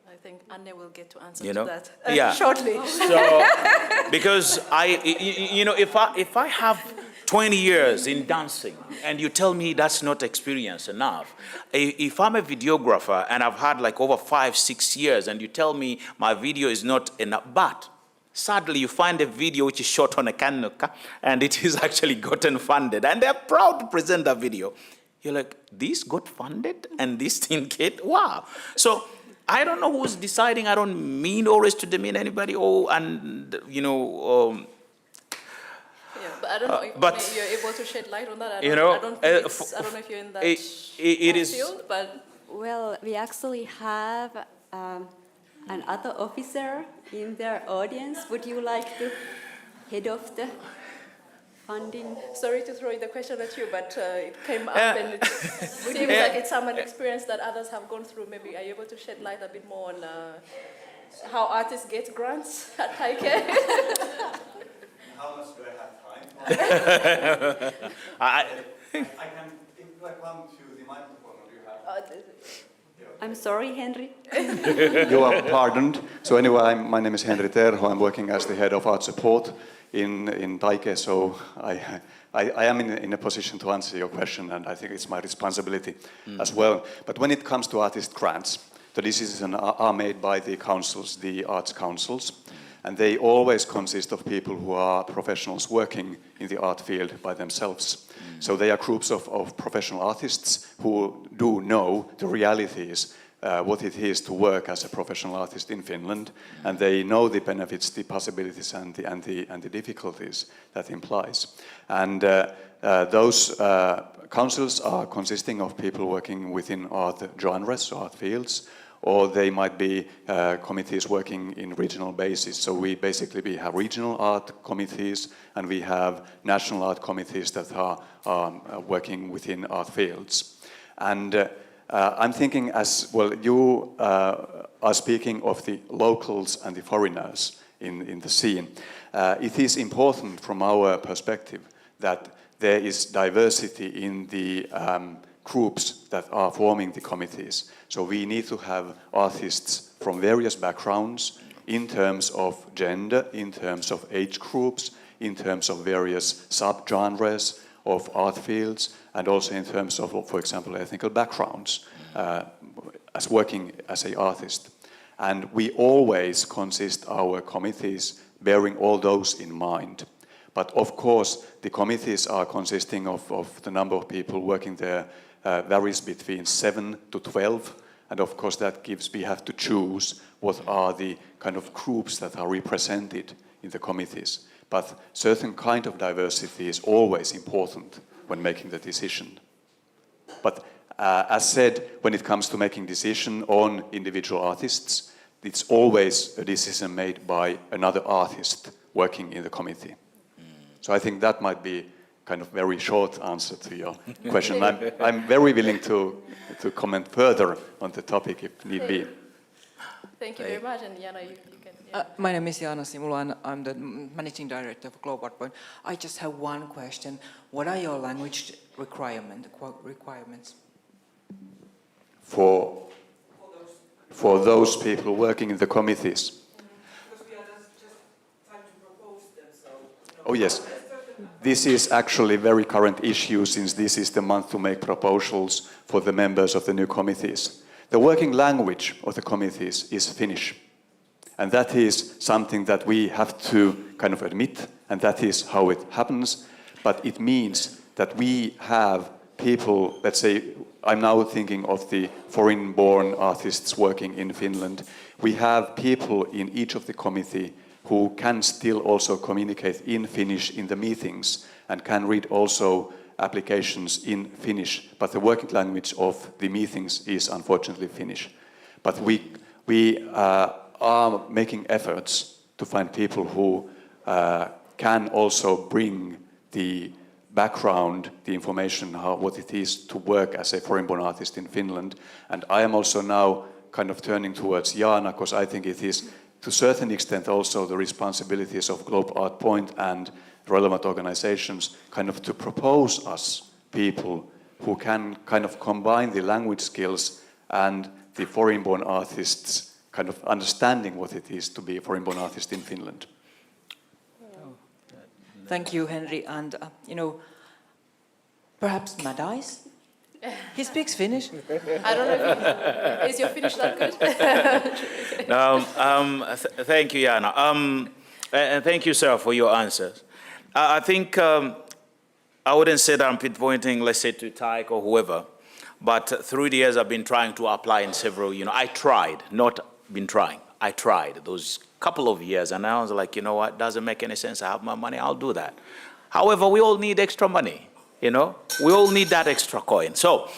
I think Anne will get to answer to that shortly. So, because if I have 20 years in dancing and you tell me that's not experience enough, if I'm a videographer and I've had over 5-6 years and you tell me my video is not enough, but sadly, you find a video which is shot on a Canuka and it is actually gotten funded. And they're proud to present that video. You're like, this got funded and this thing get, wow. So I don't know who's deciding. I don't mean always to demean anybody. But I don't know if you're able to shed light on that. I don't know if you're in that field, but... Well, we actually have another officer in their audience. Would you like to head off the funding? Sorry to throw the question at you, but it came up and it seems like it's some experience that others have gone through. Maybe are you able to shed light a bit more on how artists get grants at TAIC? How much do I have time? I can, if I come to the microphone, do you have... I'm sorry, Henry. You are pardoned. So anyway, my name is Henri Terho. I'm working as the head of art support in Taike, so I am in a position to answer your question, and I think it's my responsibility as well. But when it comes to artist grants, the decisions are made by the councils, the arts councils, and they always consist of people who are professionals working in the art field by themselves. So they are groups of professional artists who do know the realities, what it is to work as a professional artist in Finland, and they know the benefits, the possibilities, and the difficulties that implies. And those councils are consisting of people working within art genres, art fields, or they might be committees working in regional basis. So we have regional art committees, and we have national art committees that are working within art fields. And I'm thinking as well, you are speaking of the locals and the foreigners in the scene. It is important from our perspective that there is diversity in the groups that are forming the committees. So we need to have artists from various backgrounds in terms of gender, in terms of age groups, in terms of various sub-genres of art fields, and also in terms of, for example, ethnic backgrounds, as working as an artist. And we always consist our committees bearing all those in mind. But of course, the committees are consisting of the number of people working there varies between 7 to 12, and of course we have to choose what are the kind of groups that are represented in the committees. But certain kind of diversity is always important when making the decision. But as said, when it comes to making decision on individual artists, it's always a decision made by another artist working in the committee. So I think that might be kind of very short answer to your question. I'm very willing to comment further on the topic if need be. Thank you very much, and Jana, you can. Yeah. My name is Jana Simula, and I'm the managing director of Global Art Point. I just have one question. What are your language requirements? For those people working in the committees? Because we are just trying to propose them, so... Oh yes. This is actually a very current issue, since this is the month to make proposals for the members of the new committees. The working language of the committees is Finnish. And that is something that we have to kind of admit, and that is how it happens. But it means that we have people, let's say, I'm now thinking of the foreign-born artists working in Finland. We have people in each of the committee who can still also communicate in Finnish in the meetings and can read also applications in Finnish, but the working language of the meetings is unfortunately Finnish. But we are making efforts to find people who can also bring the background, the information, what it is to work as a foreign-born artist in Finland. And I am also now kind of turning towards Jana, because I think it is to a certain extent also the responsibilities of Global Art Point and relevant organizations kind of to propose us people who can kind of combine the language skills and the foreign-born artists kind of understanding what it is to be a foreign-born artist in Finland. Thank you, Henri. And, perhaps Madais? He speaks Finnish. I don't know is your Finnish that good? Thank you, Jana. And thank you, sir, for your answers. I think I wouldn't say that I'm pinpointing, let's say, to Taik or whoever, but through the years I've been trying to apply in several, I tried, not been trying. I tried those couple of years, and I was like, you know what, doesn't make any sense. I have my money, I'll do that. However, we all need extra money. We all need that extra coin. So,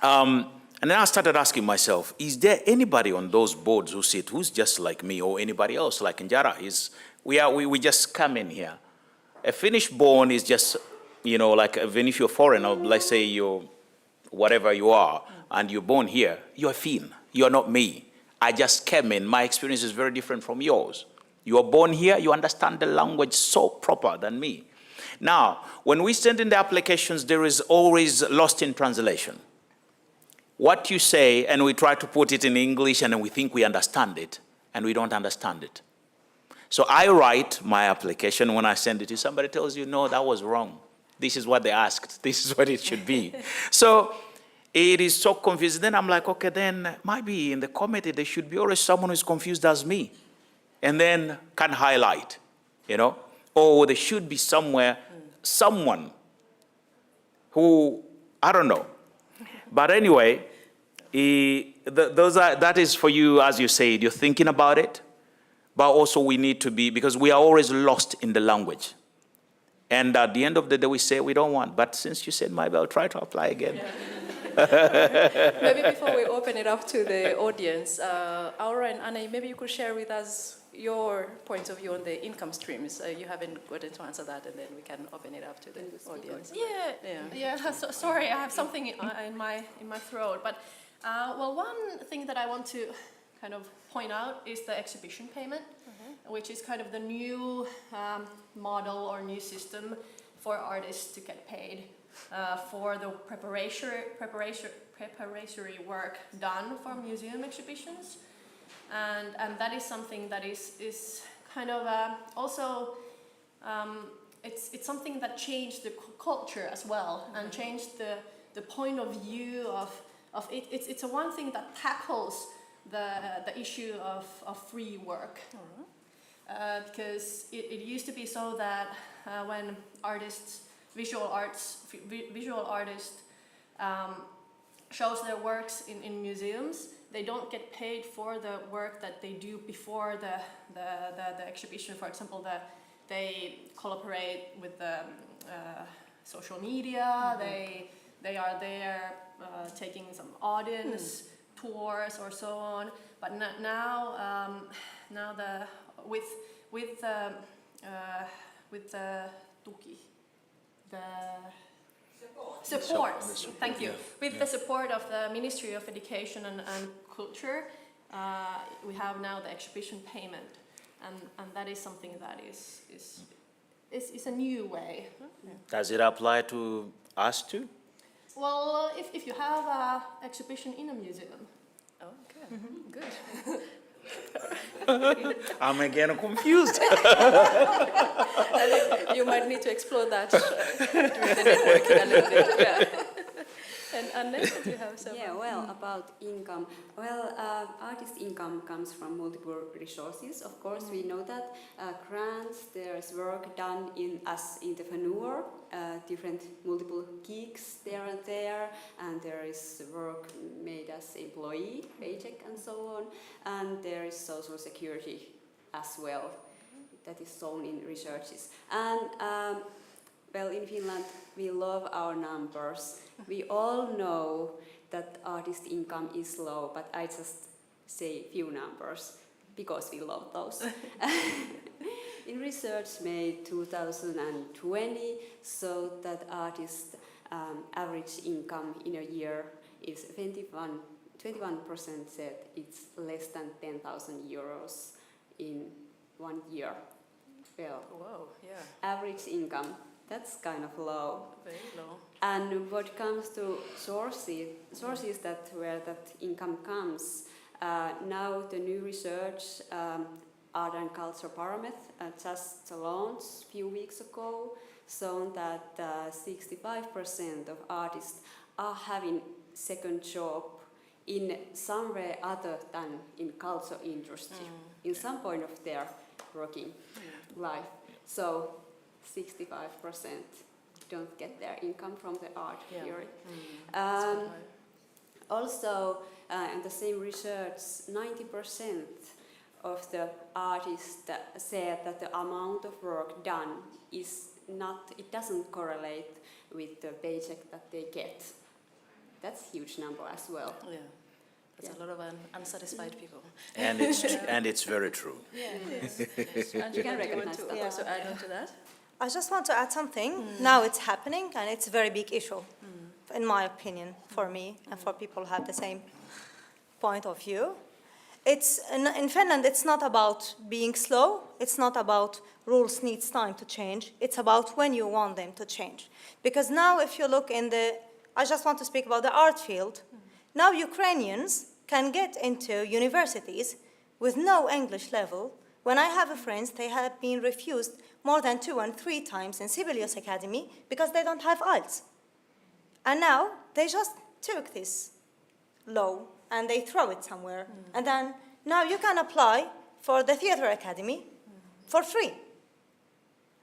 and then I started asking myself, is there anybody on those boards who sit who's just like me, or anybody else like Njara? We just come in here. A Finnish born is just, like even if you're foreign, or let's say you're whatever you are, and you're born here, you're a Finn. You're not me. I just came in. My experience is very different from yours. You are born here, you understand the language so proper than me. Now, when we send in the applications, there is always lost in translation. what you say, and we try to put it in English, and then we think we understand it, and we don't understand it. So I write my application. When I send it to somebody, tells you, no, that was wrong. This is what they asked. This is what it should be. So it is so confusing. Then I'm like, okay, then maybe in the committee there should be always someone who's confused as me, and then can highlight, you know, or there should be somewhere someone who, I don't know. But anyway, that is for you, as you said, you're thinking about it, but also we need to be, because we are always lost in the language. And at the end of the day, we say we don't want, but since you said maybe I'll try to apply again. Maybe before we open it up to the audience, Aura and Anna, maybe you could share with us your point of view on the income streams. You haven't gotten to answer that, and then we can open it up to the audience. Yeah. So, sorry, I have something in my throat. But well, one thing that I want to kind of point out is the exhibition payment, which is kind of the new model or new system for artists to get paid for the preparatory work done for museum exhibitions. And that is something that is kind of also, it's something that changed the culture as well, and changed the point of view of it. It's a one thing that tackles the issue of free work. Because it used to be so that when visual artists shows their works in museums, they don't get paid for the work that they do before the exhibition. For example, they collaborate with the social media. They are there taking some audience tours or so on. But now with the tuki, the support. Thank you. With the support of the Ministry of Education and Culture, we have now the exhibition payment, and that is something that is a new way. Does it apply to us too? Well, if you have an exhibition in a museum. Okay, good. I'm again confused. You might need to explore that during the networking a little bit. Yeah. And Annette, you have some? Yeah, well, about income. Well, artist income comes from multiple resources. Of course, we know that grants, there's work done as entrepreneur, different multiple gigs there and there, and there is work made as employee, paycheck and so on, and there is social security as well. That is shown in researches. And well, in Finland, we love our numbers. We all know that artist income is low, but I just say few numbers because we love those. In research made 2020, so that artist average income in a year is 21% said it's less than 10,000 euros in 1 year. Well, whoa, yeah. Average income. That's kind of low. Very low. And what comes to sources where that income comes, now the new research, Art and Culture Barometer, just launched a few weeks ago, shown that 65% of artists are having second job in somewhere other than in culture industry, in some point of their working life. So 65% don't get their income from the art theory. Also, in the same research, 90% of the artists said that the amount of work done it doesn't correlate with the paycheck that they get. That's a huge number as well. Yeah. That's a lot of unsatisfied people. And it's very true. Yes. And you can recognize that. Also add on to that? I just want to add something. Now it's happening, and it's a very big issue, in my opinion, for me and for people who have the same point of view. It's in Finland, it's not about being slow. It's not about rules needs time to change. It's about when you want them to change. Because now if you look I just want to speak about the art field. Now Ukrainians can get into universities with no English level. When I have friends, they have been refused more than 2 and 3 times in Sibelius Academy because they don't have IELTS. And now they just took this law and they throw it somewhere. And then now you can apply for the Theatre Academy for free.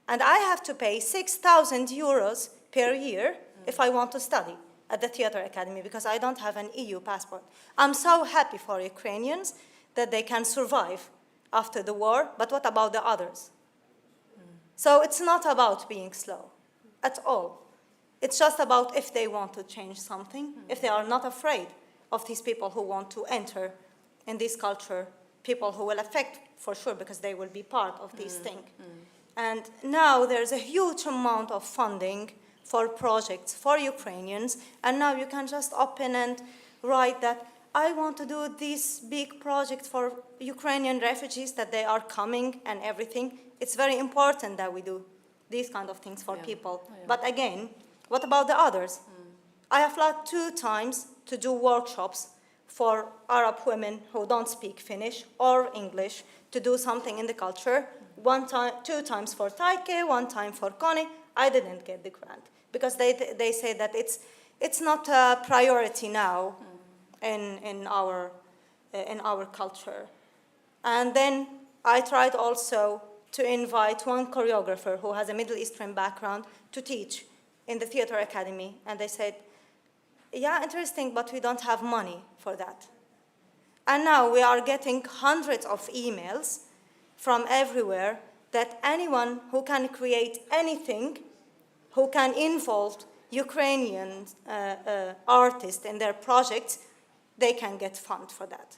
And I have to pay 6,000 euros per year if I want to study at the Theatre Academy because I don't have an EU passport. I'm so happy for Ukrainians that they can survive after the war, but what about the others? So it's not about being slow at all. It's just about if they want to change something, if they are not afraid of these people who want to enter in this culture, people who will affect for sure because they will be part of this thing. And now there's a huge amount of funding for projects for Ukrainians, and now you can just open and write that I want to do this big project for Ukrainian refugees, that they are coming and everything. It's very important that we do these kind of things for people. But again, what about the others? I have applied 2 times to do workshops for Arab women who don't speak Finnish or English to do something in the culture. 2 times for Taike, 1 time for Koni. I didn't get the grant because they say that it's not a priority now in our culture. And then I tried also to invite one choreographer who has a Middle Eastern background to teach in the Theatre Academy, and they said, yeah, interesting, but we don't have money for that. And now we are getting hundreds of emails from everywhere that anyone who can create anything, who can involve Ukrainian artists in their projects, they can get funds for that.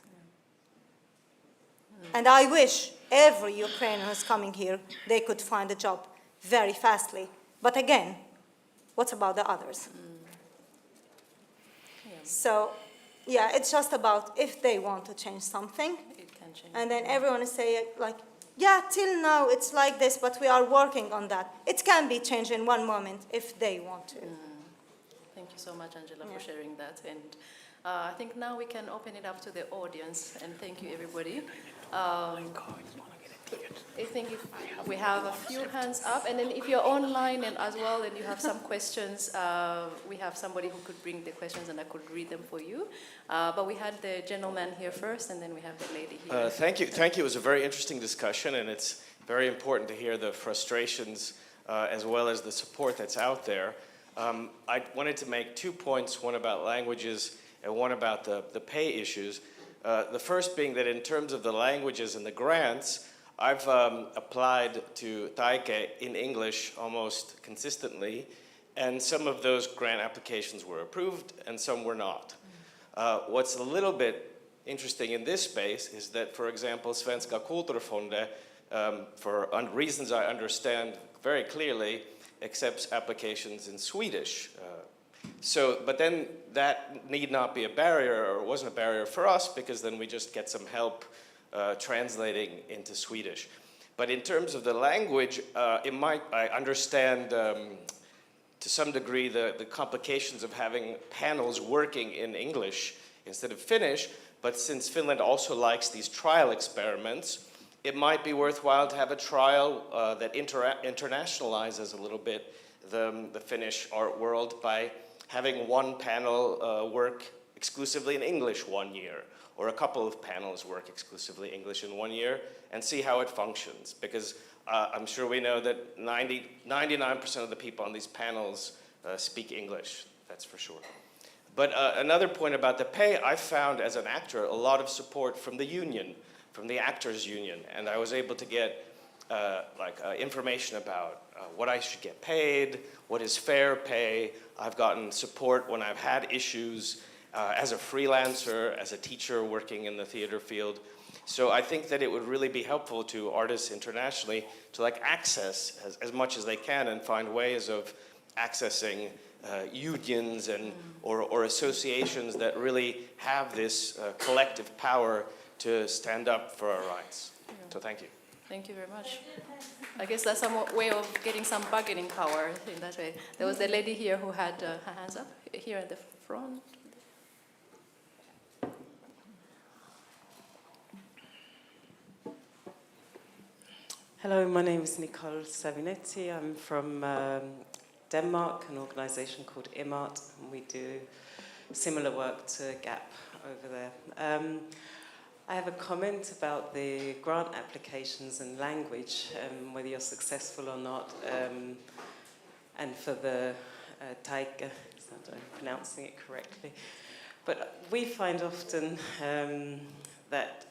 And I wish every Ukrainian who's coming here, they could find a job very fastly. But again, what about the others? So, yeah, it's just about if they want to change something. It can change. And then everyone is saying, like, yeah, till now it's like this, but we are working on that. It can be changed in one moment if they want to. Thank you so much, Angela, for sharing that. And I think now we can open it up to the audience. And thank you, everybody. I think if we have a few hands up, and then if you're online and as well and you have some questions, we have somebody who could bring the questions and I could read them for you. But we had the gentleman here first, and then we have the lady here. Thank you. It was a very interesting discussion, and it's very important to hear the frustrations as well as the support that's out there. I wanted to make 2 points, one about languages and one about the pay issues. The first being that in terms of the languages and the grants, I've applied to Taike in English almost consistently, and some of those grant applications were approved and some were not. What's a little bit interesting in this space is that, for example, Svenska Kulturfonde, for reasons I understand very clearly, accepts applications in Swedish. But then that need not be a barrier, or wasn't a barrier for us, because then we just get some help translating into Swedish. But in terms of the language, I understand to some degree the complications of having panels working in English instead of Finnish, but since Finland also likes these trial experiments, it might be worthwhile to have a trial that internationalizes a little bit the Finnish art world by having one panel work exclusively in English 1 year, or a couple of panels work exclusively English in 1 year, and see how it functions. Because I'm sure we know that 99% of the people on these panels speak English, that's for sure. But another point about the pay, I found as an actor a lot of support from the union, from the actors union, and I was able to get information about what I should get paid, what is fair pay. I've gotten support when I've had issues as a freelancer, as a teacher working in the theater field. So I think that it would really be helpful to artists internationally to access as much as they can and find ways of accessing unions and or associations that really have this collective power to stand up for our rights. So thank you. Thank you very much. I guess that's some way of getting some bargaining power in that way. There was the lady here who had her hands up, here at the front. Hello, my name is Nicole Savinetti. I'm from Denmark, an organisation called IMART, and we do similar work to GAP over there. I have a comment about the grant applications and language, whether you're successful or not, and for the Taika, I'm pronouncing it correctly. But we find often that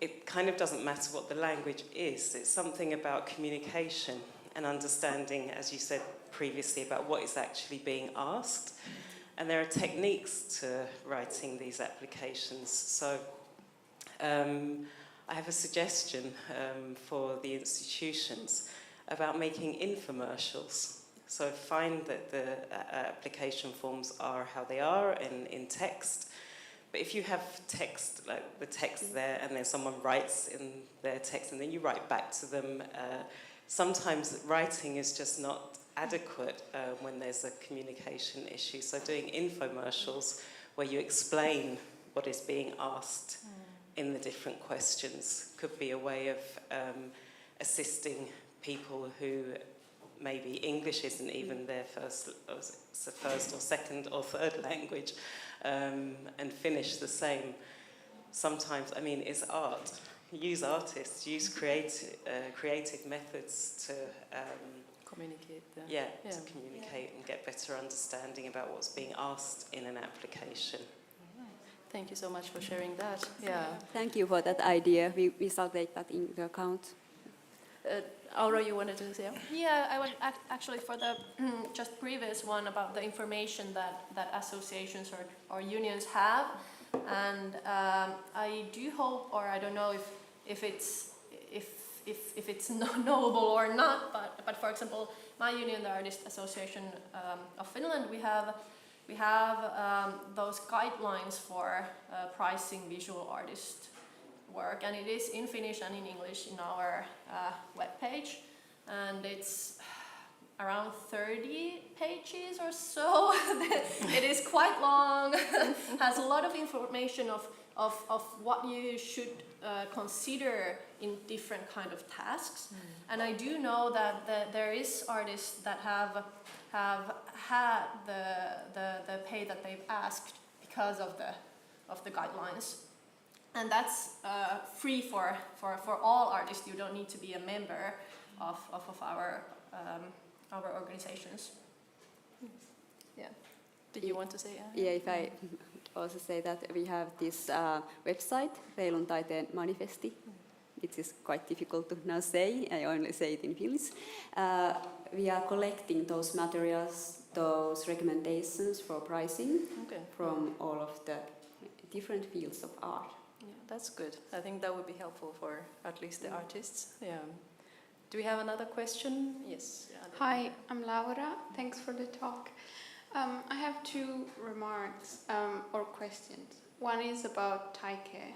it kind of doesn't matter what the language is. It's something about communication and understanding, as you said previously, about what is actually being asked. And there are techniques to writing these applications. So I have a suggestion for the institutions about making infomercials. So find that the application forms are how they are in text. But if you have text, like the text there, and then someone writes in their text, and then you write back to them, sometimes writing is just not adequate when there's a communication issue. So doing infomercials where you explain what is being asked in the different questions could be a way of assisting people who maybe English isn't even their first or second or third language, and Finnish the same. Sometimes, I mean, it's art. Use artists, use creative methods to communicate. To communicate and get better understanding about what's being asked in an application. Thank you so much for sharing that. Yeah. Thank you for that idea. We shall take that into account. Aura, you wanted to say? Yeah, I would actually for the just previous one about the information that associations or unions have, and I do hope, or I don't know if it's knowable or not, but for example, my union, the Artist Association of Finland, we have those guidelines for pricing visual artist work, and it is in Finnish and in English in our webpage, and it's around 30 pages or so. It is quite long, has a lot of information of what you should consider in different kind of tasks. And I do know that there is artists that have had the pay that they've asked because of the guidelines. And that's free for all artists. You don't need to be a member of our organizations. Yeah. Did you want to say? Yeah, if I also say that we have this website, Reilun taiteen manifesti. It is quite difficult to now say. I only say it in Finnish. We are collecting those materials, those recommendations for pricing from all of the different fields of art. Yeah, that's good. I think that would be helpful for at least the artists. Yeah. Do we have another question? Yes. Hi, I'm Laura. Thanks for the talk. I have two remarks or questions. One is about Taike.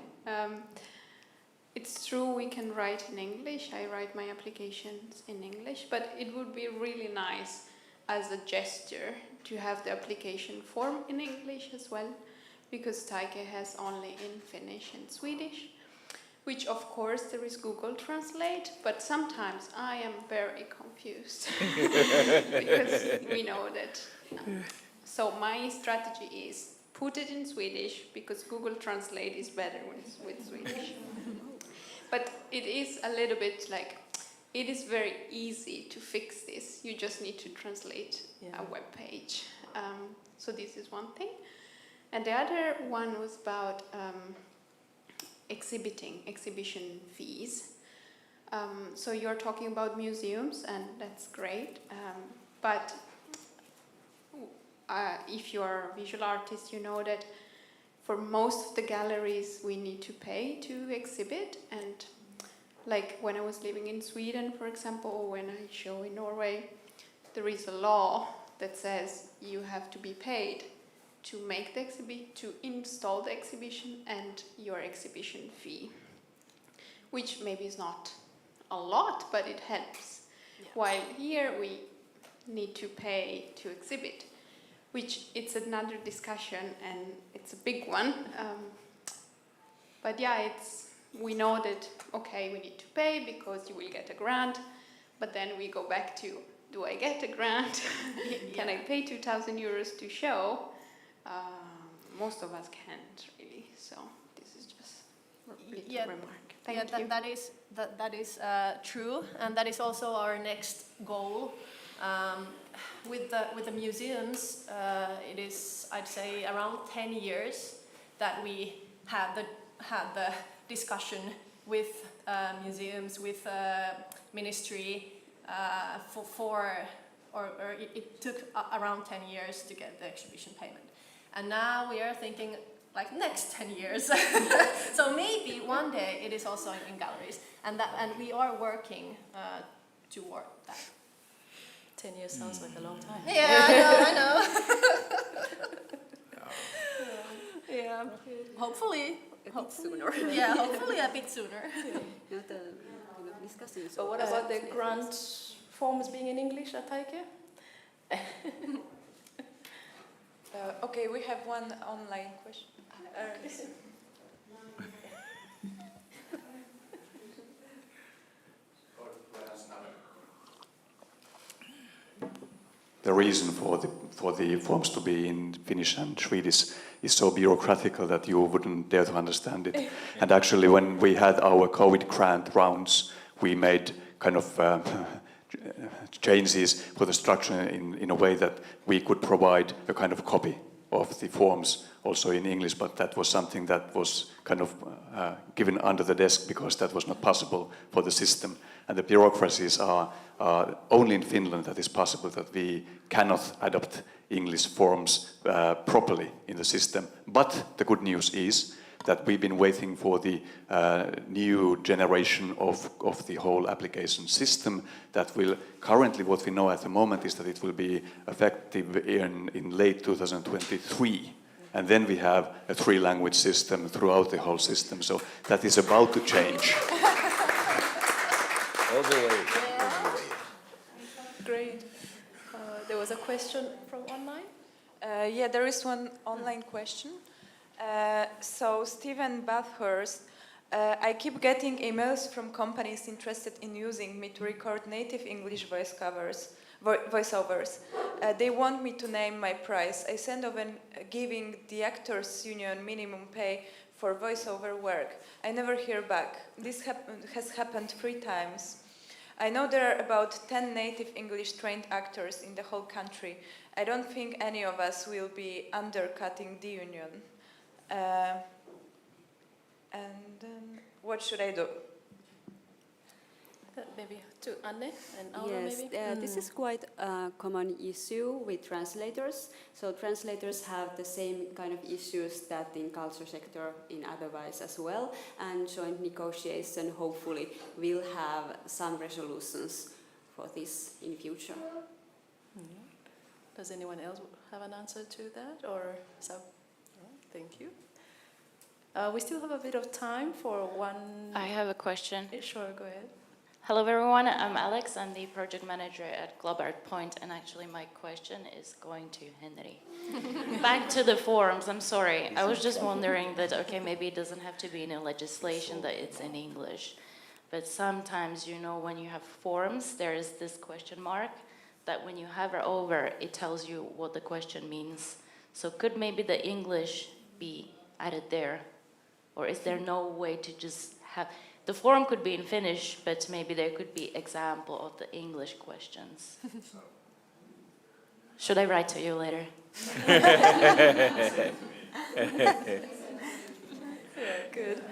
It's true we can write in English. I write my applications in English, but it would be really nice as a gesture to have the application form in English as well, because Taike has only in Finnish and Swedish, which of course there is Google Translate, but sometimes I am very confused because we know that. So my strategy is put it in Swedish because Google Translate is better with Swedish. But it is a little bit like, it is very easy to fix this. You just need to translate a web page. So this is one thing. And the other one was about exhibition fees. So you're talking about museums, and that's great. But if you're a visual artist, you know that for most of the galleries we need to pay to exhibit. And like when I was living in Sweden, for example, or when I show in Norway, there is a law that says you have to be paid to make the to install the exhibition and your exhibition fee, which maybe is not a lot, but it helps. Yeah. While here we need to pay to exhibit, which it's another discussion and it's a big one. But yeah, we know that, okay, we need to pay because you will get a grant, but then we go back to, do I get a grant? Can I pay 2,000 euros to show? Most of us can't really, so this is just a little remark. Thank you. That is true, and that is also our next goal. With the museums, it is, I'd say, around 10 years that we have the discussion with museums, with ministry, it took around 10 years to get the exhibition payment. And now we are thinking like next 10 years. So maybe one day it is also in galleries, and we are working toward that. 10 years sounds like a long time. Yeah, I know. Yeah, hopefully sooner. Yeah, hopefully a bit sooner. But what about the grant forms being in English at Taike? Okay, we have one online question. The reason for the forms to be in Finnish and Swedish is so bureaucratical that you wouldn't dare to understand it. And actually, when we had our COVID grant rounds, we made kind of changes for the structure in a way that we could provide a kind of copy of the forms also in English, but that was something that was kind of given under the desk because that was not possible for the system. And the bureaucracies are only in Finland that is possible, that we cannot adopt English forms properly in the system. But the good news is that we've been waiting for the new generation of the whole application system that will, currently what we know at the moment is that it will be effective in late 2023. And then we have a 3-language system throughout the whole system. So that is about to change. All the way. Great. There was a question from online? Yeah, there is one online question. So Stephen Bathurst, I keep getting emails from companies interested in using me to record native English voiceovers. They want me to name my price. I send over giving the Actors Union minimum pay for voiceover work. I never hear back. This has happened 3 times. I know there are about 10 native English trained actors in the whole country. I don't think any of us will be undercutting the union. And then what should I do? Maybe to Anne and Aura, yes, maybe? This is quite a common issue with translators. So translators have the same kind of issues that in culture sector in otherwise as well. And joint negotiation hopefully will have some resolutions for this in future. Does anyone else have an answer to that? Or so? Thank you. We still have a bit of time for one. I have a question. Sure, go ahead. Hello everyone, I'm Alex, I'm the project manager at Globart Point, and actually my question is going to Henry. Back to the forums, I'm sorry, I was just wondering that, okay, maybe it doesn't have to be in a legislation that it's in English, but sometimes, you know, when you have forums, there is this question mark that when you hover over, it tells you what the question means. So could maybe the English be added there? Or is there no way to just have... The forum could be in Finnish, but maybe there could be example of the English questions. Should I write to you later? Yeah, good.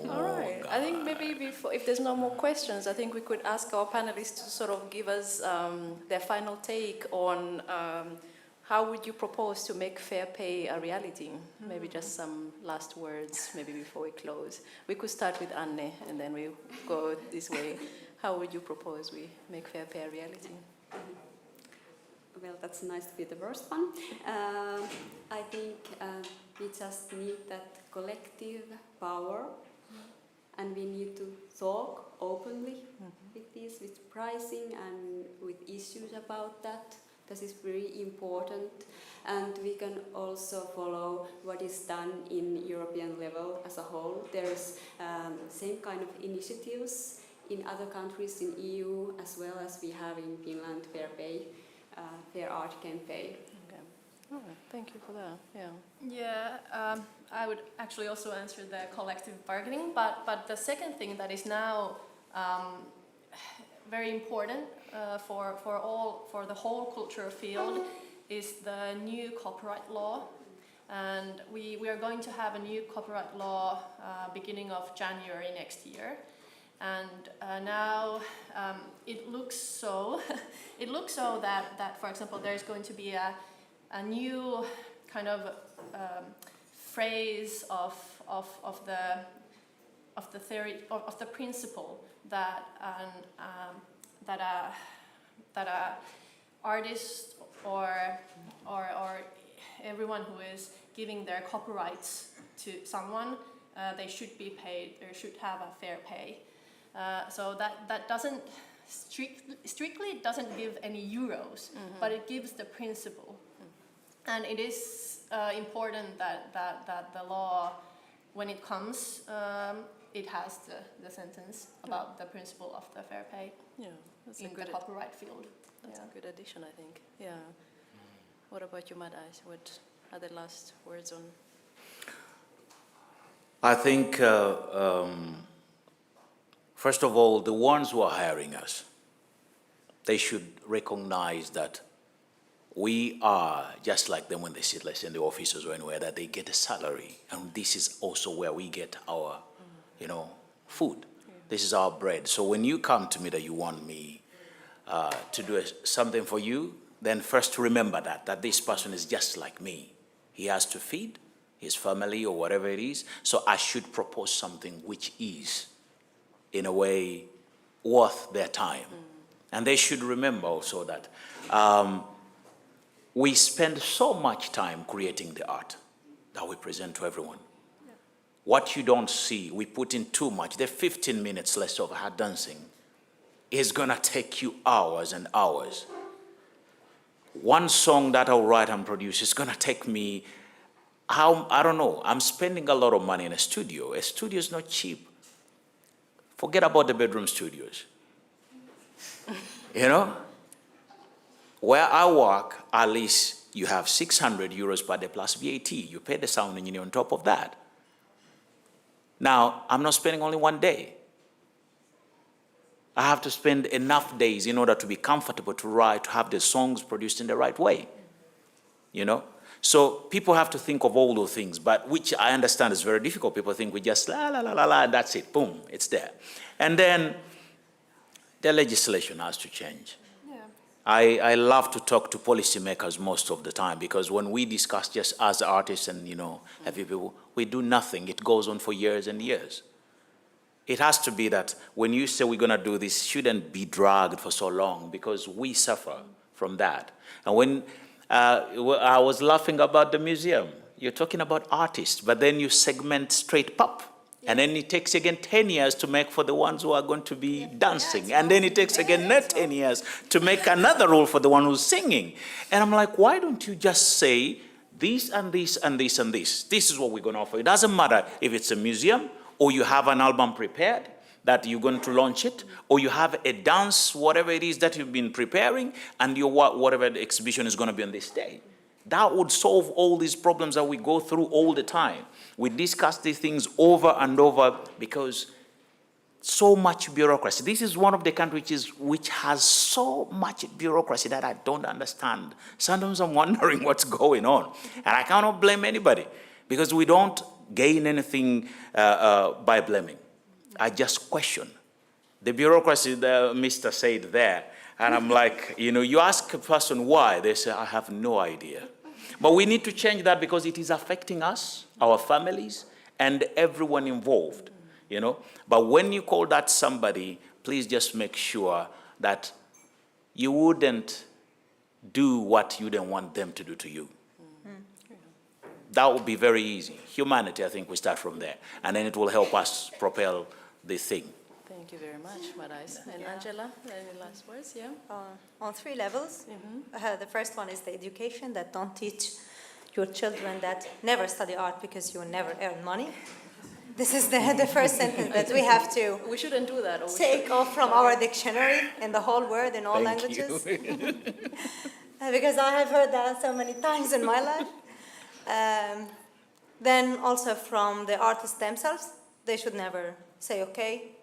All right. I think maybe before, if there's no more questions, I think we could ask our panelists to sort of give us their final take on how would you propose to make fair pay a reality? Maybe just some last words, maybe before we close. We could start with Anne, and then we go this way. How would you propose we make fair pay a reality? Well, that's nice to be the first one. I think we just need that collective power, and we need to talk openly with this, with pricing and with issues about that. That is very important. And we can also follow what is done in European level as a whole. There's same kind of initiatives in other countries in EU as well as we have in Finland, Fair Pay, Fair Art Campaign. Okay. All right. Thank you for that. Yeah. Yeah, I would actually also answer the collective bargaining, but the second thing that is now very important for the whole culture field is the new copyright law, and we are going to have a new copyright law beginning of January next year, and now it looks so that for example there's going to be a new kind of phrase of the theory of the principle that a artist or everyone who is giving their copyrights to someone, they should be paid, they should have a fair pay. So that doesn't strictly it doesn't give any euros, but it gives the principle. And it is important that the law, when it comes, it has the sentence about the principle of the fair pay in the copyright field. That's a good addition, I think. Yeah. What about you, Mad Eyes? What are the last words on? I think, first of all, the ones who are hiring us, they should recognize that we are just like them when they sit, let's say, in the offices or anywhere, that they get a salary. And this is also where we get our, food. This is our bread. So when you come to me that you want me to do something for you, then first remember that this person is just like me. He has to feed his family or whatever it is. So I should propose something which is, in a way, worth their time. And they should remember also that we spend so much time creating the art that we present to everyone. What you don't see, we put in too much. The 15 minutes less of hard dancing is gonna take you hours and hours. One song that I'll write and produce is gonna take me, I don't know, I'm spending a lot of money in a studio. A studio is not cheap. Forget about the bedroom studios. Where I work, at least you have 600 euros per day plus VAT. You pay the sound engineer on top of that. Now, I'm not spending only one day. I have to spend enough days in order to be comfortable to write, to have the songs produced in the right way. So people have to think of all those things, but which I understand is very difficult. People think we just la la la la la, and that's it, boom, it's there. And then the legislation has to change. I love to talk to policymakers most of the time, because when we discuss just as artists and, heavy people, we do nothing. It goes on for years and years. It has to be that when you say we're going to do this, shouldn't be dragged for so long, because we suffer from that. And when I was laughing about the museum, you're talking about artists, but then you segment straight pop. And then it takes again 10 years to make for the ones who are going to be dancing. And then it takes again 10 years to make another role for the one who's singing. And I'm like, why don't you just say this and this and this and this? This is what we're going to offer. It doesn't matter if it's a museum or you have an album prepared that you're going to launch it, or you have a dance, whatever it is that you've been preparing, and your whatever the exhibition is going to be on this day. That would solve all these problems that we go through all the time. We discuss these things over and over because so much bureaucracy. This is one of the countries which has so much bureaucracy that I don't understand. Sometimes I'm wondering what's going on. And I cannot blame anybody, because we don't gain anything by blaming. I just question. The bureaucracy that Mr. said there, and I'm like, you ask a person why, they say, I have no idea. But we need to change that, because it is affecting us, our families, and everyone involved, But when you call that somebody, please just make sure that you wouldn't do what you didn't want them to do to you. That would be very easy. Humanity, I think we start from there. And then it will help us propel this thing. Thank Thank you very much, Marais. And Angela, any last words? Yeah. On 3 levels. The first one is the education, that don't teach your children that never study art because you will never earn money. This is the first sentence that we have to We shouldn't do that. take off from our dictionary in the whole world, in all languages. Because I have heard that so many times in my life. Then also from the artists themselves, they should never say okay,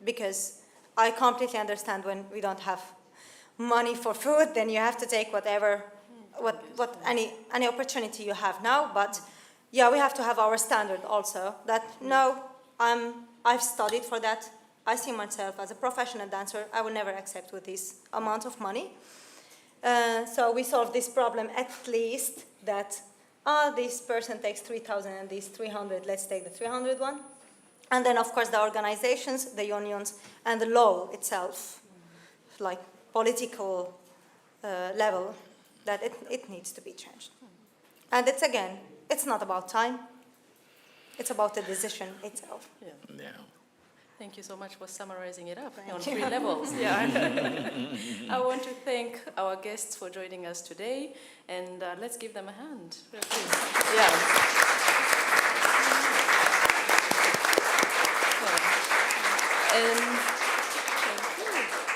because I completely understand when we don't have money for food, then you have to take whatever, any opportunity you have now. But yeah, we have to have our standard also. That no, I've studied for that. I see myself as a professional dancer. I will never accept with this amount of money. So we solve this problem at least that this person takes 3,000 and this 300, let's take the 300 one. And then, of course, the organizations, the unions, and the law itself, like political level, that it needs to be changed. And it's, again, it's not about time. It's about the decision itself. Yeah. Thank you so much for summarizing it up on you. 3 levels. Yeah. I want to thank our guests for joining us today, and let's give them a hand. Yeah.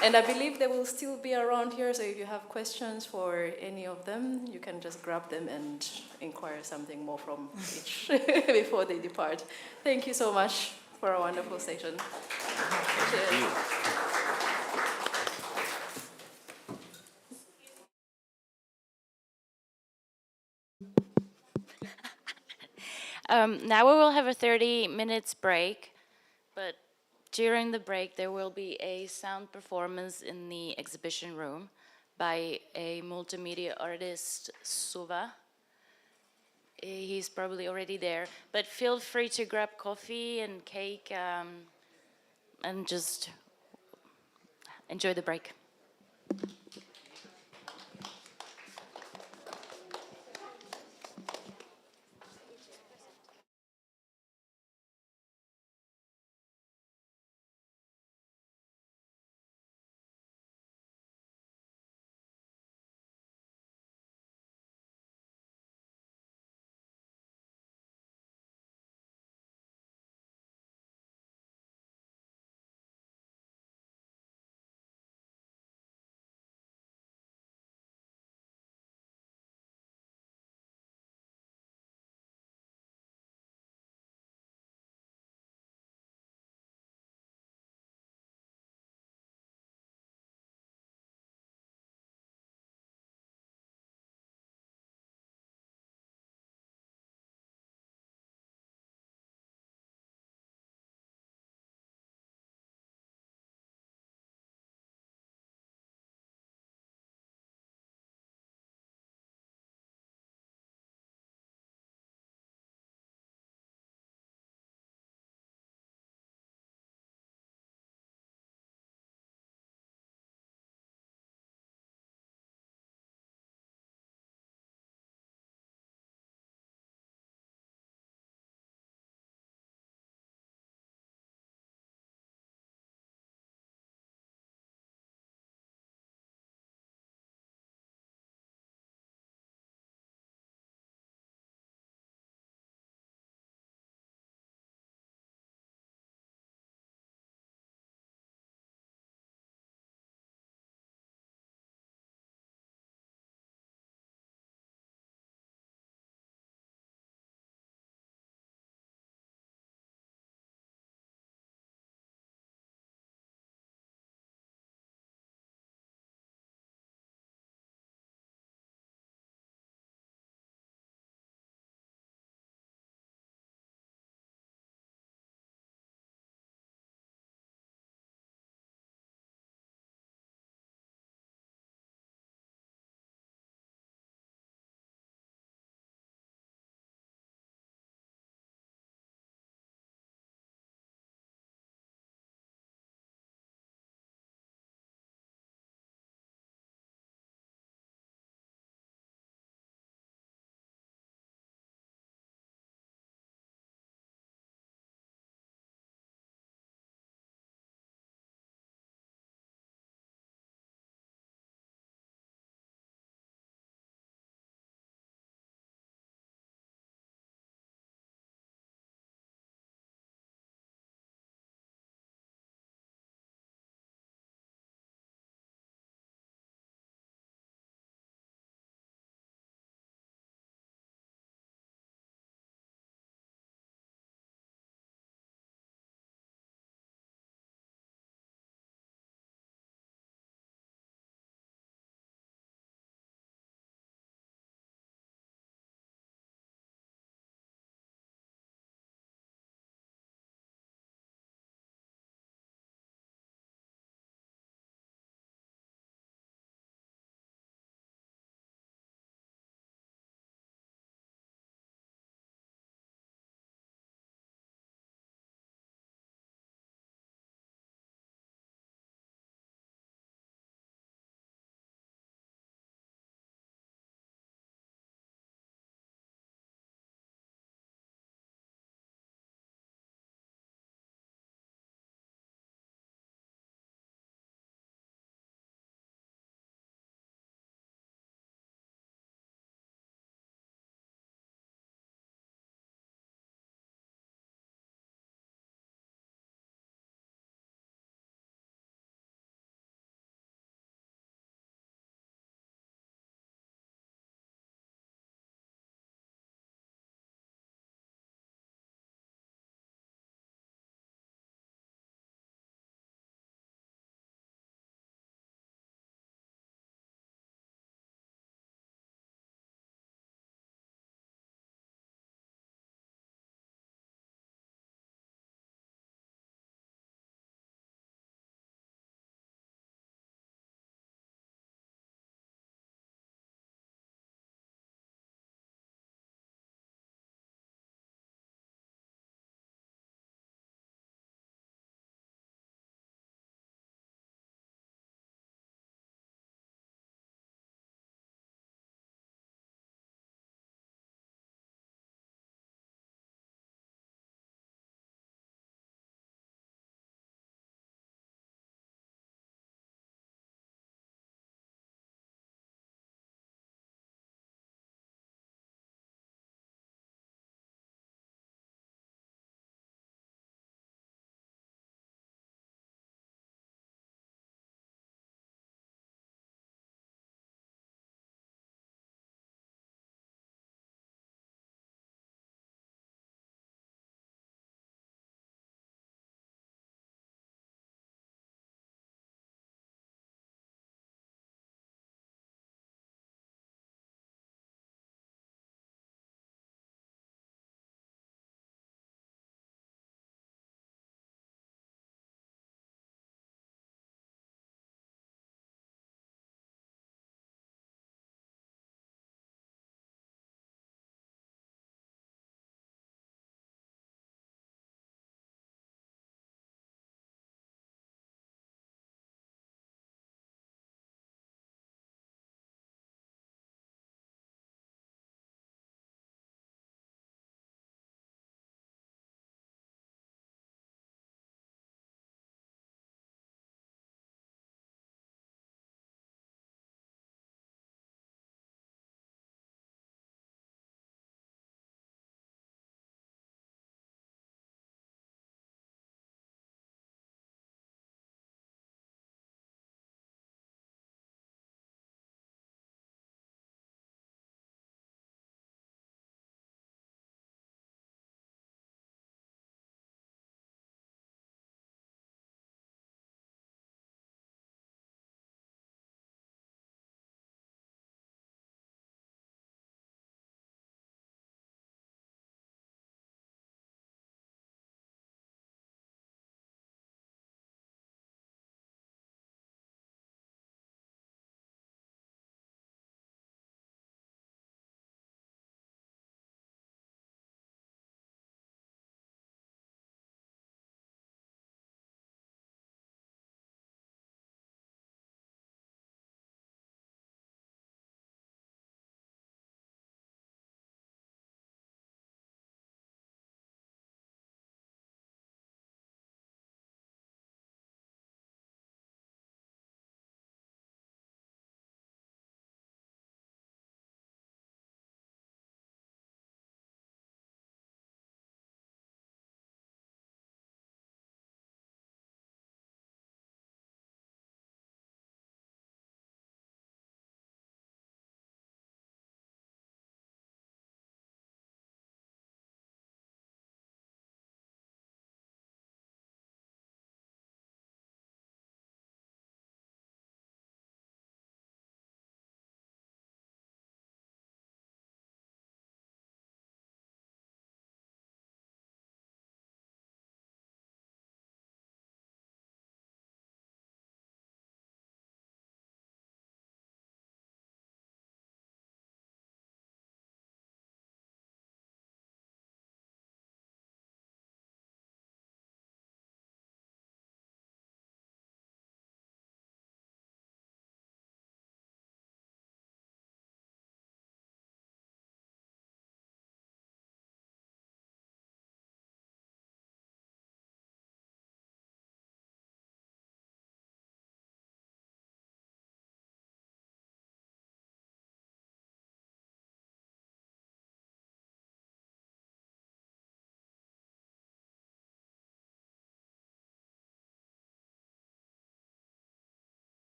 And I believe they will still be around here, so if you have questions for any of them, you can just grab them and inquire something more from each before they depart. Thank you so much for a wonderful session. Cheers. Now we will have a 30 minutes break, but during the break there will be a sound performance in the exhibition room by a multimedia artist, Suva. He's probably already there, but feel free to grab coffee and cake and just enjoy the break.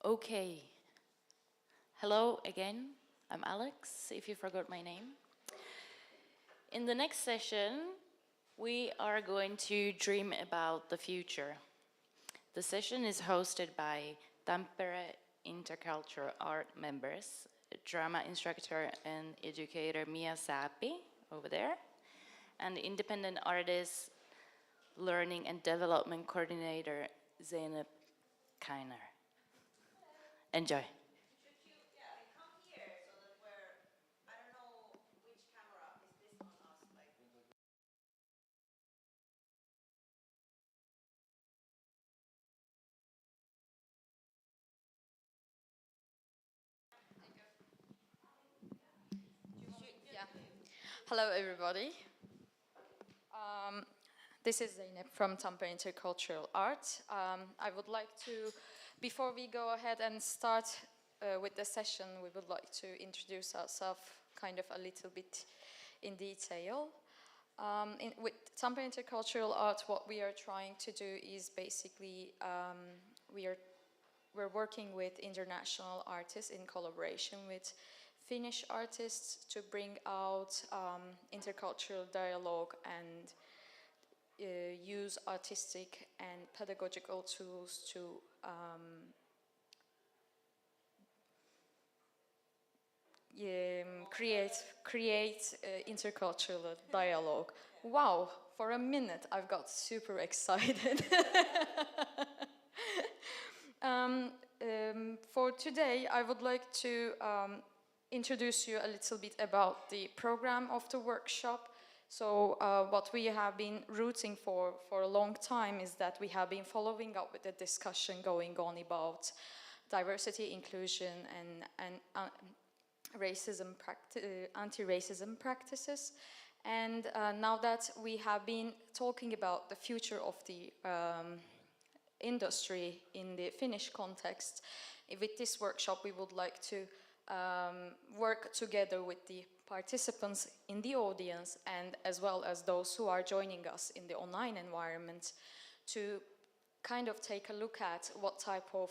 Okay. Hello again. I'm Alex, if you forgot my name. In the next session, we are going to dream about the future. The session is hosted by Tampere Intercultural Art members, drama instructor and educator Mia Saapi, over there, and independent artist, learning and development coordinator Zeynep Kainer. Enjoy. Yeah. Hello, everybody. This is Zeynep from Tampere Intercultural Art. I would like to, before we go ahead and start with the session, we would like to introduce ourselves kind of a little bit in detail. With Tampere Intercultural Art, what we are trying to do is basically we're working with international artists in collaboration with Finnish artists to bring out intercultural dialogue and use artistic and pedagogical tools to create intercultural dialogue. Wow, for a minute I've got super excited. For today, I would like to introduce you a little bit about the program of the workshop. So what we have been rooting for a long time is that we have been following up with the discussion going on about diversity, inclusion, and racism, anti-racism practices. And now that we have been talking about the future of the industry in the Finnish context, with this workshop we would like to work together with the participants in the audience and as well as those who are joining us in the online environment to kind of take a look at what type of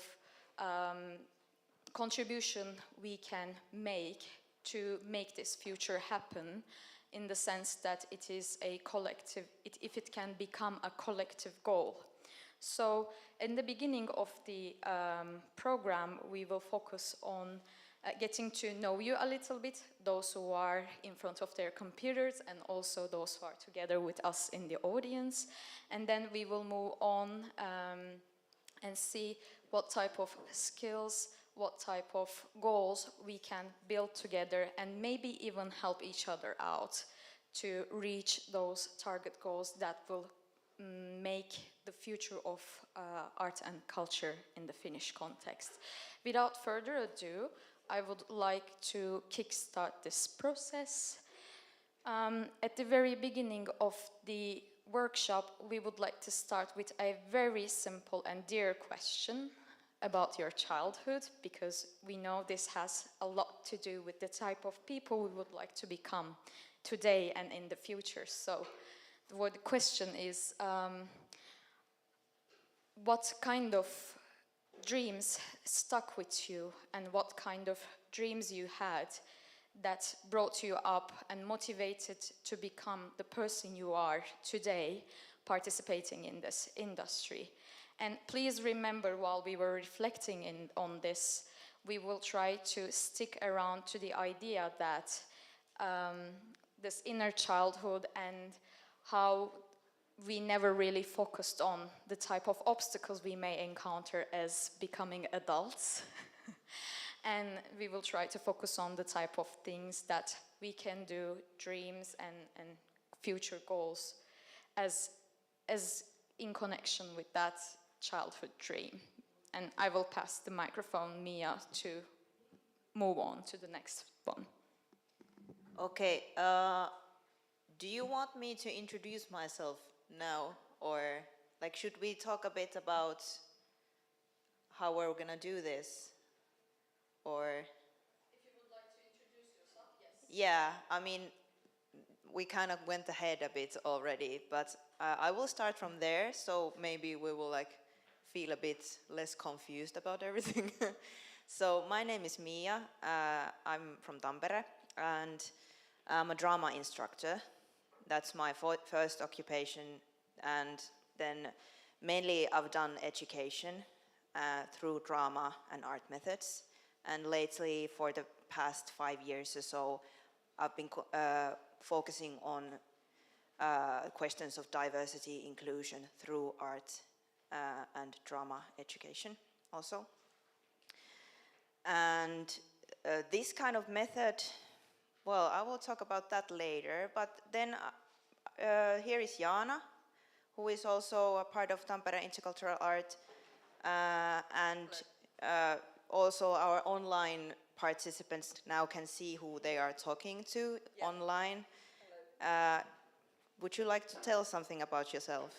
contribution we can make to make this future happen, in the sense that it is a collective, if it can become a collective goal. So in the beginning of the program, we will focus on getting to know you a little bit, those who are in front of their computers and also those who are together with us in the audience. And then we will move on and see what type of skills, what type of goals we can build together and maybe even help each other out to reach those target goals that will make the future of art and culture in the Finnish context. Without further ado, I would like to kickstart this process. At the very beginning of the workshop, we would like to start with a very simple and dear question about your childhood, because we know this has a lot to do with the type of people we would like to become today and in the future. So the question is, what kind of dreams stuck with you and what kind of dreams you had that brought you up and motivated to become the person you are today, participating in this industry. And please remember, while we were reflecting on this, we will try to stick around to the idea that this inner childhood and how we never really focused on the type of obstacles we may encounter as becoming adults. And we will try to focus on the type of things that we can do, dreams and future goals as in connection with that childhood dream. And I will pass the microphone, Mia, to move on to the next one. Okay, do you want me to introduce myself now, or like should we talk a bit about how we're gonna do this, or? If you would like to introduce yourself, yes. Yeah, I mean, we kind of went ahead a bit already, but I will start from there, so maybe we will like feel a bit less confused about everything. So my name is Mia. I'm from Tampere, and I'm a drama instructor. That's my first occupation, and then mainly I've done education through drama and art methods. And lately, for the past 5 years or so, I've been focusing on questions of diversity, inclusion through art and drama education also. And this kind of method, well, I will talk about that later, but then here is Jana, who is also a part of Tampere Intercultural Art, and also our online participants now can see who they are talking to online. Would you like to tell something about yourself?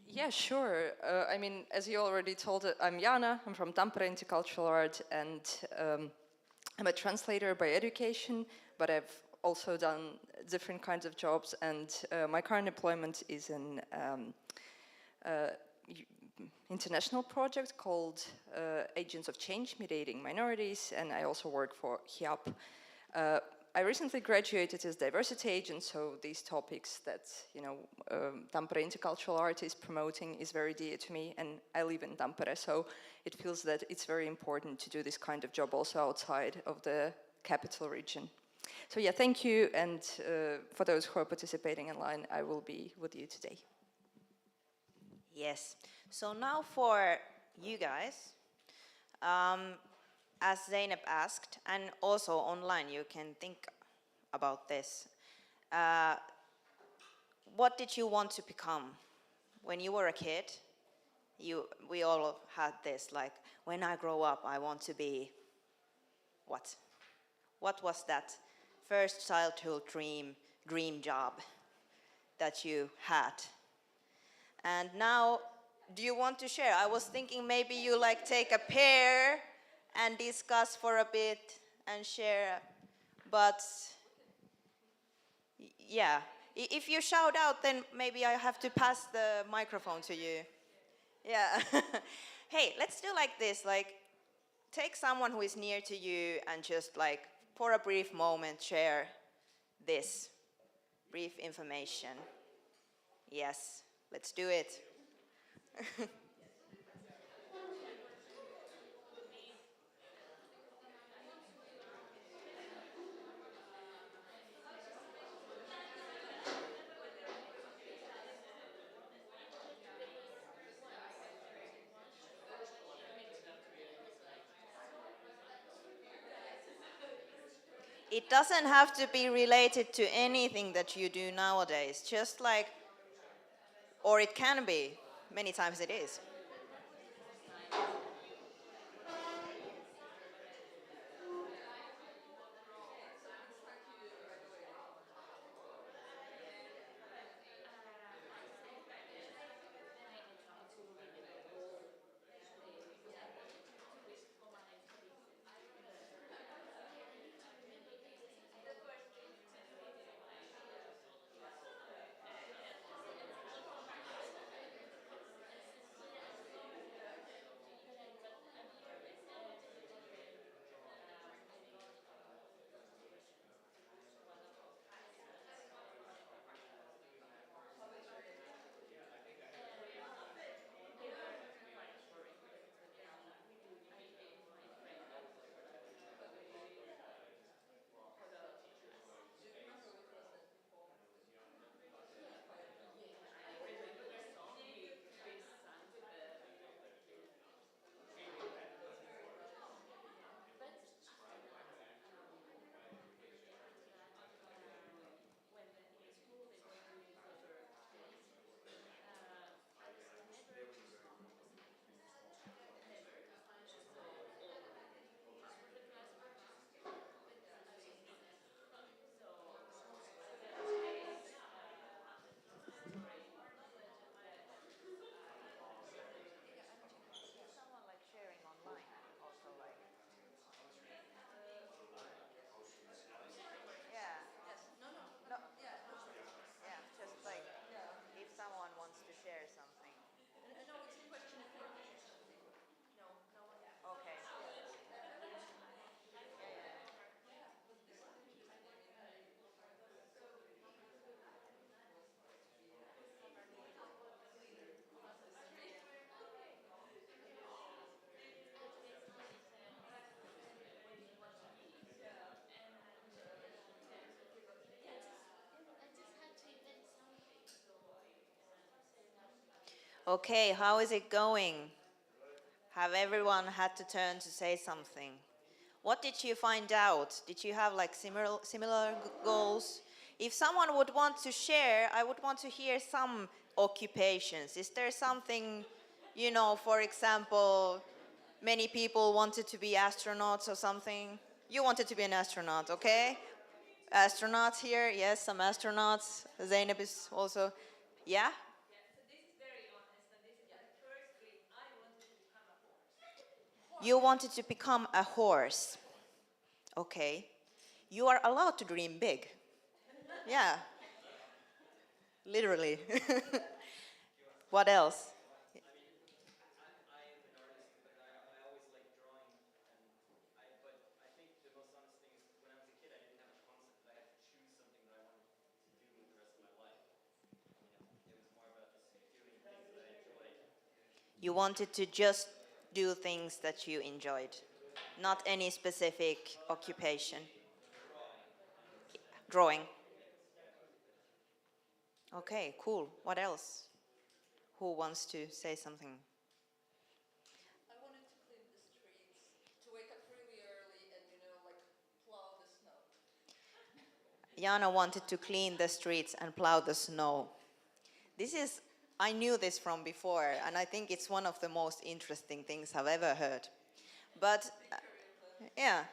Yeah, sure. I mean, as you already told, I'm Jana. I'm from Tampere Multicultural Art, and I'm a translator by education, but I've also done different kinds of jobs, and my current employment is an international project called Agents of Change, Mediating Minorities, and I also work for HIAP. I recently graduated as diversity agent, so these topics that Tampere Intercultural Art is promoting is very dear to me, and I live in Tampere, so it feels that it's very important to do this kind of job also outside of the capital region. So yeah, thank you, and for those who are participating online, I will be with you today. Yes. So now for you guys, as Zeynep asked, and also online you can think about this. What did you want to become? When you were a kid, we all had this, like, when I grow up, I want to be what? What was that first childhood dream job that you had? And now, do you want to share? I was thinking maybe you like take a pair and discuss for a bit and share, but yeah, if you shout out, then maybe I have to pass the microphone to you. Yeah. Hey, let's do like this, like take someone who is near to you and just like for a brief moment share this brief information. Yes, let's do it. It doesn't have to be related to anything that you do nowadays, just like, or it can be, many times it is. Okay, how is it going? Have everyone had to turn to say something? What did you find out? Did you have like similar goals? If someone would want to share, I would want to hear some occupations. Is there something, you know, for example, many people wanted to be astronauts or something? You wanted to be an astronaut, okay? Astronauts here, yes, some astronauts. Zeynep is also, yeah? You wanted to become a horse. Okay. You are allowed to dream big. Yeah. Literally. What else? You wanted to just do things that you enjoyed, not any specific occupation. Drawing. Okay, cool. What else? Who wants to say something? I wanted to clean the streets, to wake up really early and, you know, like plow the snow. Jana wanted to clean the streets and plow the snow. I knew this from before, and I think it's one of the most interesting things I've ever heard. But, yeah.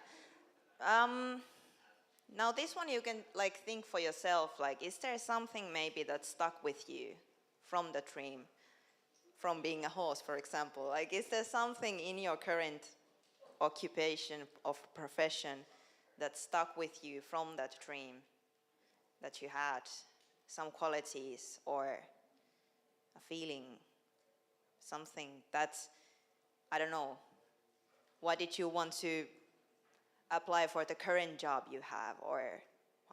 Now this one you can like think for yourself, like, is there something maybe that stuck with you from the dream? From being a horse, for example. Like, is there something in your current occupation of profession that stuck with you from that dream that you had? Some qualities or a feeling, something that, I don't know, why did you want to apply for the current job you have, or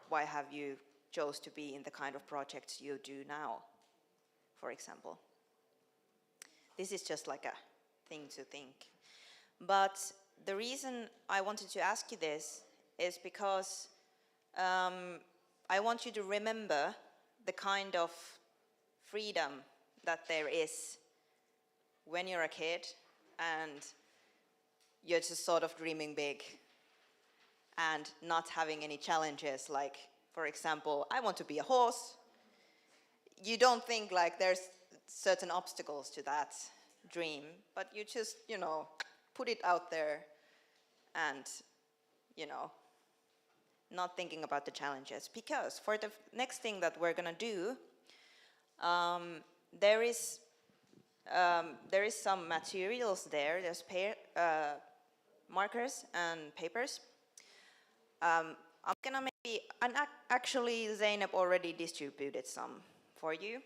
why have you chose to be in the kind of projects you do now, for example? This is just like a thing to think. But the reason I wanted to ask you this is because I want you to remember the kind of freedom that there is when you're a kid and you're just sort of dreaming big and not having any challenges. Like, for example, I want to be a horse. You don't think like there's certain obstacles to that dream, but you just, you know, put it out there and, you know, not thinking about the challenges. Because for the next thing that we're gonna do, there is some materials there. There's markers and papers. I'm gonna actually Zeynep already distributed some for you.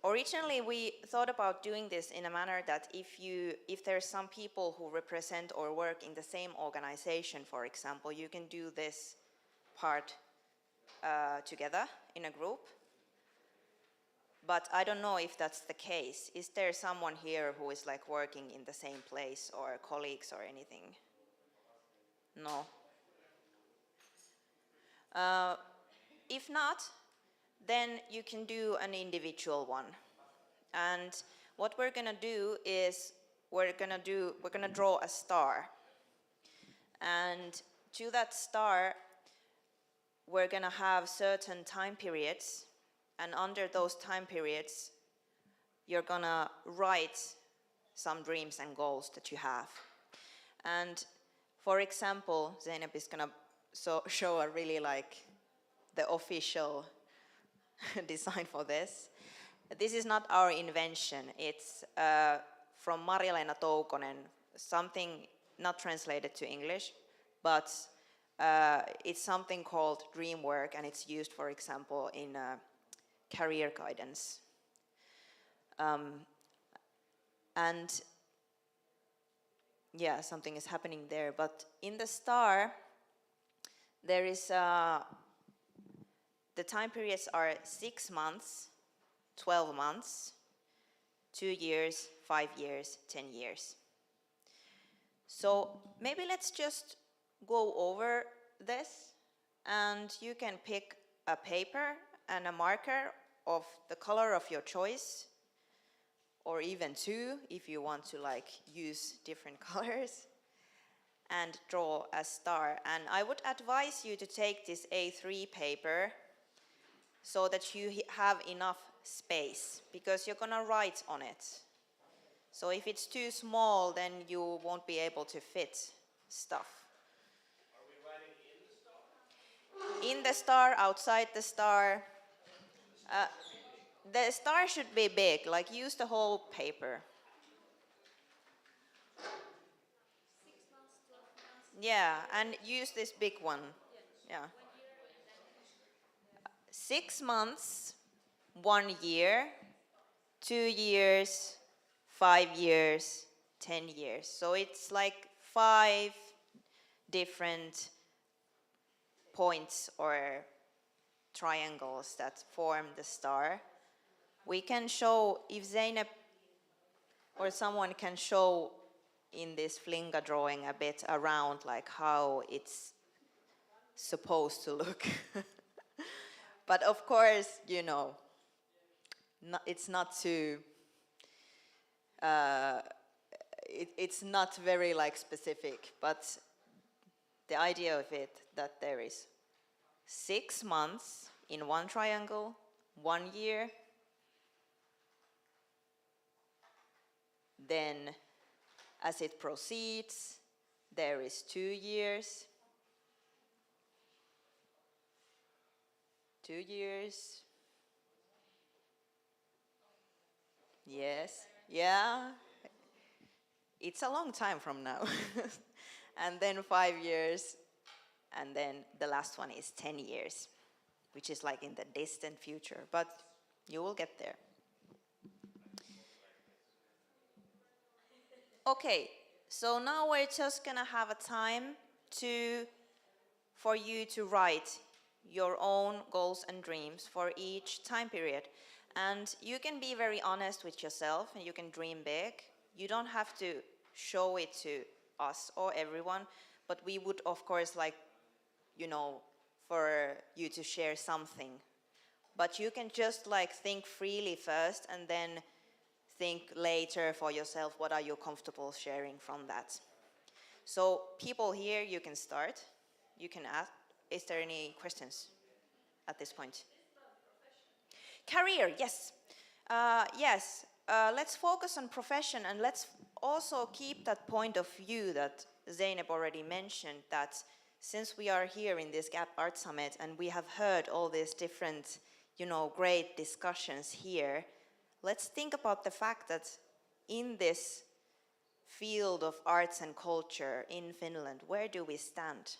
Originally, we thought about doing this in a manner that if there's some people who represent or work in the same organization, for example, you can do this part together in a group. But I don't know if that's the case. Is there someone here who is like working in the same place, or colleagues or anything? No. If not, then you can do an individual one. And what we're gonna do is we're gonna draw a star. And to that star, we're gonna have certain time periods, and under those time periods, you're gonna write some dreams and goals that you have. And for example, Zeynep is gonna show a really like the official design for this. This is not our invention. It's from Marja-Leena Toukonen, something not translated to English, but it's something called dream work, and it's used, for example, in career guidance. And yeah, something is happening there. But in the star, there is the time periods are 6 months, 12 months, 2 years, 5 years, 10 years. So maybe let's just go over this, and you can pick a paper and a marker of the color of your choice, or even two if you want to like use different colors, and draw a star. And I would advise you to take this A3 paper so that you have enough space, because you're gonna write on it. So if it's too small, then you won't be able to fit stuff. Are we writing in the star? In the star, outside the star. The star should be big, like use the whole paper. 6 months, 12 months. Yeah, and use this big one. Yeah. 6 months, 1 year, 2 years, 5 years, 10 years. So it's like 5 different points or triangles that form the star. We can show, if Zeynep or someone can show in this Flinga drawing a bit around like how it's supposed to look. But of course, you know, it's not too, it's not very like specific, but the idea of it that there is 6 months in one triangle, 1 year, then as it proceeds, there is 2 years, 2 years, yes, yeah, it's a long time from now, and then 5 years, and then the last one is 10 years, which is like in the distant future, but you will get there. Okay, so now we're just gonna have a time for you to write your own goals and dreams for each time period. And you can be very honest with yourself and you can dream big. You don't have to show it to us or everyone, but we would of course like, you know, for you to share something. But you can just like think freely first and then think later for yourself, what are you comfortable sharing from that? So people here, you can start. You can ask, is there any questions at this point? Career, yes. Yes, let's focus on profession and let's also keep that point of view that Zeynep already mentioned, that since we are here in this Gap Art Summit and we have heard all these different, you know, great discussions here, let's think about the fact that in this field of arts and culture in Finland, where do we stand?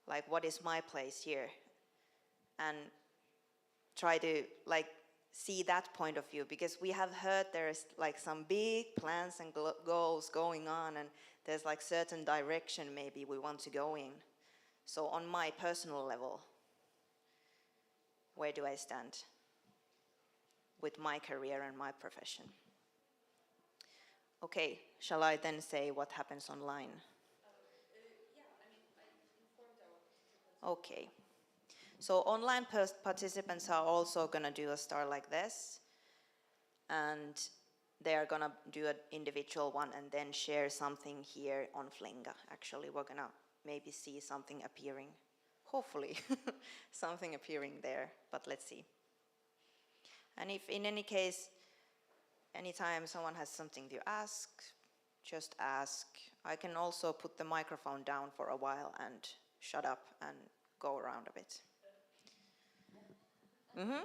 Like, what is my place here? And try to like see that point of view, because we have heard there's like some big plans and goals going on, and there's like certain direction maybe we want to go in. So on my personal level, where do I stand with my career and my profession? Okay, shall I then say what happens online? Yeah, I mean, I informed our participants. Okay. So online participants are also going to do a star like this, and they are going to do an individual one and then share something here on Flinga. Actually, we're going to maybe see something appearing, hopefully, something appearing there, but let's see. And if in any case, anytime someone has something to ask, just ask. I can also put the microphone down for a while and shut up and go around a bit. Mm-hmm.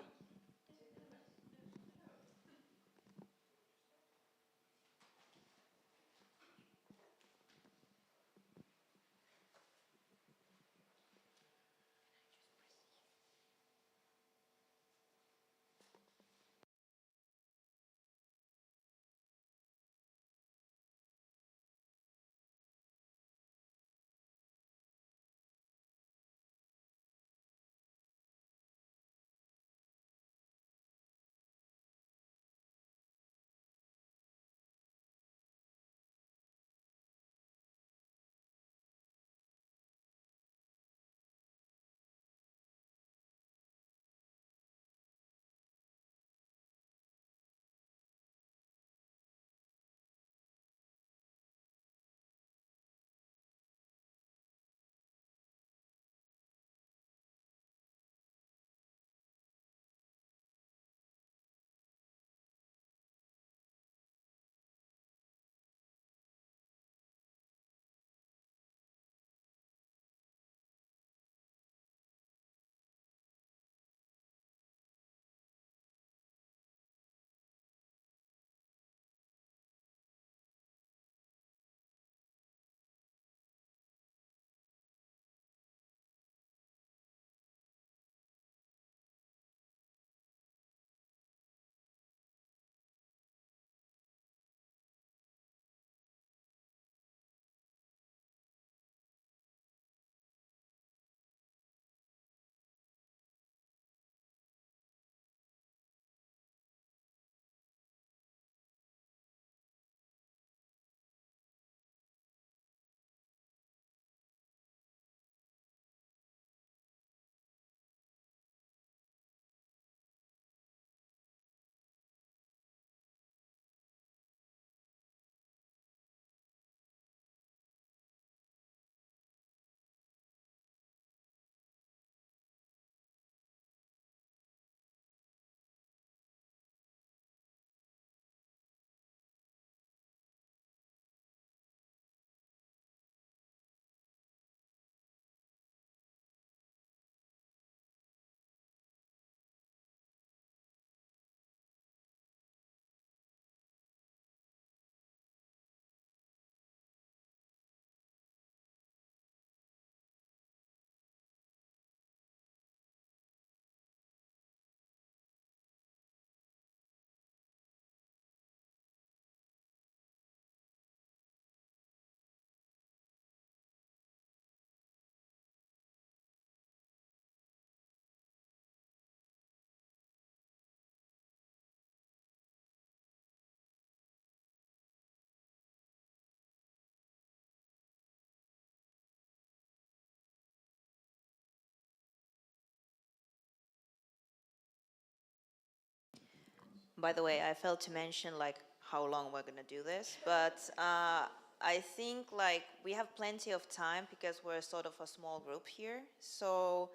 By the way, I failed to mention like how long we're gonna do this, but I think like we have plenty of time because we're sort of a small group here. So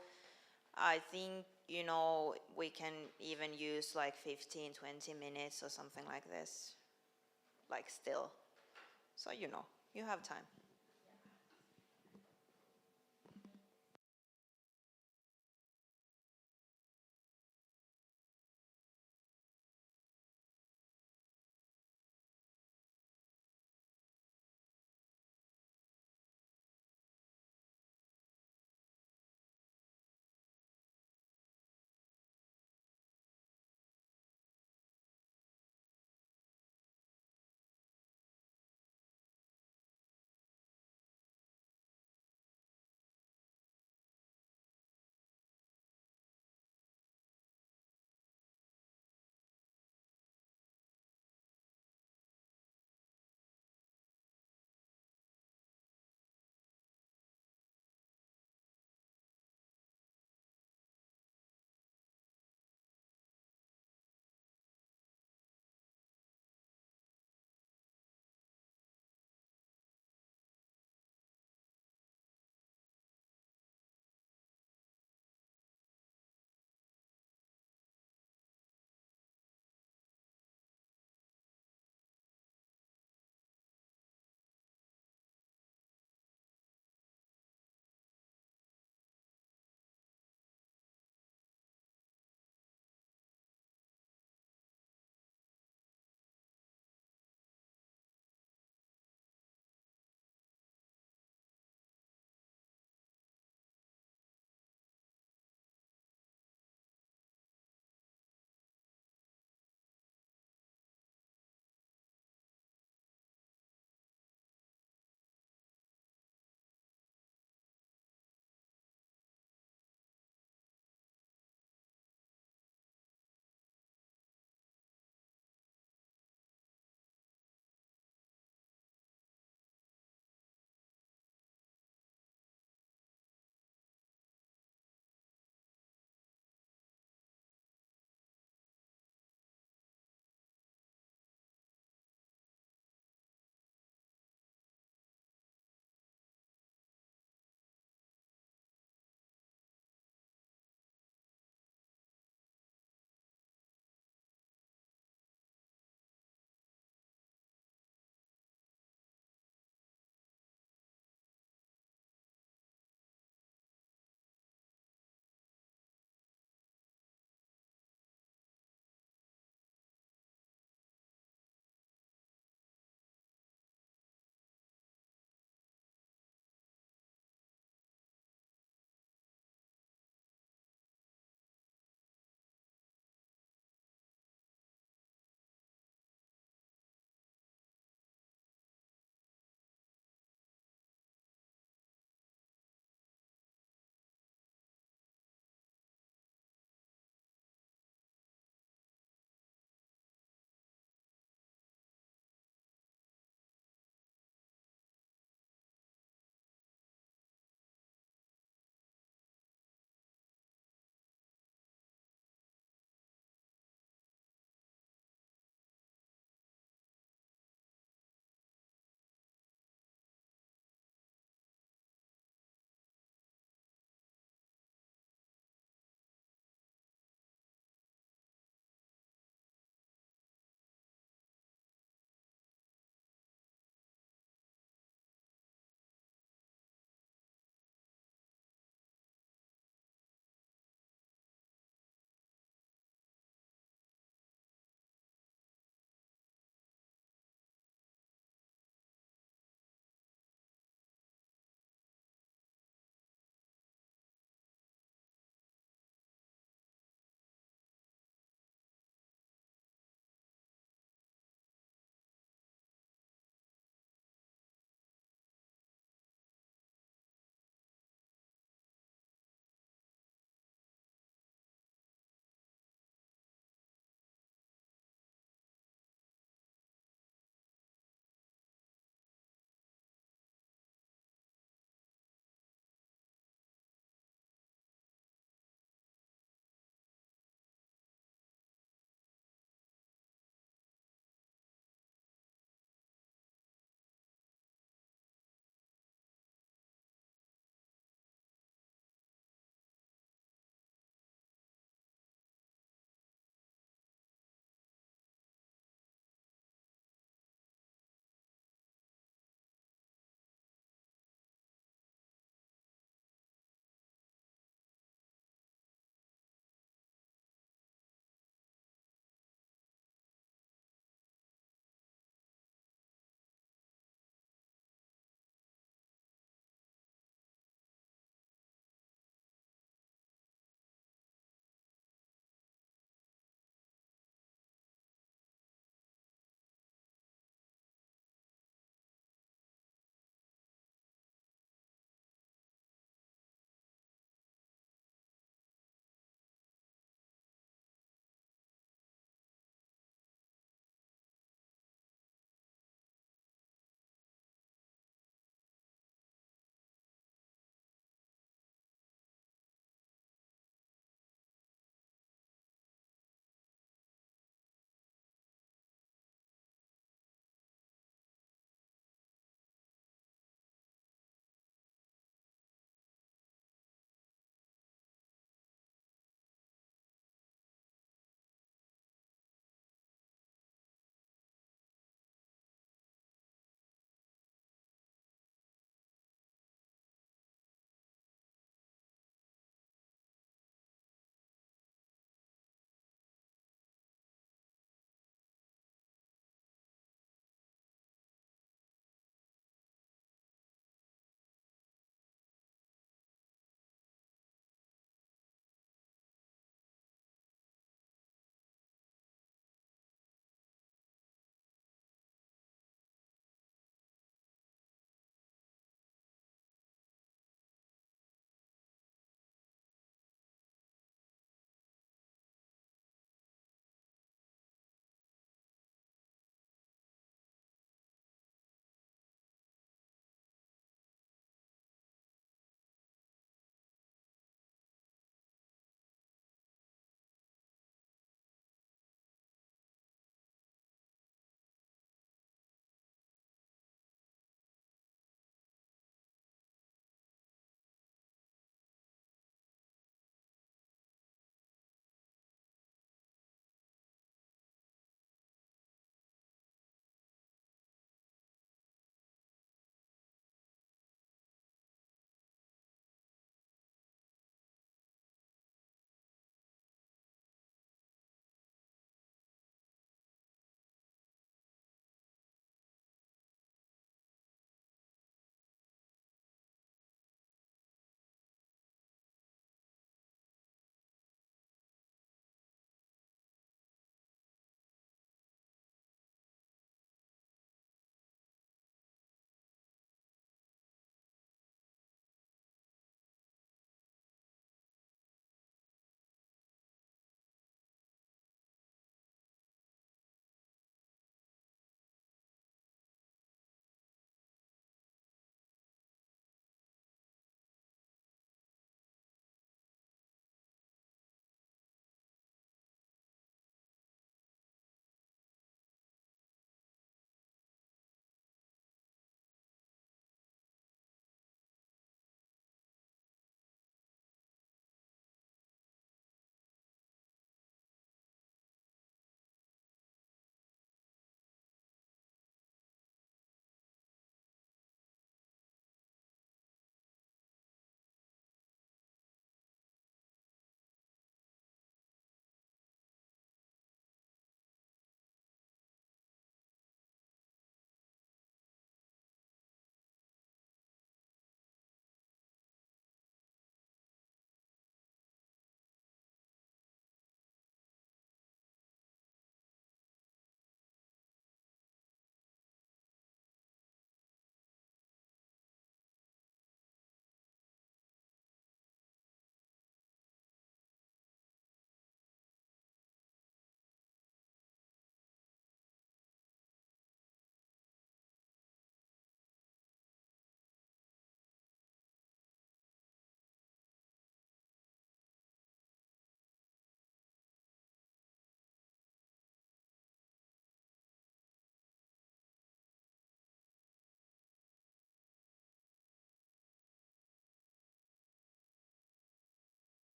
I think, you know, we can even use like 15, 20 minutes or something like this, like still. So, you know, you have time.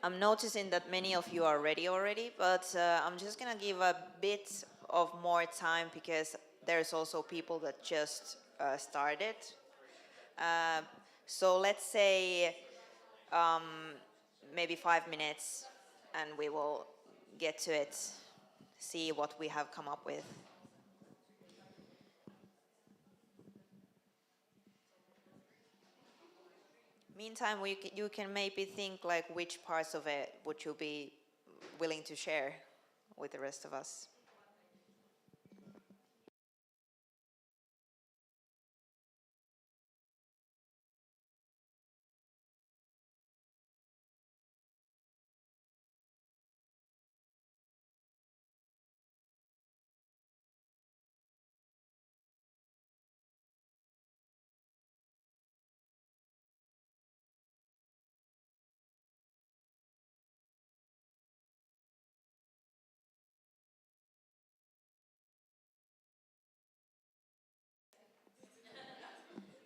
I'm noticing that many of you are ready already, but I'm just gonna give a bit of more time because there's also people that just started. So let's say maybe 5 minutes and we will get to it, see what we have come up with. Meantime, you can maybe think like which parts of it would you be willing to share with the rest of us.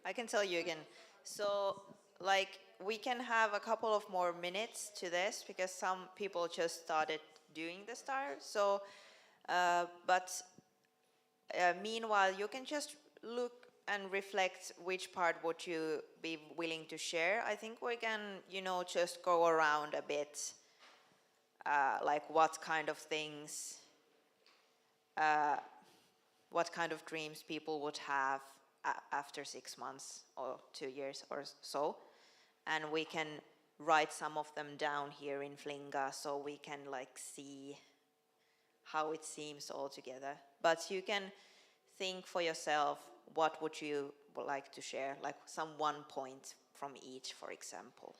I can tell you again. So, like, we can have a couple of more minutes to this because some people just started doing the star. So, meanwhile, you can just look and reflect which part would you be willing to share. I think we can, just go around a bit, like what kind of things, what kind of dreams people would have after 6 months or 2 years or so. And we can write some of them down here in Flinga so we can like see how it seems all together. But you can think for yourself, what would you like to share? Like some 1 point from each, for example.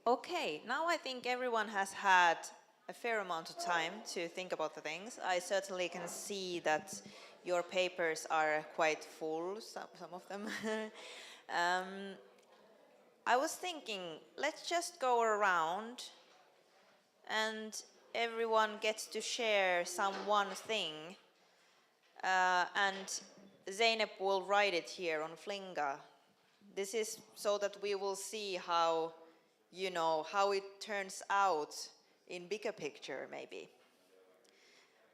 Okay, now I think everyone has had a fair amount of time to think about the things. I certainly can see that your papers are quite full, some of them. I was thinking, let's just go around and everyone gets to share one thing. And Zeynep will write it here on Flinga. This is so that we will see how, how it turns out in bigger picture, maybe.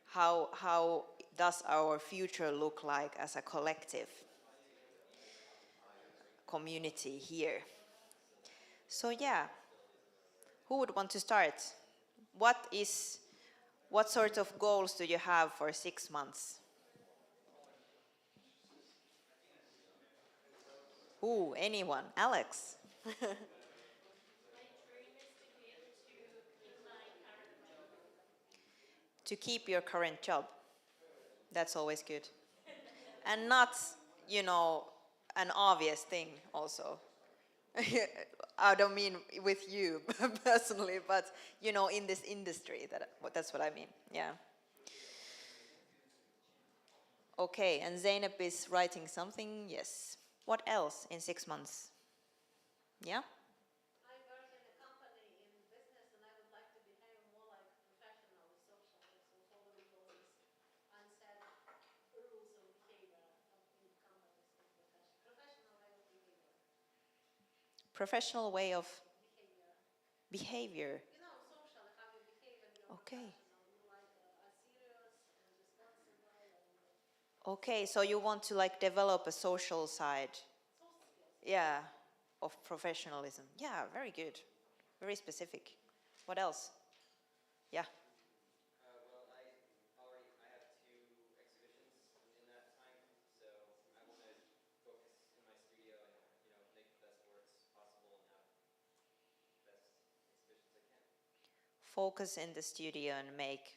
How does our future look like as a collective community here? So yeah, who would want to start? What sort of goals do you have for 6 months? Ooh, anyone? Alex? To keep your current job. That's always good. And not, an obvious thing also. I don't mean with you personally, but, in this industry, that's what I mean, yeah. Okay, and Zeynep is writing something, yes. What else in 6 months? Yeah? Professional way of behavior. Okay. Okay, so you want to develop a social side. Yeah, of professionalism. Yeah, very good. Very specific. What else? Yeah. Focus in the studio and make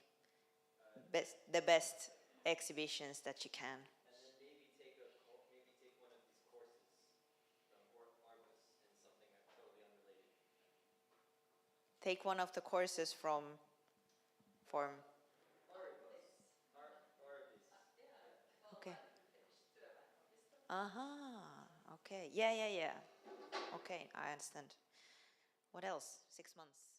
the best exhibitions that you can. And then maybe take one of these courses from Orbis in something totally unrelated. Take one of the courses from Orbis. Okay. Okay. Yeah. Okay, I understand. What else? 6 months.